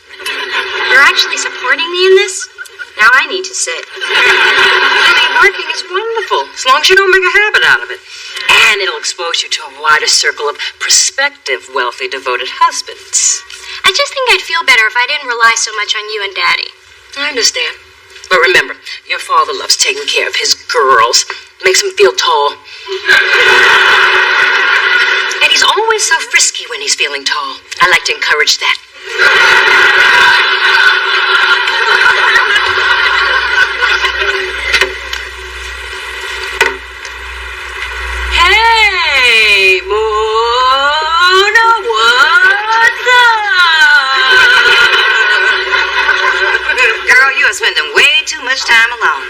You're actually supporting me in this? Now I need to sit. I mean, working is wonderful, as long as you don't make a habit out of it. And it'll expose you to a wider circle of prospective, wealthy, devoted husbands. I just think I'd feel better if I didn't rely so much on you and Daddy. I understand. But remember, your father loves taking care of his girls. Makes him feel tall. And he's always so frisky when he's feeling tall. I like to encourage that. Hey, Mona, what's up? Girl, you are spending way too much time alone.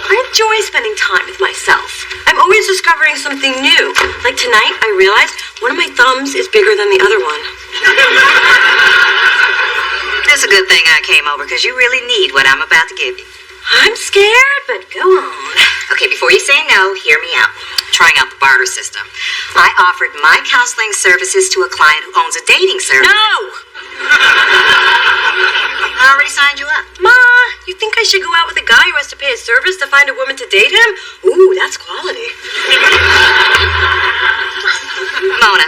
I enjoy spending time with myself. I'm always discovering something new. Like tonight, I realized one of my thumbs is bigger than the other one. It's a good thing I came over, because you really need what I'm about to give you. I'm scared, but go on. Okay, before you say no, hear me out. Trying out the barter system. I offered my counseling services to a client who owns a dating service. No! I already signed you up. Ma, you think I should go out with a guy who has to pay a service to find a woman to date him? Ooh, that's quality. Mona,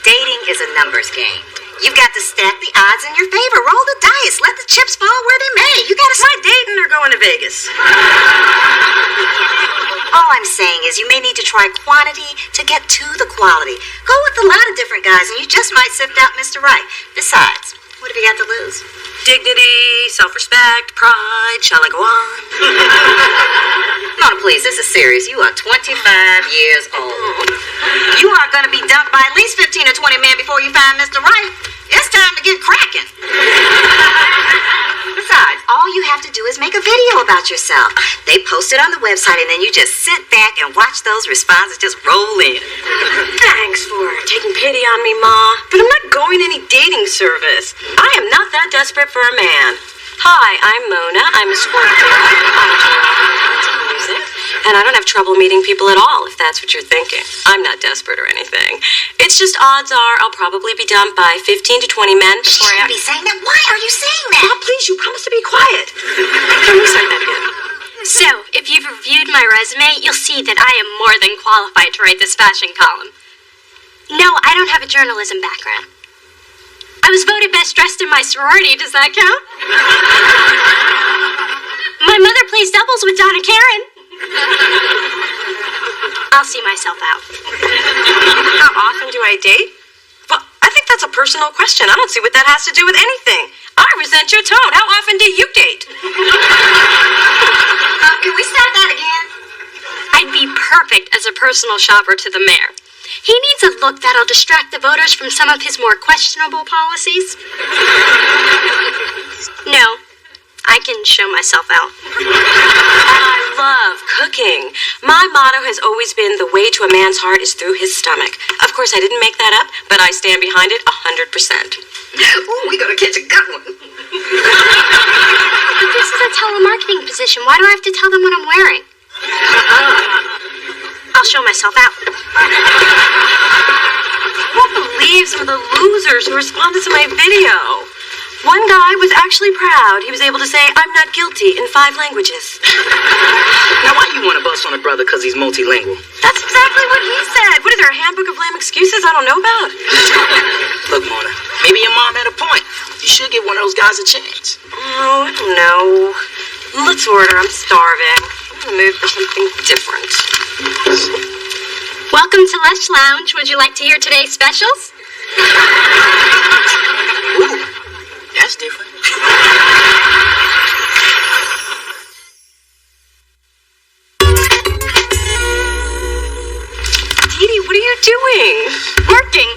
dating is a numbers game. You've got to stack the odds in your favor. Roll the dice. Let the chips fall where they may. You got to... Am I dating or going to Vegas? All I'm saying is you may need to try quantity to get to the quality. Go with a lot of different guys and you just might sift out Mr. Right. Besides, what have you got to lose? dignity, self-respect, pride. Shall I go on? Mona, please, this is serious. You are 25 years old. You are going to be dumped by at least 15 or 20 men before you find Mr. Right. It's time to get cracking. Besides, all you have to do is make a video about yourself. They post it on the website, and then you just sit back and watch those responses just roll in. Thanks for taking pity on me, Ma. But I'm not going to any dating service. I am not that desperate for a man. Hi, I'm Mona. I'm a Scorpio. Music. And I don't have trouble meeting people at all, if that's what you're thinking. I'm not desperate or anything. It's just odds are I'll probably be dumped by 15 to 20 men before I... Shouldn't be saying that. Why are you saying that? Ma, please, you promised to be quiet. Can we start that again? So, if you've reviewed my resume, you'll see that I am more than qualified to write this fashion column. No, I don't have a journalism background. I was voted best dressed in my sorority. Does that count? My mother plays doubles with Donna Karen. I'll see myself out. How often do I date? Well, I think that's a personal question. I don't see what that has to do with anything. I resent your tone. How often do you date? Can we start that again? I'd be perfect as a personal shopper to the mayor. He needs a look that'll distract the voters from some of his more questionable policies. No, I can show myself out. I love cooking. My motto has always been the way to a man's heart is through his stomach. Of course, I didn't make that up, but I stand behind it 100%. Ooh, we gotta catch a good one. But this is a telemarketing position. Why do I have to tell them what I'm wearing? I'll show myself out. I won't believe some of the losers who responded to my video. One guy was actually proud. He was able to say, I'm not guilty in 5 languages. Now, why you want to bust on a brother because he's multilingual? That's exactly what he said. What is there, a handbook of lame excuses I don't know about? Look, Mona, maybe your mom had a point. You should give one of those guys a chance. Oh, I don't know. Let's order. I'm starving. I'm in the mood for something different. Welcome to Lush Lounge. Would you like to hear today's specials? Ooh, that's different. Dee Dee, what are you doing? Working.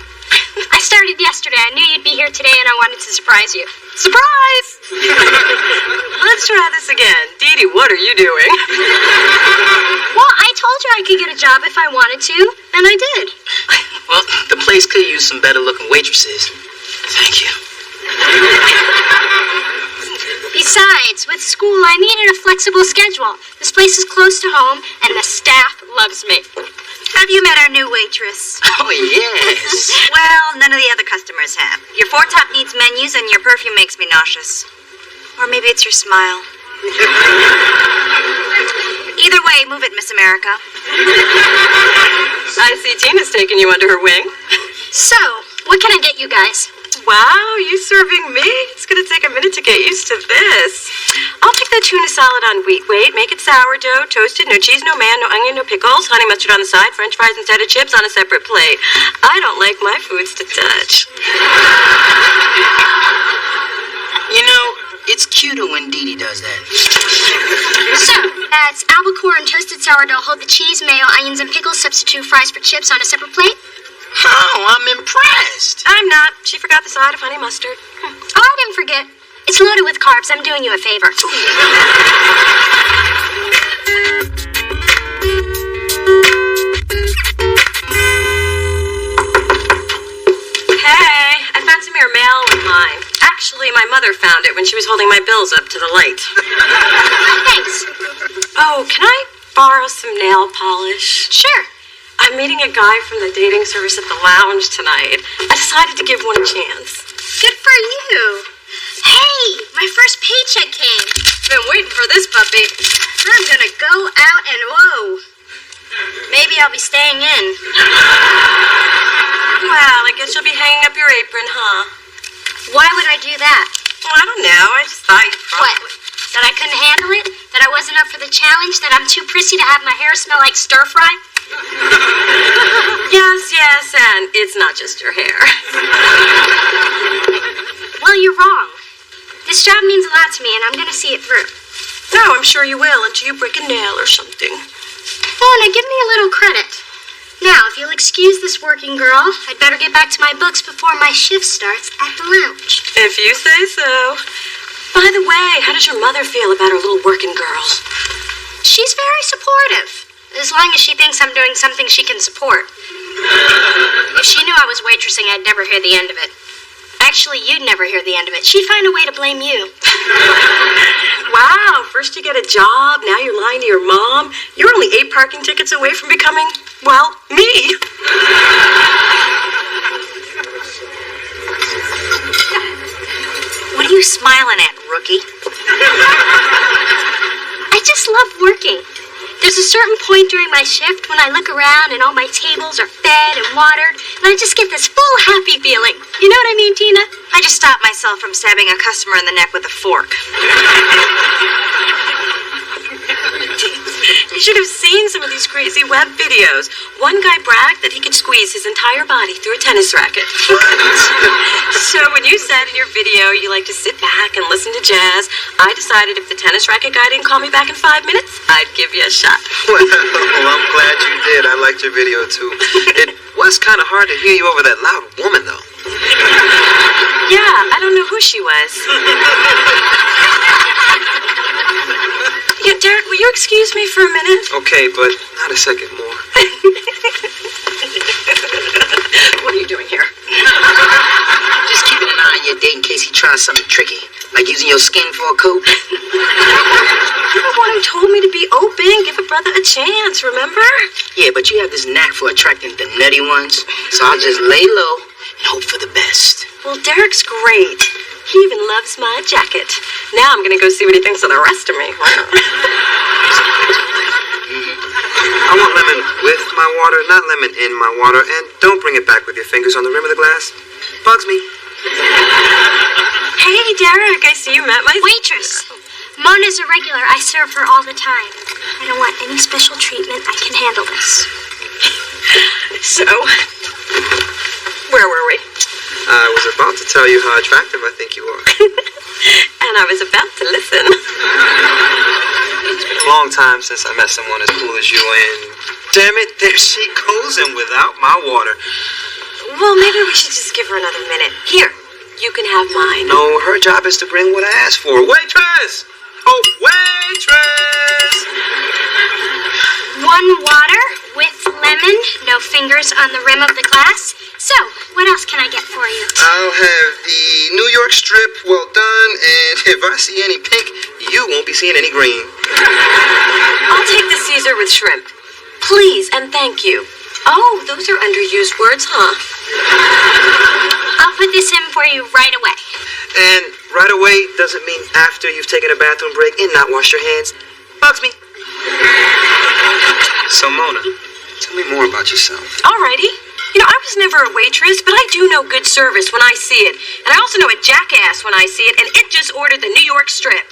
I started yesterday. I knew you'd be here today, and I wanted to surprise you. Surprise! Let's try this again. Dee Dee, what are you doing? Well, I told you I could get a job if I wanted to, and I did. Well, the place could use some better-looking waitresses. Thank you. Besides, with school, I needed a flexible schedule. This place is close to home, and the staff loves me. Have you met our new waitress? Oh, yes. Well, none of the other customers have. Your 4 top needs menus and your perfume makes me nauseous. Or maybe it's your smile. Either way, move it, Miss America. I see Tina's taking you under her wing. So, what can I get you guys? Wow, you serving me? It's gonna take a minute to get used to this. I'll take that tuna salad on wheat weight, make it sourdough, toasted, no cheese, no man, no onion, no pickles, honey mustard on the side, french fries instead of chips on a separate plate. I don't like my foods to touch. You know, it's cuter when Dee Dee does that. So, that's albacore and toasted sourdough. Hold the cheese, mayo, onions, and pickles. Substitute fries for chips on a separate plate. Oh, I'm impressed. I'm not. She forgot the side of honey mustard. Oh, I didn't forget. It's loaded with carbs. I'm doing you a favor. Hey, I found some of your mail with mine. Actually, my mother found it when she was holding my bills up to the light. Thanks. Oh, can I borrow some nail polish? Sure. I'm meeting a guy from the dating service at the lounge tonight. I decided to give one a chance. Good for you. Hey, my first paycheck came. Been waiting for this puppy. I'm gonna go out and whoa. Maybe I'll be staying in. Well, I guess you'll be hanging up your apron, huh? Why would I do that? Well, I don't know. I just thought you'd What? That I couldn't handle it? That I wasn't up for the challenge? That I'm too prissy to have my hair smell like stir fry? Yes, and it's not just your hair. Well, you're wrong. This This job means a lot to me, and I'm gonna see it through. No, I'm sure you will until you break a nail or something. Mona, give me a little credit. Now, if you'll excuse this working girl, I'd better get back to my books before my shift starts at the lounge. If you say so. By the way, how does your mother feel about her little working girl? She's very supportive, as long as she thinks I'm doing something she can support. If she knew I was waitressing, I'd never hear the end of it. Actually, you'd never hear the end of it. She'd find a way to blame you. Wow, first you get a job, now you're lying to your mom. You're only 8 parking tickets away from becoming, well, me. What are you smiling at, rookie? I just love working. There's a certain point during my shift when I look around and all my tables are fed and watered, and I just get this full happy feeling. You know what I mean, Tina? I just stopped myself from stabbing a customer in the neck with a fork. You should have seen some of these crazy web videos. One guy bragged that he could squeeze his entire body through a tennis racket. So when you said in your video you like to sit back and listen to jazz, I decided if the tennis racket guy didn't call me back in 5 minutes, I'd give you a shot. Well, I'm glad you did. I liked your video, too. It was kind of hard to hear you over that loud woman, though. Yeah, I don't know who she was. Yeah, Derek, will you excuse me for a minute? Okay, but not a second more. What are you doing here? Just keeping an eye on your date in case he tries something tricky, like using your skin for a coat. You're the one who told me to be open, give a brother a chance, remember? Yeah, but you have this knack for attracting the nutty ones, so I'll just lay low and hope for the best. Well, Derek's great. He even loves my jacket. Now I'm gonna go see what he thinks of the rest of me. I want lemon with my water, not lemon in my water. And don't bring it back with your fingers on the rim of the glass. Bugs me. Hey, Derek, I see you met my... Waitress! Mona's a regular. I serve her all the time. I don't want any special treatment. I can handle this. So, where were we? I was about to tell you how attractive I think you are. And I was about to listen. It's been a long time since I met someone as cool as you, and damn it, there she goes in without my water. Well, maybe we should just give her another minute. Here, you can have mine. No, her job is to bring what I asked for. Waitress! Oh, waitress! 1 water with lemon, no fingers on the rim of the glass. So, what else can I get for you? I'll have the New York strip well done, and if I see any pink, you won't be seeing any green. I'll take the Caesar with shrimp. Please and thank you. Oh, those are underused words, huh? I'll put this in for you right away. And right away doesn't mean after you've taken a bathroom break and not washed your hands. Bugs me. So, Mona, tell me more about yourself. Alrighty. You know, I was never a waitress, but I do know good service when I see it. And I also know a jackass when I see it, and it just ordered the New York strip.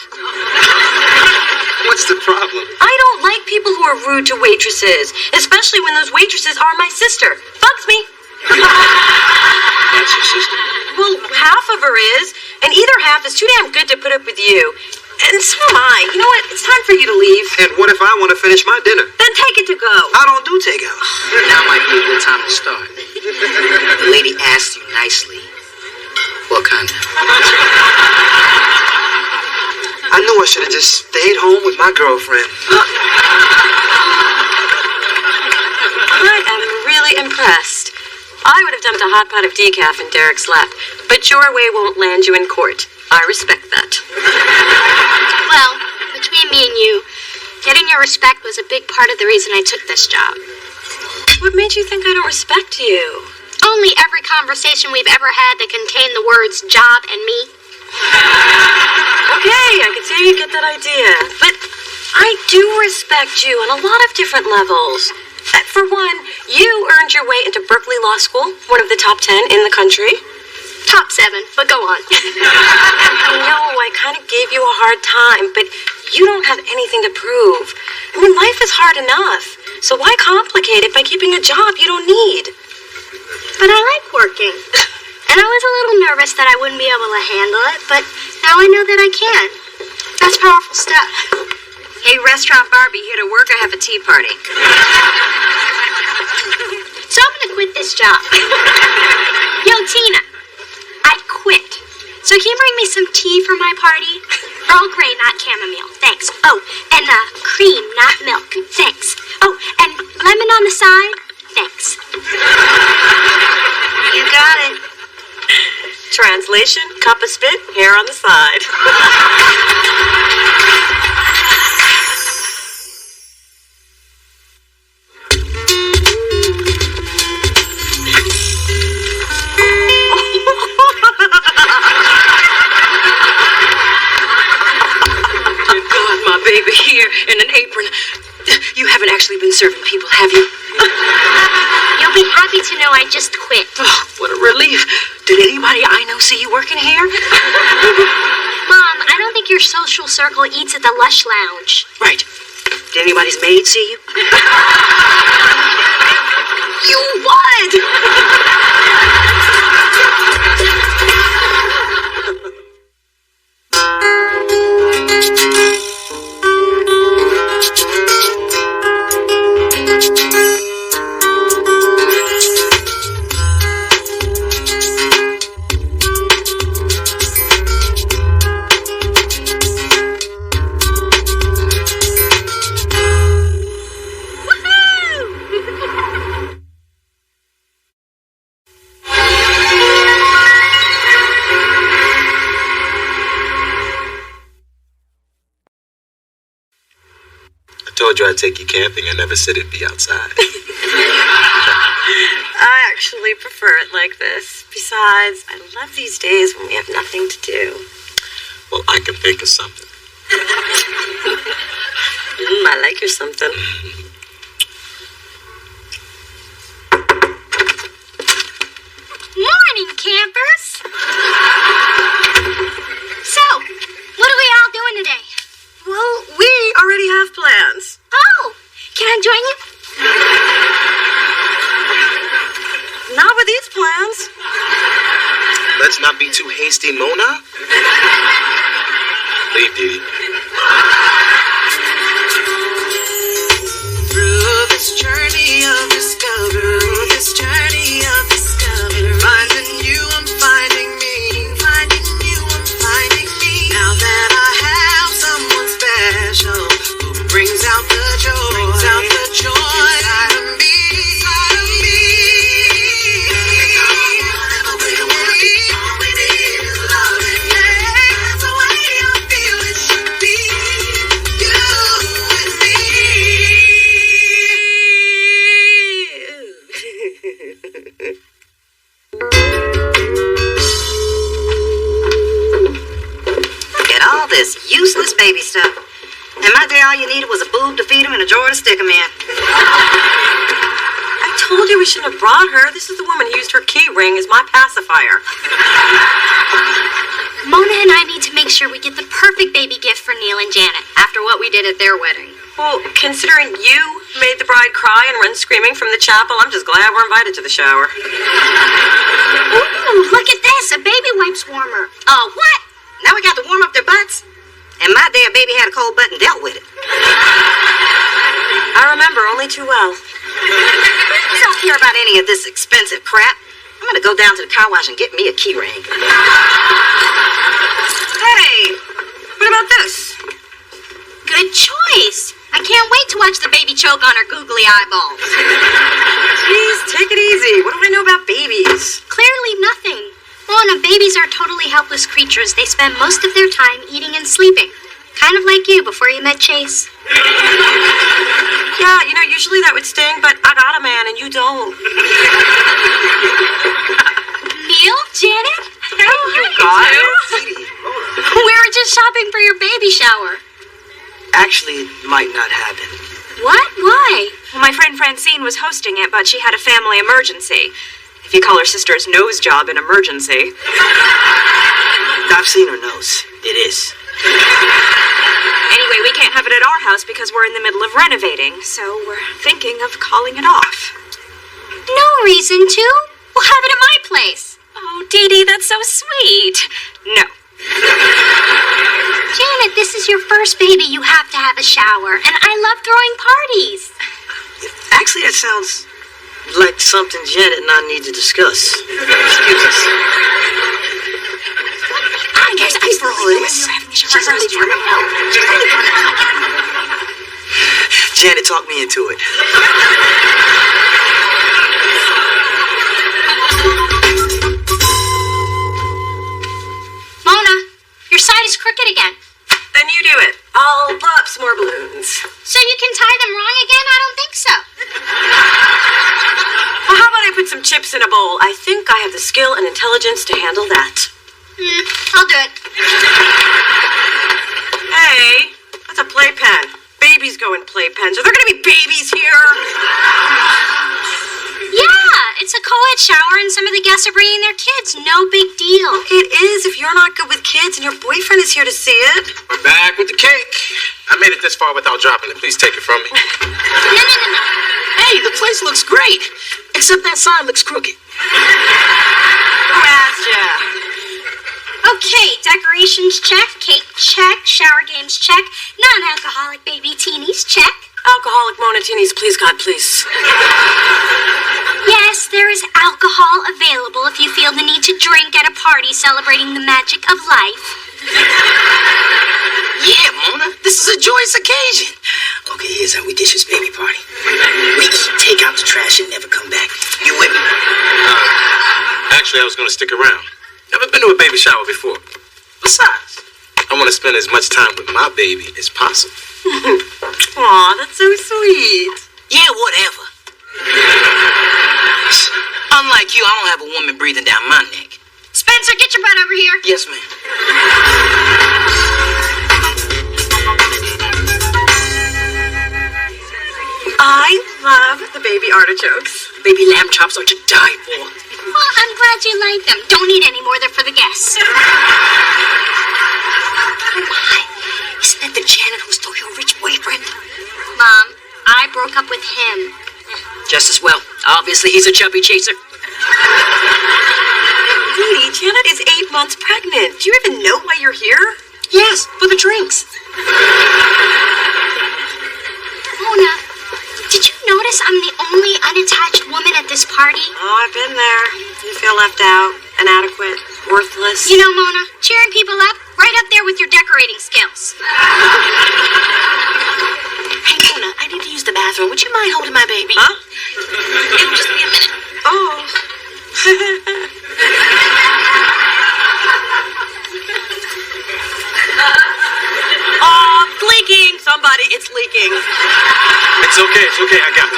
What's the problem? I don't like people who are rude to waitresses, especially when those waitresses are my sister. Bugs me. That's your sister? Well, half of her is, and either half is too damn good to put up with you. And so am I. You know what? It's time for you to leave. And what if I want to finish my dinner? Then take it to go. I don't do takeout. Now might be a good time to start. The lady asked you nicely, what kind of? I knew I should have just stayed home with my girlfriend. I am really impressed. I would have dumped a hot pot of decaf in Derek's lap, but your way won't land you in court. I respect that. Well, between me and you, getting your respect was a big part of the reason I took this job. What made you think I don't respect you? Only every conversation we've ever had that contained the words job and me. Okay, I can see how you get that idea. But I do respect you on a lot of different levels. For one, you earned your way into Berkeley Law School, one of the top 10 in the country. Top 7, but go on. I know, I kind of gave you a hard time, but you don't have anything to prove. I mean, life is hard enough, so why complicate it by keeping a job you don't need? But I like working. And I was a little nervous that I wouldn't be able to handle it, but now I know that I can. That's powerful stuff. Hey, Restaurant Barbie, here to work. I have a tea party. So I'm gonna quit this job. Yo, Tina, I quit. So can you bring me some tea for my party? Earl Grey, not chamomile. Thanks. Oh, and cream, not milk. Thanks. Oh, and lemon on the side. Thanks. You got it. Translation, cup of spit, hair on the side. Baby here in an apron. You haven't actually been serving people, have you? You'll be happy to know I just quit. Oh, what a relief. Did anybody I know see you working here? Mom, I don't think your social circle eats at the Lush Lounge. Right. Did anybody's maid see you? You what? I told you I'd take you camping. I never said it'd be outside. I actually prefer it like this. Besides, I love these days when we have nothing to do. Well, I can think of something. I like your something. Morning, campers. So, what are we all doing today? Well, we already have plans. Oh, can I join you? Not with these plans. Let's not be too hasty, Mona. Leave, Dee. Through this journey of discovery, finding you, I'm finding me, finding you, I'm finding me. Now that I have someone special who brings out the joy, inside of me, inside of me. All we need is love, that's the way I feel it should be. You and me. Forget all this useless baby stuff. In my day, all you needed was a boob to feed him and a drawer to stick him in. I told you we shouldn't have brought her. This is the woman who used her key ring as my pacifier. Mona and I need to make sure we get the perfect baby gift for Neil and Janet after what we did at their wedding. Well, considering you made the bride cry and run screaming from the chapel, I'm just glad we're invited to the shower. Ooh, look at this, a baby wipes warmer. Oh, what? Now we got to warm up their butts? In my day, a baby had a cold butt and dealt with it. I remember only too well. I don't care about any of this expensive crap. I'm gonna go down to the car wash and get me a key ring. Hey, what about this? Good choice. I can't wait to watch the baby choke on her googly eyeballs. Jeez, take it easy. What do I know about babies? Clearly nothing. Mona, babies are totally helpless creatures. They spend most of their time eating and sleeping. Kind of like you before you met Chase. Yeah, usually that would sting, but I got a man and you don't. Neil? Janet? You got it. We were just shopping for your baby shower. Actually, it might not happen. What? Why? Well, my friend Francine was hosting it, but she had a family emergency. If you call her sister's nose job an emergency. I've seen her nose. It is. Anyway, we can't have it at our house because we're in the middle of renovating, so we're thinking of calling it off. No reason to. We'll have it at my place. Oh, Dee Dee, that's so sweet. No. Janet, this is your first baby. You have to have a shower. And I love throwing parties. Actually, that sounds like something Janet and I need to discuss. Excuse us. There's ice for all this. She's only trying to help. Janet talked me into it. Mona, your side is crooked again. Then you do it. I'll blow up some more balloons. So you can tie them wrong again? I don't think so. Well, how about I put some chips in a bowl? I think I have the skill and intelligence to handle that. I'll do it. Hey, that's a playpen. Babies go in playpens. Are there going to be babies here? Yeah, it's a co-ed shower and some of the guests are bringing their kids. No big deal. It is if you're not good with kids and your boyfriend is here to see it. We're back with the cake. I made it this far without dropping it. Please take it from me. No. Hey, the place looks great. Except that sign looks crooked. Who asked ya? Okay, decorations check, cake check, shower games check, non-alcoholic baby teenies check. Alcoholic Monatinis, please, God, please. Yes, there is alcohol available if you feel the need to drink at a party celebrating the magic of life. Yeah, Mona, this is a joyous occasion. Okay, here's how we dish this baby party. We eat, take out the trash, and never come back. You with me? Actually, I was going to stick around. Never been to a baby shower before. Besides, I want to spend as much time with my baby as possible. Aw, that's so sweet. Yeah, whatever. Unlike you, I don't have a woman breathing down my neck. Spencer, get your butt over here. Yes, ma'am. I love the baby artichokes. Baby lamb chops are to die for. Well, I'm glad you like them. Don't eat any more. They're for the guests. Oh my, isn't that the Janet who stole your rich boyfriend? Mom, I broke up with him. Just as well. Obviously, he's a chubby chaser. Dee Dee, Janet is 8 months pregnant. Do you even know why you're here? Yes, for the drinks. Mona, did you notice I'm the only unattached woman at this party? Oh, I've been there. You feel left out, inadequate, worthless. You know, Mona, cheering people up, right up there with your decorating skills. Hey, Mona, I need to use the bathroom. Would you mind holding my baby? Huh? It'll just be a minute. Oh. Oh, it's leaking. Somebody, it's leaking. It's okay, I got it.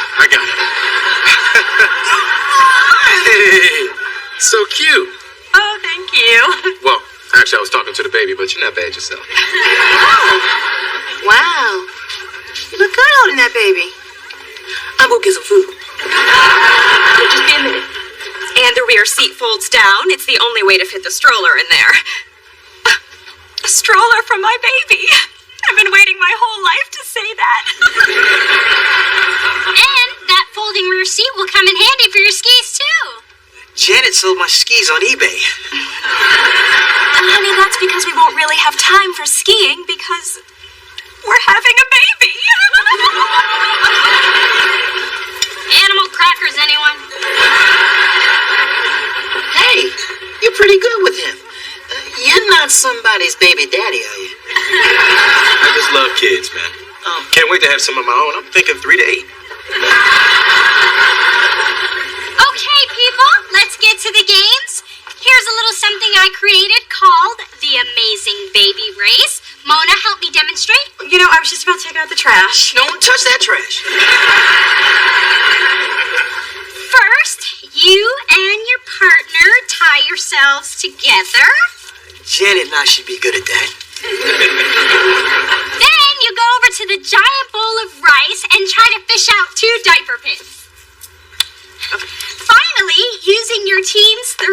Hey, so cute. Oh, thank you. Well, actually, I was talking to the baby, but you're not bad yourself. Wow. You look good holding that baby. I'll go get some food. Just be a minute. And the rear seat folds down. It's the only way to fit the stroller in there. A stroller for my baby. I've been waiting my whole life to say that. And that folding rear seat will come in handy for your skis, too. Janet sold my skis on eBay. Honey, that's because we won't really have time for skiing because we're having a baby. Animal crackers, anyone? Hey, you're pretty good with him. You're not somebody's baby daddy, are you? I just love kids, man. Can't wait to have some of my own. I'm thinking 3 to 8. Okay, people, let's get to the games. Here's a little something I created called the Amazing Baby Race. Mona, help me demonstrate. You know, I was just about to take out the trash. Don't touch that trash. First, you and your partner tie yourselves together. Janet and I should be good at that. Then you go over to the giant bowl of rice and try to fish out 2 diaper pins. Finally, using your team's 3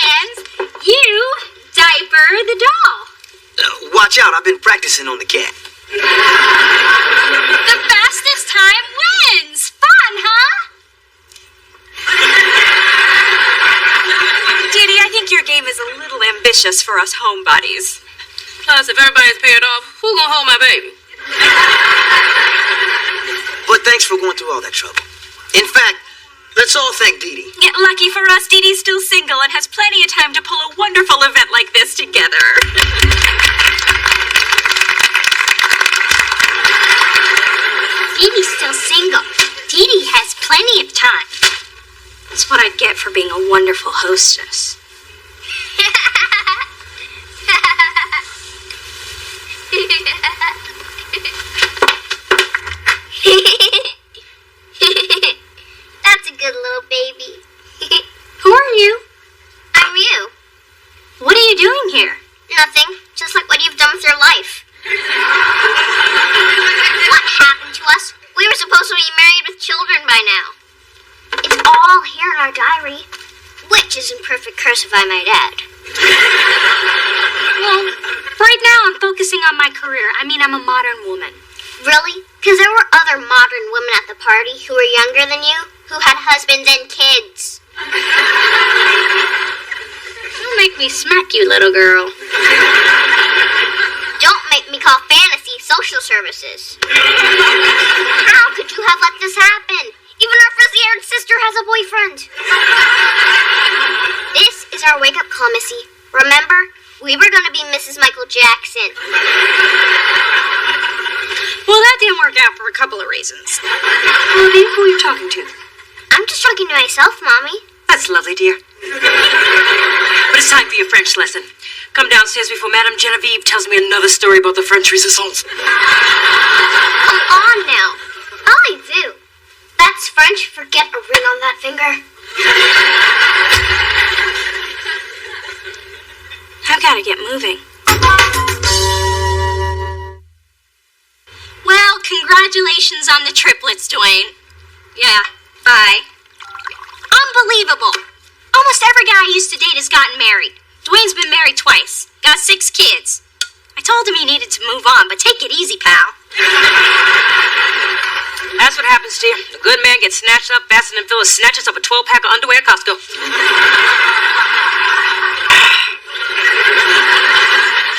hands, you diaper the doll. Watch out, I've been practicing on the cat. The fastest time wins. Fun, huh? Dee Dee, I think vicious for us homebodies. Plus, if everybody's paired off, who gonna hold my baby? But thanks for going through all that trouble. In fact, let's all thank Dee Dee. Yet lucky for us, Dee Dee's still single and has plenty of time to pull a wonderful event like this together. Dee Dee's still single. Dee Dee has plenty of time. That's what I get for being a wonderful hostess. That's a good little baby. Who are you? I'm you. What are you doing here? Nothing. Just like what you've done with your life. What happened to us? We were supposed to be married with children by now. It's all here in our diary. Which is in perfect cursive, I might add. Well, right now I'm focusing on my career. I mean, I'm a modern woman. Really? Because there were other modern women at the party who were younger than you, who had husbands and kids. Don't make me smack you, little girl. Don't make me call fantasy social services. How could you have let this happen? Even our frizzy-haired sister has a boyfriend. This is our wake-up call, Missy. Remember, we were going to be Mrs. Michael Jackson. Well, that didn't work out for a couple of reasons. Olivia, who are you talking to? I'm just talking to myself, Mommy. That's lovely, dear. But it's time for your French lesson. Come downstairs before Madame Genevieve tells me another story about the French Resistance. Come on now. All I do. That's French for get a ring on that finger. I've got to get moving. Well, congratulations on the triplets, Dwayne. Yeah, bye. Unbelievable. Almost every guy I used to date has gotten married. Dwayne's been married twice. Got 6 kids. I told him he needed to move on, but take it easy, pal. That's what happens to you. A good man gets snatched up faster than Phyllis snatches up a 12-pack of underwear at Costco.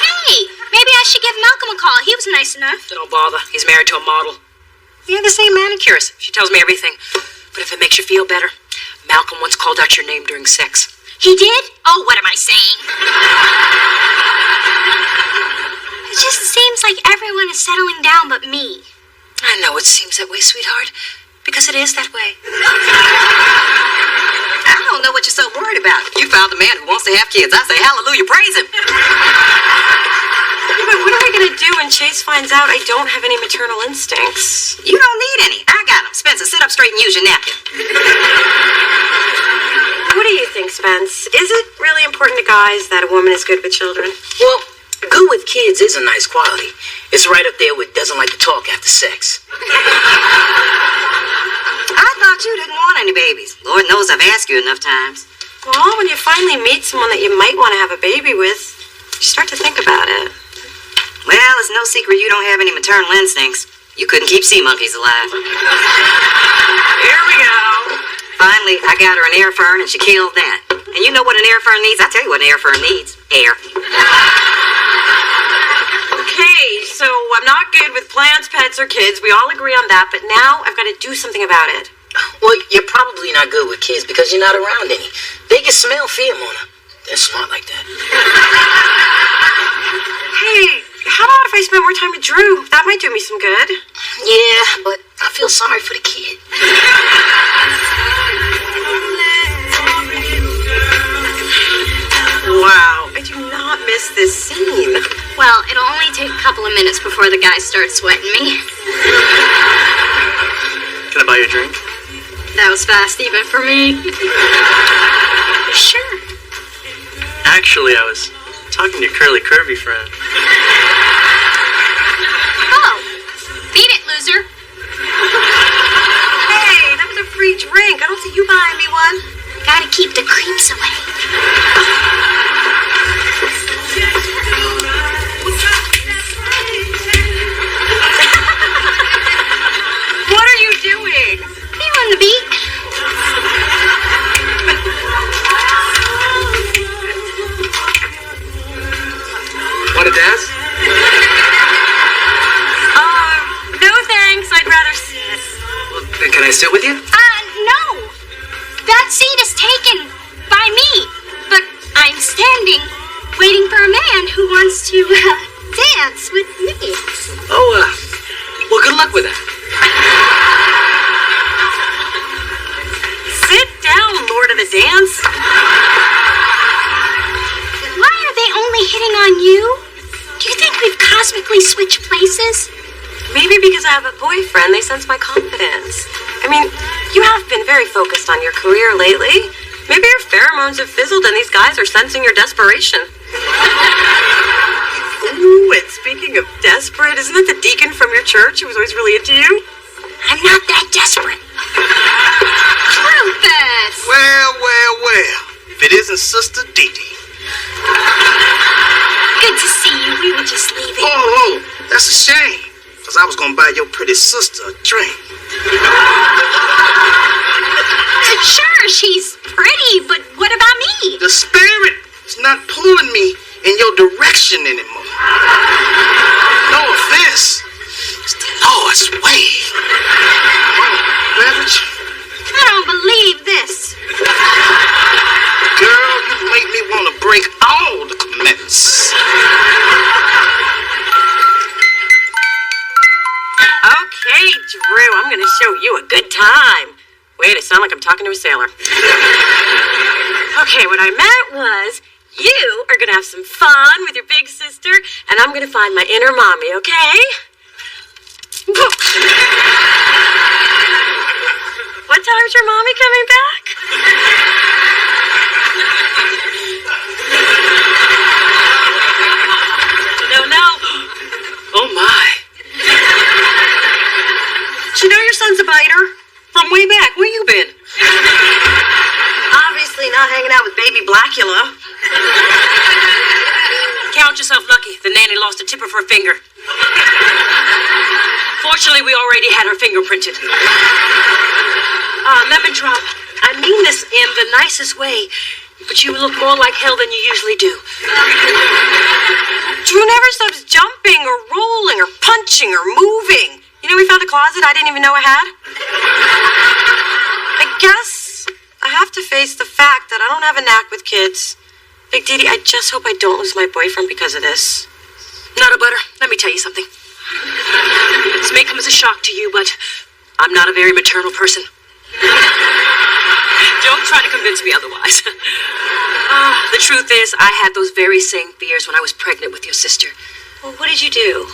Hey, maybe I should give Malcolm a call. He was nice enough. Don't bother. He's married to a model. We have the same manicurist. She tells me everything. But if it makes you feel better, Malcolm once called out your name during sex. He did? Oh, what am I saying? It just seems like everyone is settling down but me. I know it seems that way, sweetheart, because it is that way. I don't know what you're so worried about. You found a man who wants to have kids. I say hallelujah, praise him. Yeah, but what am I going to do when Chase finds out I don't have any maternal instincts? You don't need any. I got them. Spencer, sit up straight and use your napkin. What do you think, Spence? Is it really important to guys that a woman is good with children? Well, good with kids is a nice quality. It's right up there with doesn't like to talk after sex. I thought you didn't want any babies. Lord knows I've asked you enough times. Well, when you finally meet someone that you might want to have a baby with, you start to think about it. Well, it's no secret you don't have any maternal instincts. You couldn't keep sea monkeys alive. Here we go. Finally, I got her an air fern and she killed that. And you know what an air fern needs? I'll tell you what an air fern needs. Air. Okay, so I'm not good with plants, pets, or kids. We all agree on that, but now I've got to do something about it. Well, you're probably not good with kids because you're not around any. They can smell pheromone. They're smart like that. Hey, how about if I spend more time with Drew? That might do me some good. Yeah, but I feel sorry for the kid. Wow, I do not miss this scene. Well, it'll only take a couple of minutes before the guys start sweating me. Can I buy you a drink? That was fast even for me. Sure. Actually, I was talking to your curly curvy friend. Oh, beat it, loser. Hey, that was a free drink. I don't see you buying me one. Gotta keep the creeps away. What are you doing? Feeling the beat. want to dance? No thanks. I'd rather sit. Well, then can I sit with you? No. That seat is taken by me. But I'm standing, waiting for a man who wants to dance with me. Oh, well, good luck with that. Sit down, Lord of the Dance. Why are they only hitting on you? Do you think we've cosmically switched places? Maybe because I have a boyfriend, they sense my confidence. I mean, you have been very focused on your career lately. Maybe your pheromones have fizzled and these guys are sensing your desperation. Ooh, and speaking of desperate, isn't it the deacon from your church who was always really into you? I'm not that desperate. Rufus! Well. If it isn't Sister Dee Dee. Good to see you. We were just leaving. Oh, that's a shame. Because I was going to buy your pretty sister a drink. Sure, she's pretty, but what about me? The spirit is not pulling me in your direction anymore. No offense. It's the Lord's way. Beverage? I don't believe this. Girl, you make me want to break all the commitments. Okay, Drew, I'm going to show you a good time. Wait, I sound like I'm talking to a sailor. Okay, what I meant was, you are going to have some fun with your big sister, and I'm going to find my inner mommy, okay? What time's your mommy coming back? No. Oh, my. You know your son's a biter? From way back. Where you been? Obviously not hanging out with baby Blackula. Count yourself lucky. The nanny lost a tip of her finger. Fortunately, we already had her fingerprinted. Lemon Drop, I mean this in the nicest way, but you look more like hell than you usually do. Drew never stops jumping or rolling or punching or moving. You know, we found a closet I didn't even know I had. I guess I have to face the fact that I don't have a knack with kids. Big Dee, I just hope I don't lose my boyfriend because of this. Nutter Butter, let me tell you something. This may come as a shock to you, but I'm not a very maternal person. Don't try to convince me otherwise. The truth is, I had those very same fears when I was pregnant with your sister. Well, what did you do?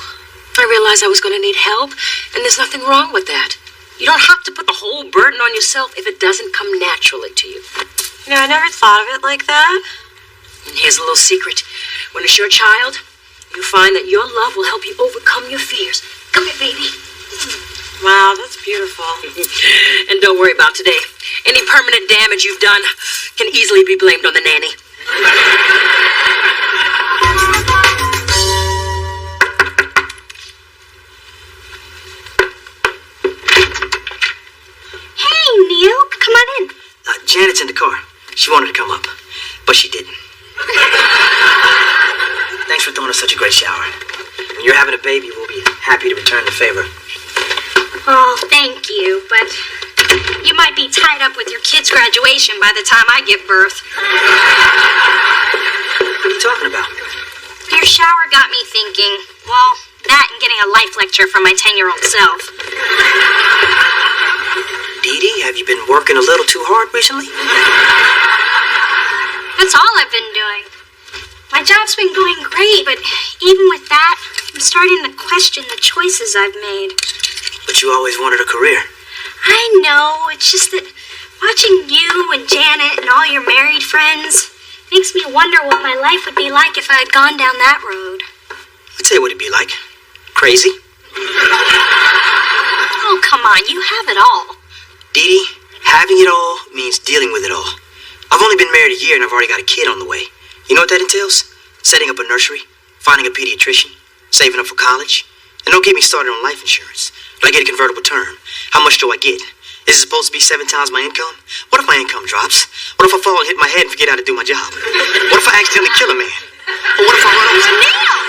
I realized I was going to need help, and there's nothing wrong with that. You don't have to put the whole burden on yourself if it doesn't come naturally to you. You know, I never thought of it like that. And here's a little secret. When it's your child, you find that your love will help you overcome your fears. Come here, baby. Wow, that's beautiful. And don't worry about today. Any permanent damage you've done can easily be blamed on the nanny. Hey, Neil, come on in. Janet's in the car. She wanted to come up, but she didn't. Thanks for throwing us such a great shower. When you're having a baby, we'll be happy to return the favor. Oh, thank you, but you might be tied up with your kid's graduation by the time I give birth. What are you talking about? Your shower got me thinking. Well, that and getting a life lecture from my 10-year-old self. Dee Dee, have you been working a little too hard recently? That's all I've been doing. My job's been going great, but even with that, I'm starting to question the choices I've made. But you always wanted a career. I know, it's just that watching you and Janet and all your married friends makes me wonder what my life would be like if I had gone down that road. I'd say what it'd be like. Crazy. Oh, come on, you have it all. Dee Dee, having it all means dealing with it all. I've only been married a year and I've already got a kid on the way. You know what that entails? Setting up a nursery, finding a pediatrician, saving up for college. And don't get me started on life insurance. Do I get a convertible term? How much do I get? Is it supposed to be 7 times my income? What if my income drops? What if I fall and hit my head and forget how to do my job? What if I accidentally kill a man? Or what if I run over... Neil!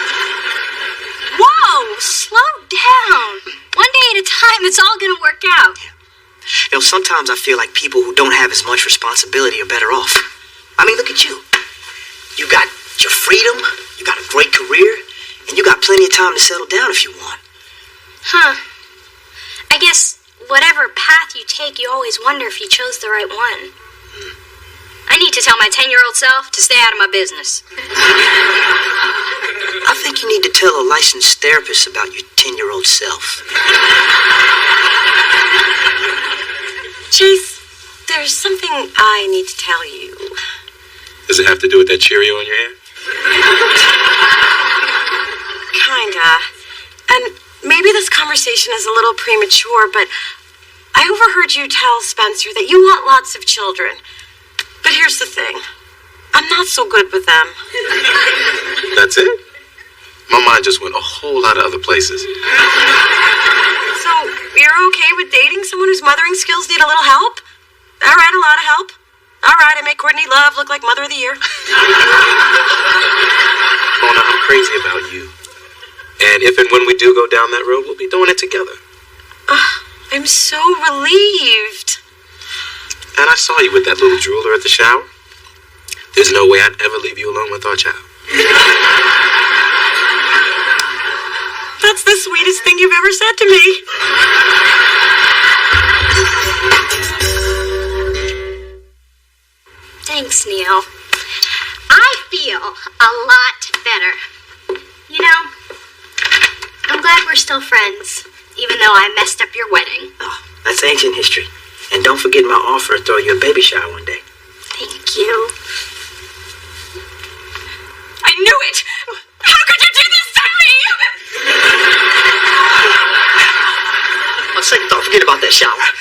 time, it's all gonna work out. You know, sometimes I feel like people who don't have as much responsibility are better off. I mean, look at you. You got your freedom, you got a great career, and you got plenty of time to settle down if you want. Huh. I guess whatever path you take, you always wonder if you chose the right one. I need to tell my 10-year-old self to stay out of my business. I think you need to tell a licensed therapist about your 10-year-old self. Chase, there's something I need to tell you. Does it have to do with that Cheerio in your hair? Kinda. And maybe this conversation is a little premature, but I overheard you tell Spencer that you want lots of children. But here's the thing. I'm not so good with them. That's it? My mind just went a whole lot of other places. So, you're okay with dating someone whose mothering skills need a little help? All right, a lot of help. All right, I make Courtney Love look like Mother of the Year. Mona, I'm crazy about you. And if and when we do go down that road, we'll be doing it together. I'm so relieved. And I saw you with that little drooler at the shower. There's no way I'd ever leave you alone with our child. That's the sweetest thing you've ever said to me. Thanks, Neil. I feel a lot better. You know, I'm glad we're still friends, even though I messed up your wedding. Oh, that's ancient history. And don't forget my offer to throw you a baby shower one day. Thank you. I knew it! How could you do this to me? One second, don't forget about that shower.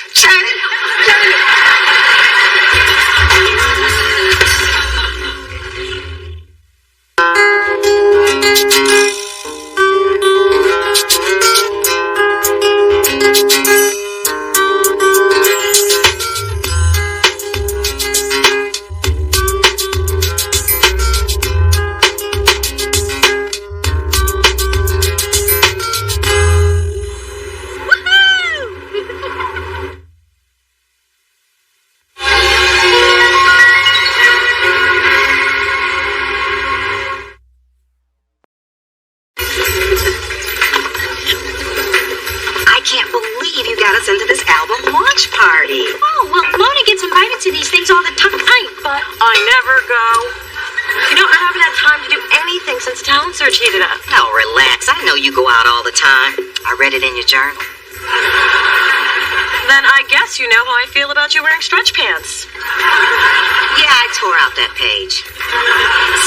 Into this album launch party. Oh, well, Mona gets invited to these things all the time, but I never go. You know, I haven't had time to do anything since talent search heated up. Oh, relax. I know you go out all the time. I read it in your journal. Then I guess you know how I feel about you wearing stretch pants. Yeah, I tore out that page.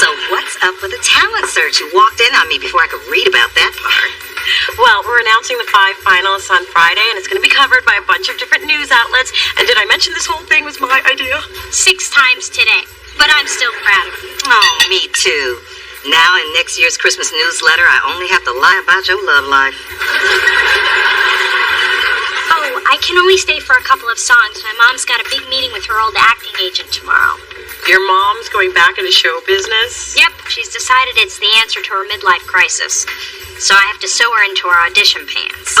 So what's up with the talent search? You walked in on me before I could read about that part. Well, we're announcing the 5 finalists on Friday, and it's going to be covered by a bunch of different news outlets. And did I mention this whole thing was my idea? 6 times today. But I'm still proud of you. Oh, me too. Now in next year's Christmas newsletter, I only have to lie about your love life. Oh, I can only stay for a couple of songs. My mom's got a big meeting with her old acting agent tomorrow. Your mom's going back into show business? Yep, she's decided it's the answer to her midlife crisis. So I have to sew her into her audition pants.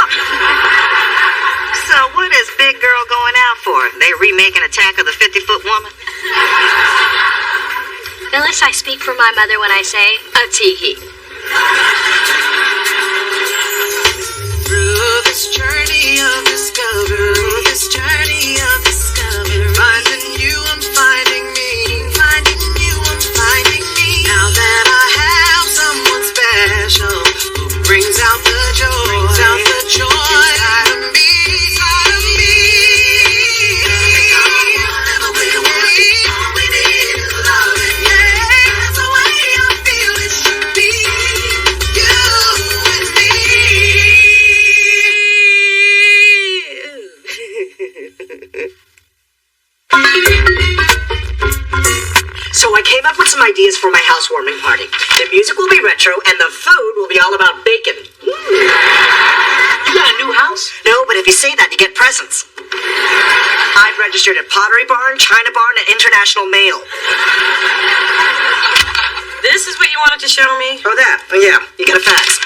So what is Big Girl going out for? They remaking Attack of the 50-Foot Woman? Phyllis, I speak for my mother when I say, a tee-hee. Through this journey of discovery, finding you, I'm finding me, finding you, I'm finding me. Now that I have someone special who brings out the joy inside of me, inside of me. Never will want it, all we need is love. Yeah, that's the way I feel it should be. You and me. So I came up with some ideas for my housewarming party. The music will be retro, and the food will be all about bacon. You got a new house? No, but if you say that, you get presents. I've registered at Pottery Barn, China Barn, and International Mail. This is what you wanted to show me? Oh, that? Oh, yeah. You got a fax.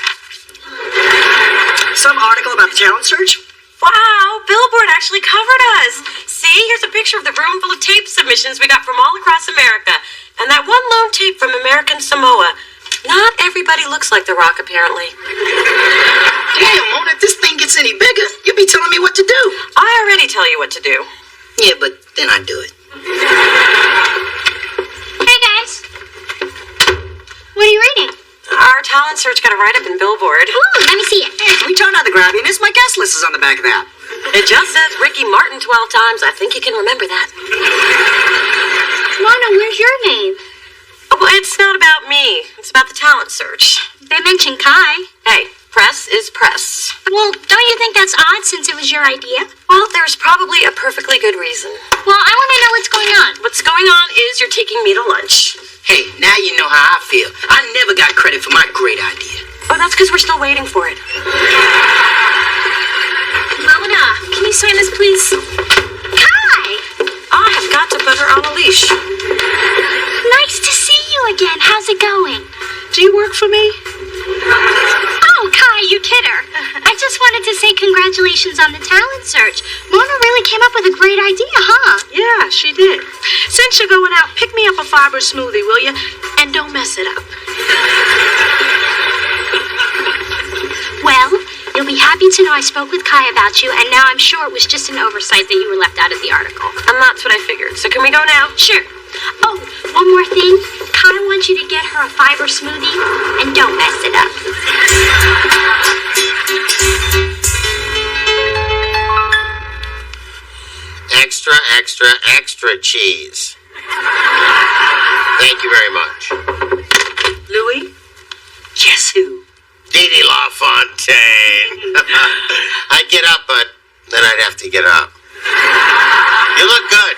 Some article about the talent search? Wow, Billboard actually covered us. See, here's a picture of the room full of tape submissions we got from all across America. And that one lone tape from American Samoa. Not everybody looks like The Rock, apparently. Damn, Mona, if this thing gets any bigger, you'll be telling me what to do. I already tell you what to do. Yeah, but then I do it. Hey, guys. What are you reading? Our talent search got a write-up in Billboard. Ooh, let me see it. Hey, return on the grabbiness. My guest list is on the back of that. It just says Ricky Martin 12 times. I think you can remember that. Mona, where's your name? Oh, well, it's not about me. It's about the talent search. They mentioned Kai. Hey, press is press. Well, don't you think that's odd since it was your idea? Well, there's probably a perfectly good reason. Well, I want to know what's going on. What's going on is you're taking me to lunch. Hey, now you know how I feel. I never got credit for my great idea. Oh, that's because we're still waiting for it. Mona, can you sign this, please? Kai! I have got to put her on a leash. Nice to see you again. How's it going? Do you work for me? Oh, Kai, you kidder. I just wanted to say congratulations on the talent search. Mona really came up with a great idea, huh? Yeah, she did. Since you're going out, pick me up a fiber smoothie, will you? And don't mess it up. Well, you'll be happy to know I spoke with Kai about you, and now I'm sure it was just an oversight that you were left out of the article. And that's what I figured. So can we go now? Sure. Oh, one more thing. Kai wants you to get her a fiber smoothie, and don't mess it up. Extra, extra, extra cheese. Thank you very much. Louis? Guess who? Dee LaFontaine. I'd get up, but then I'd have to get up. You look good.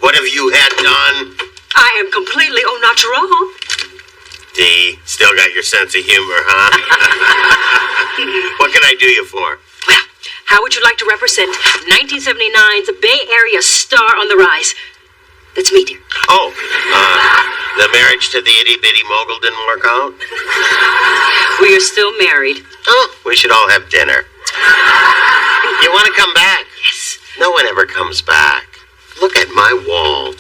What have you had done? I am completely au natural. Dee, still got your sense of humor, huh? What can I do you for? Well, how would you like to represent 1979's Bay Area star on the rise? Let's meet her. Oh, the marriage to the itty-bitty mogul didn't work out? We are still married. Oh, we should all have dinner. You want to come back? Yes. No one ever comes back. Look at my wall.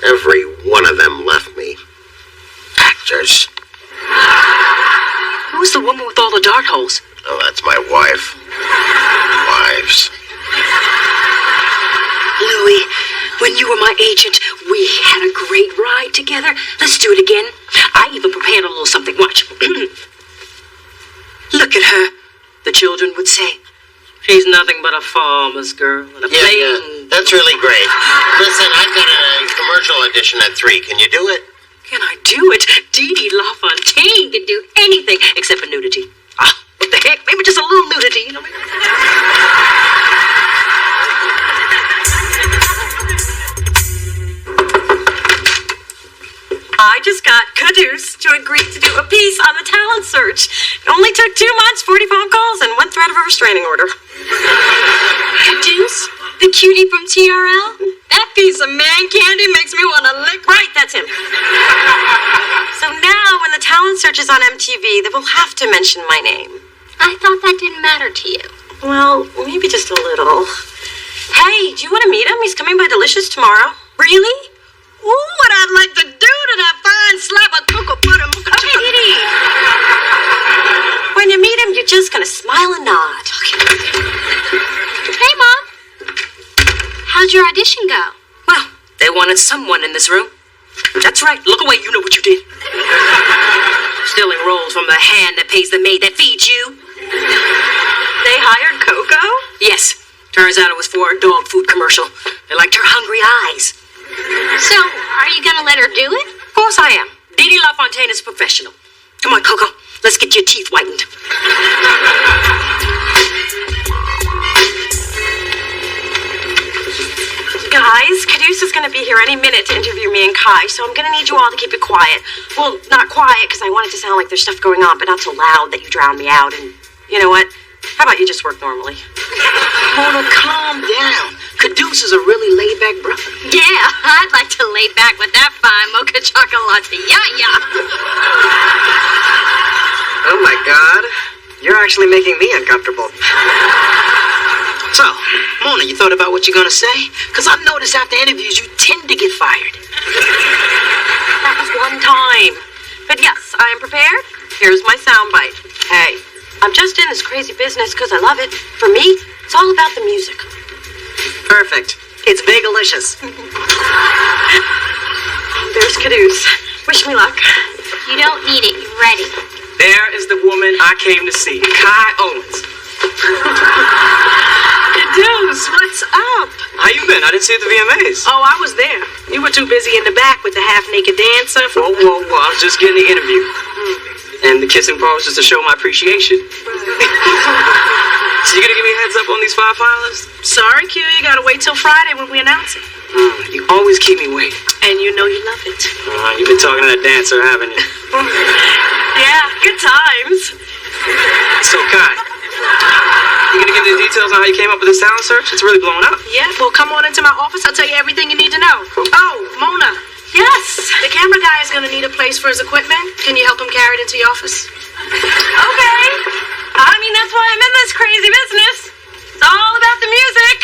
Every one of them left me. Actors. Who's the woman with all the dart holes? Oh, that's my wife. Wives. Louis, when you were my agent, we had a great ride together. Let's do it again. I even prepared a little something. Watch. Look at her, the children would say. She's nothing but a farmer's girl and a plain... Yeah, that's really great. Listen, I've got a commercial audition at 3. Can you do it? Can I do it? Dee LaFontaine can do anything except for nudity. Ah, what the heck? Maybe just a little nudity, you know? I just got Caduce to agree to do a piece on the talent search. It only took 2 months, 40 phone calls, and 1 threat of a restraining order. Caduce? The cutie from TRL? That piece of man candy makes me want to lick. Right, that's him. So now, when the talent search is on MTV, they will have to mention my name. I thought that didn't matter to you. Well, maybe just a little. Hey, do you want to meet him? He's coming by Delicious tomorrow. Really? Ooh, what I'd like to do to that fine slab of cocoa butter. Okay, Dee. When you meet him, you're just gonna smile and nod. Hey, Mom. How'd your audition go? Well, they wanted someone in this room. That's right. Look away. You know what you did. Stealing rolls from the hand that pays the maid that feeds you. They hired Coco? Yes. Turns out it was for a dog food commercial. They liked her hungry eyes. So, are you gonna let her do it? Of course I am. Dee LaFontaine is a professional. Come on, Coco. Let's get your teeth whitened. Guys, Caduce is going to be here any minute to interview me and Kai, so I'm going to need you all to keep it quiet. Well, not quiet, because I want it to sound like there's stuff going on, but not so loud that you drown me out. And you know what? How about you just work normally? Mona, calm down. Caduce is a really laid-back brother. Yeah, I'd like to lay back with that fine mocha chocolate. Yeah. Oh, my God. You're actually making me uncomfortable. So, Mona, you thought about what you're gonna say? Because I've noticed after interviews, you tend to get fired. That was one time. But yes, I am prepared. Here's my soundbite. Hey, I'm just in this crazy business because I love it. For me, it's all about the music. Perfect. It's vegalicious. There's Caduce. Wish me luck. You don't need it. You're ready. There is the woman I came to see, Kai Owens. Caduce, what's up? How you been? I didn't see you at the VMAs. Oh, I was there. You were too busy in the back with the half-naked dancer. Whoa. I was just getting the interview. And the kissing part was just to show my appreciation. So you gonna give me a heads up on these 5 finalists? Sorry, Q, you gotta wait till Friday when we announce it. You always keep me waiting. And you know you love it. You've been talking to that dancer, haven't you? Yeah, good times. So, Kai, you gonna give me the details on how you came up with this talent search? It's really blowing up. Yeah, well, come on into my office. I'll tell you everything you need to know. Oh, Mona. Yes. The camera guy is gonna need a place for his equipment. Can you help him carry it into your office? Okay. I mean, that's why I'm in this crazy business. It's all about the music.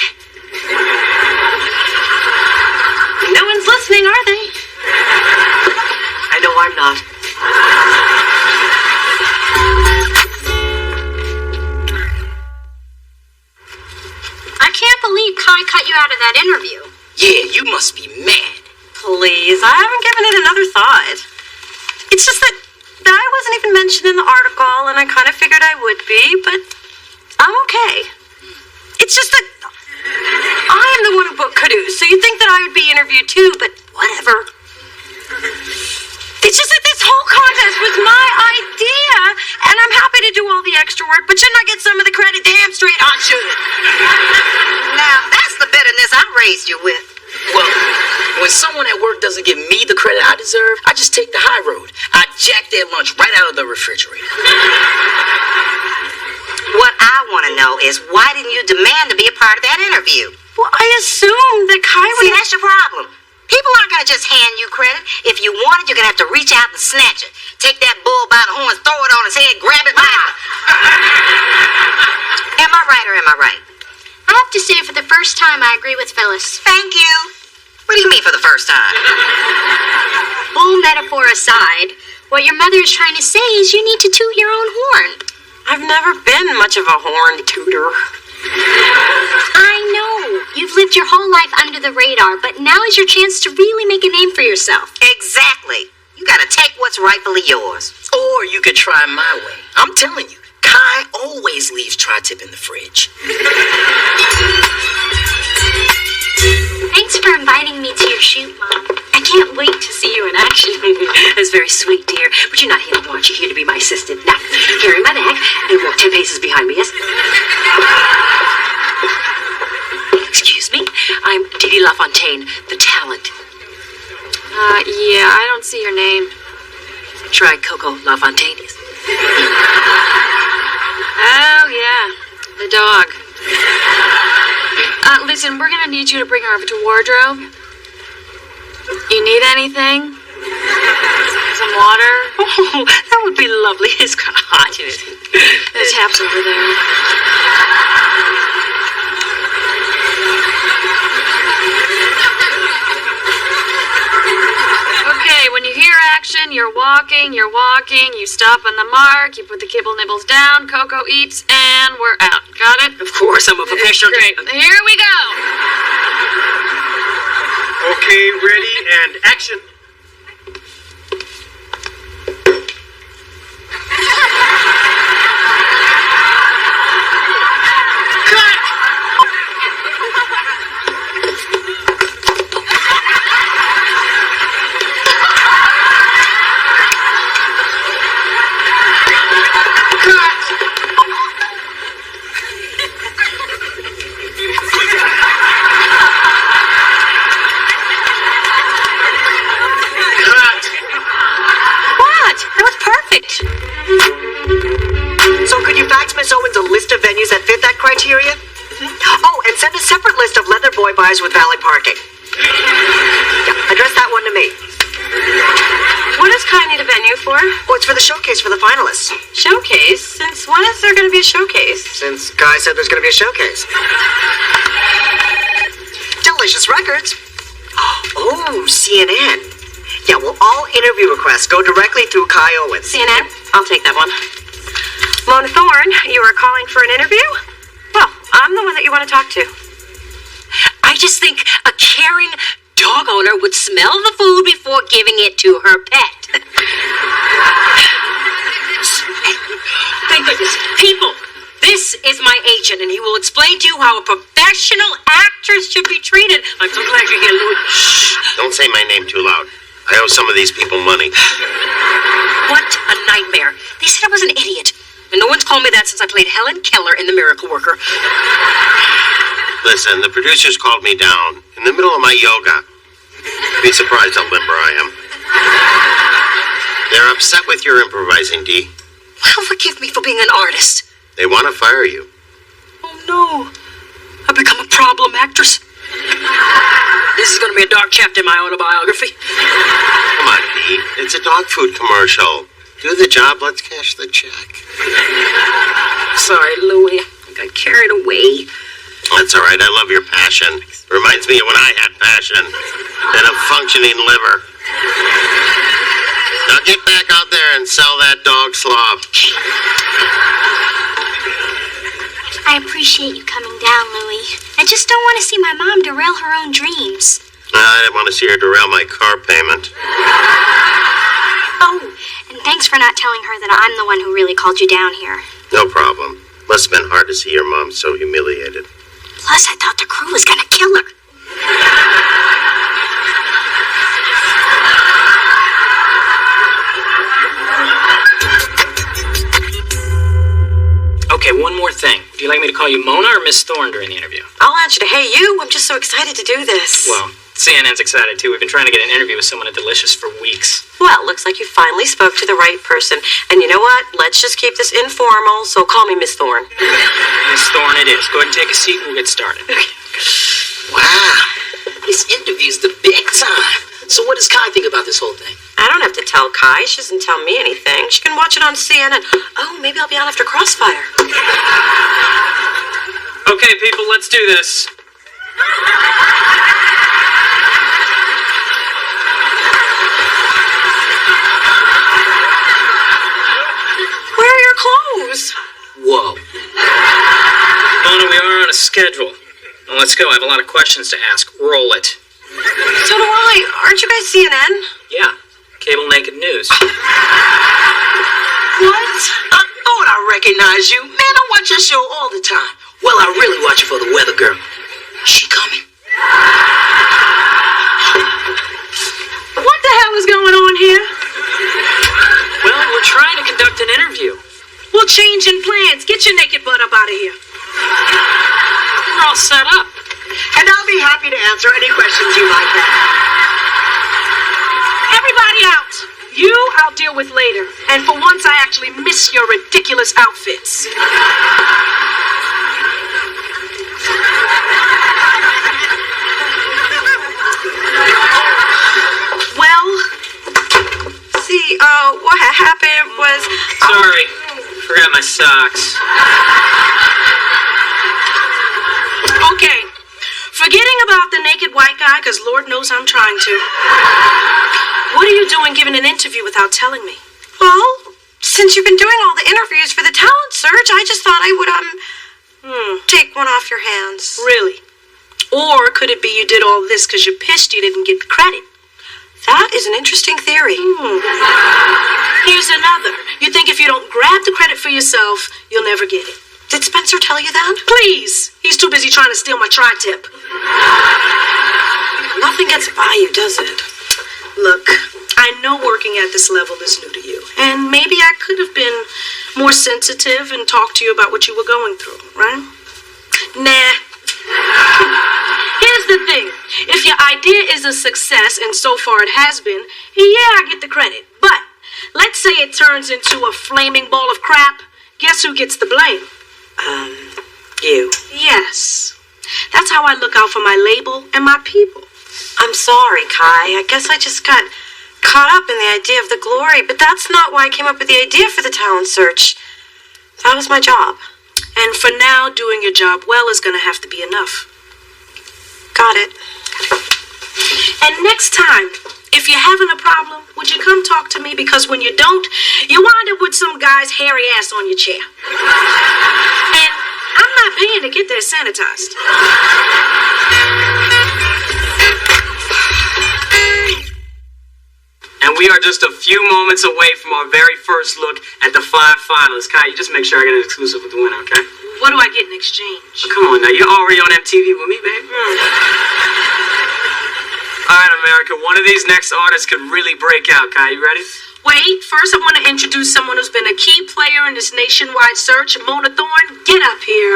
No one's listening, are they? I know I'm not. I can't believe Kai cut you out of that interview. Yeah, you must be mad. Please, I haven't given it another thought. It's just that I wasn't even mentioned in the article, and I kind of figured I would be, but I'm okay. It's just that I am the one who booked Caduce, so you'd think that I would be interviewed too, but whatever. It's just that this whole contest was my idea, and I'm happy to do all the extra work, but shouldn't I get some of the credit? Damn straight I should. Now, that's the bitterness I raised you with. Well, when someone at work doesn't give me the credit I deserve, I just take the high road. I jack their lunch right out of the refrigerator. What I want to know is why didn't you demand to be a part of that interview? Well, I assumed that Kai would... See, that's your problem. People aren't going to just hand you credit. If you want it, you're going to have to reach out and snatch it. Take that bull by the horns, throw it on his head, grab it by Am I right or am I right? I have to say, for the first time, I agree with Phyllis. Thank you. What do you mean for the first time? Bull metaphor aside, what your mother is trying to say is you need to toot your own horn. I've never been much of a horn tooter. I know. You've lived your whole life under the radar, but now is your chance to really make a name for yourself. Exactly. You got to take what's rightfully yours. Or you could try my way. I'm telling you, Kai always leaves tri-tip in the fridge. Thanks for inviting me to your shoot, Mom. I can't wait to see you in action. That's very sweet, dear. But you're not here to watch. You're here to be my assistant. Now, carry my bag and walk 10 paces behind me, yes? Excuse me. I'm Didi LaFontaine, the talent. Yeah, I don't see your name. Try Coco LaFontaine, yes? Oh, yeah. The dog. Listen, we're gonna need you to bring her over to wardrobe. You need anything? Some water? Oh, that would be lovely. It's kind of hot. The tap's over there. Okay, when you hear action, you're walking, you stop on the mark, you put the kibble nibbles down, Coco eats, and we're out. Got it? Of course, I'm a professional. Great. Here we go. Okay, ready, and action. So could you fax Miss Owens a list of venues that fit that criteria? Oh, and send a separate list of leather boy bars with valet parking. Yeah, address that one to me. What does Kai need a venue for? Oh, it's for the showcase for the finalists. Showcase? Since Since when is there going to be a showcase? Since Kai said there's going to be a showcase. Delicious Records. Oh, CNN. Yeah, well, all interview requests go directly through Kai Owens. CNN? I'll take that one. Mona Thorne, you were calling for an interview? Well, I'm the one that you want to talk to. I just think a caring dog owner would smell the food before giving it to her pet. Thank goodness. People, this is my agent, and he will explain to you how a professional actress should be treated. I'm so glad you're here, Louis. Shh. Don't say my name too loud. I owe some of these people money. What a nightmare. They said I was an idiot. And no one's called me that since I played Helen Keller in The Miracle Worker. Listen, the producers called me down in the middle of my yoga. Be surprised how limber I am. They're upset with your improvising, Dee. Well, forgive me for being an artist. They want to fire you. Oh, no. I've become a problem actress. This is going to be a dark chapter in my autobiography. Come on, Dee. It's a dog food commercial. Do the job, let's cash the check. Sorry, Louie. I got carried away. That's all right. I love your passion. Reminds me of when I had passion and a functioning liver. Now get back out there and sell that dog slop. I appreciate you coming down, Louie. I just don't want to see my mom derail her own dreams. I didn't want to see her derail my car payment. Oh, and thanks for not telling her that I'm the one who really called you down here. No problem. Must have been hard to see your mom so humiliated. Plus, I thought the crew was gonna kill her. Okay, one more thing. Would you like me to call you Mona or Miss Thorne during the interview? I'll answer to hey you. I'm just so excited to do this. Well, CNN's excited too. We've been trying to get an interview with someone at Delicious for weeks. Well, looks like you finally spoke to the right person. And you know what? Let's just keep this informal, so call me Miss Thorne. Miss Thorne it is. Go ahead and take a seat and we'll get started. Wow. This interview's the big time. So what does Kai think about this whole thing? I don't have to tell Kai. She doesn't tell me anything. She can watch it on CNN. Oh, maybe I'll be on after Crossfire. Okay, people, let's do this. Where are your clothes? Whoa. Mona, we are on a schedule. Now let's go. I have a lot of questions to ask. Roll it. So do I. Aren't you guys CNN? Yeah. Cable Naked News. What? I thought I recognized you. Man, I watch your show all the time. Well, I really watch it for the weather girl. She coming? What the hell is going on here? Well, we're trying to conduct an interview. We're changing plans. Get your naked butt up out of here. We're all set up. And I'll be happy to answer any questions you might have. Everybody out. You I'll deal with later. And for once, I actually miss your ridiculous outfits. Well, see, what happened was... Sorry. Forgot my socks. Okay. Forgetting about the naked white guy, because Lord knows I'm trying to. What are you doing giving an interview without telling me? Well, since you've been doing all the interviews for the talent search, I just thought I would, take one off your hands. Really? Or could it be you did all this because you're pissed you didn't get the credit? That is an interesting theory. Here's another. You think if you don't grab the credit for yourself, you'll never get it. Did Spencer tell you that? Please. He's too busy trying to steal my tri-tip. Nothing gets by you, does it? Look, I know working at this level is new to you. And maybe I could have been more sensitive and talked to you about what you were going through, right? Nah. Here's the thing. If your idea is a success, and so far it has been, yeah, I get the credit. But let's say it turns into a flaming ball of crap. Guess who gets the blame? You. Yes. That's how I look out for my label and my people. I'm sorry, Kai. I guess I just got caught up in the idea of the glory, but that's not why I came up with the idea for the talent search. That That was my job. And for now, doing your job well is going to have to be enough. Got it. And next time, if you're having a problem, would you come talk to me? Because when you don't, you wind up with some guy's hairy ass on your chair. And I'm not paying to get there sanitized. And we are just a few moments away from our very first look at the 5 finalists. Kai, you just make sure I get an exclusive with the winner, okay? What do I get in exchange? Oh, come on now, you're already on MTV with me, babe. All right, America, one of these next artists could really break out. Kai, you ready? Wait, first I want to introduce someone who's been a key player in this nationwide search. Mona Thorne, get up here.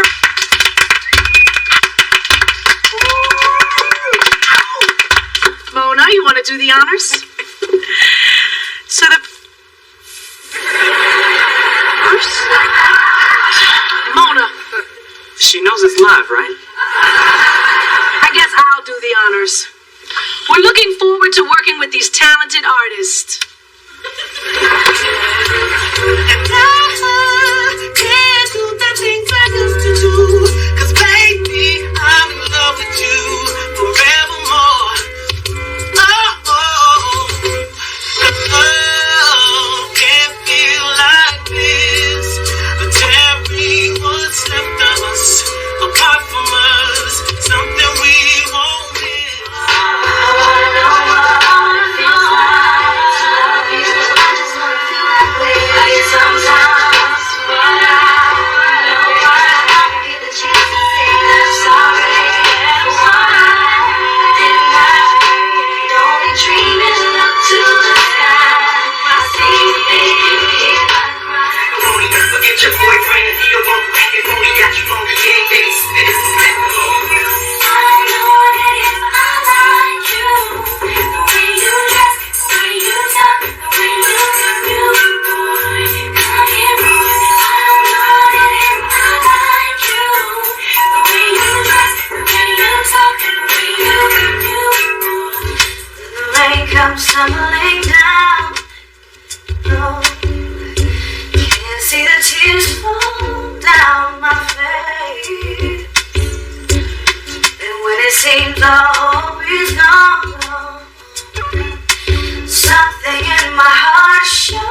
Mona, you want to do the honors? So the first, Mona. She knows it's live, right? I guess I'll do the honors. We're looking forward to working with these talented artists. And I can't do the things I used to do, 'cause baby, I'm in love with you forevermore. Can't feel like this. Tearing what's left of us, apart from us, something we won't miss. Sometimes, but I get the chance to say that I'm sorry. And why didn't I only dream and look to the sky? I see baby, I cry. Forget your boyfriend, he don't want back and only got you on the game face. I know that if I like you, the way you dress, the way you talk, the way you do, boy, I can't ruin it. I know that if I like you, the way you dress, the way you talk, the way you do, boy. The rain comes tumbling down. No, can't see the tears fall down my face. And when it seems all hope is gone, something in my heart shows.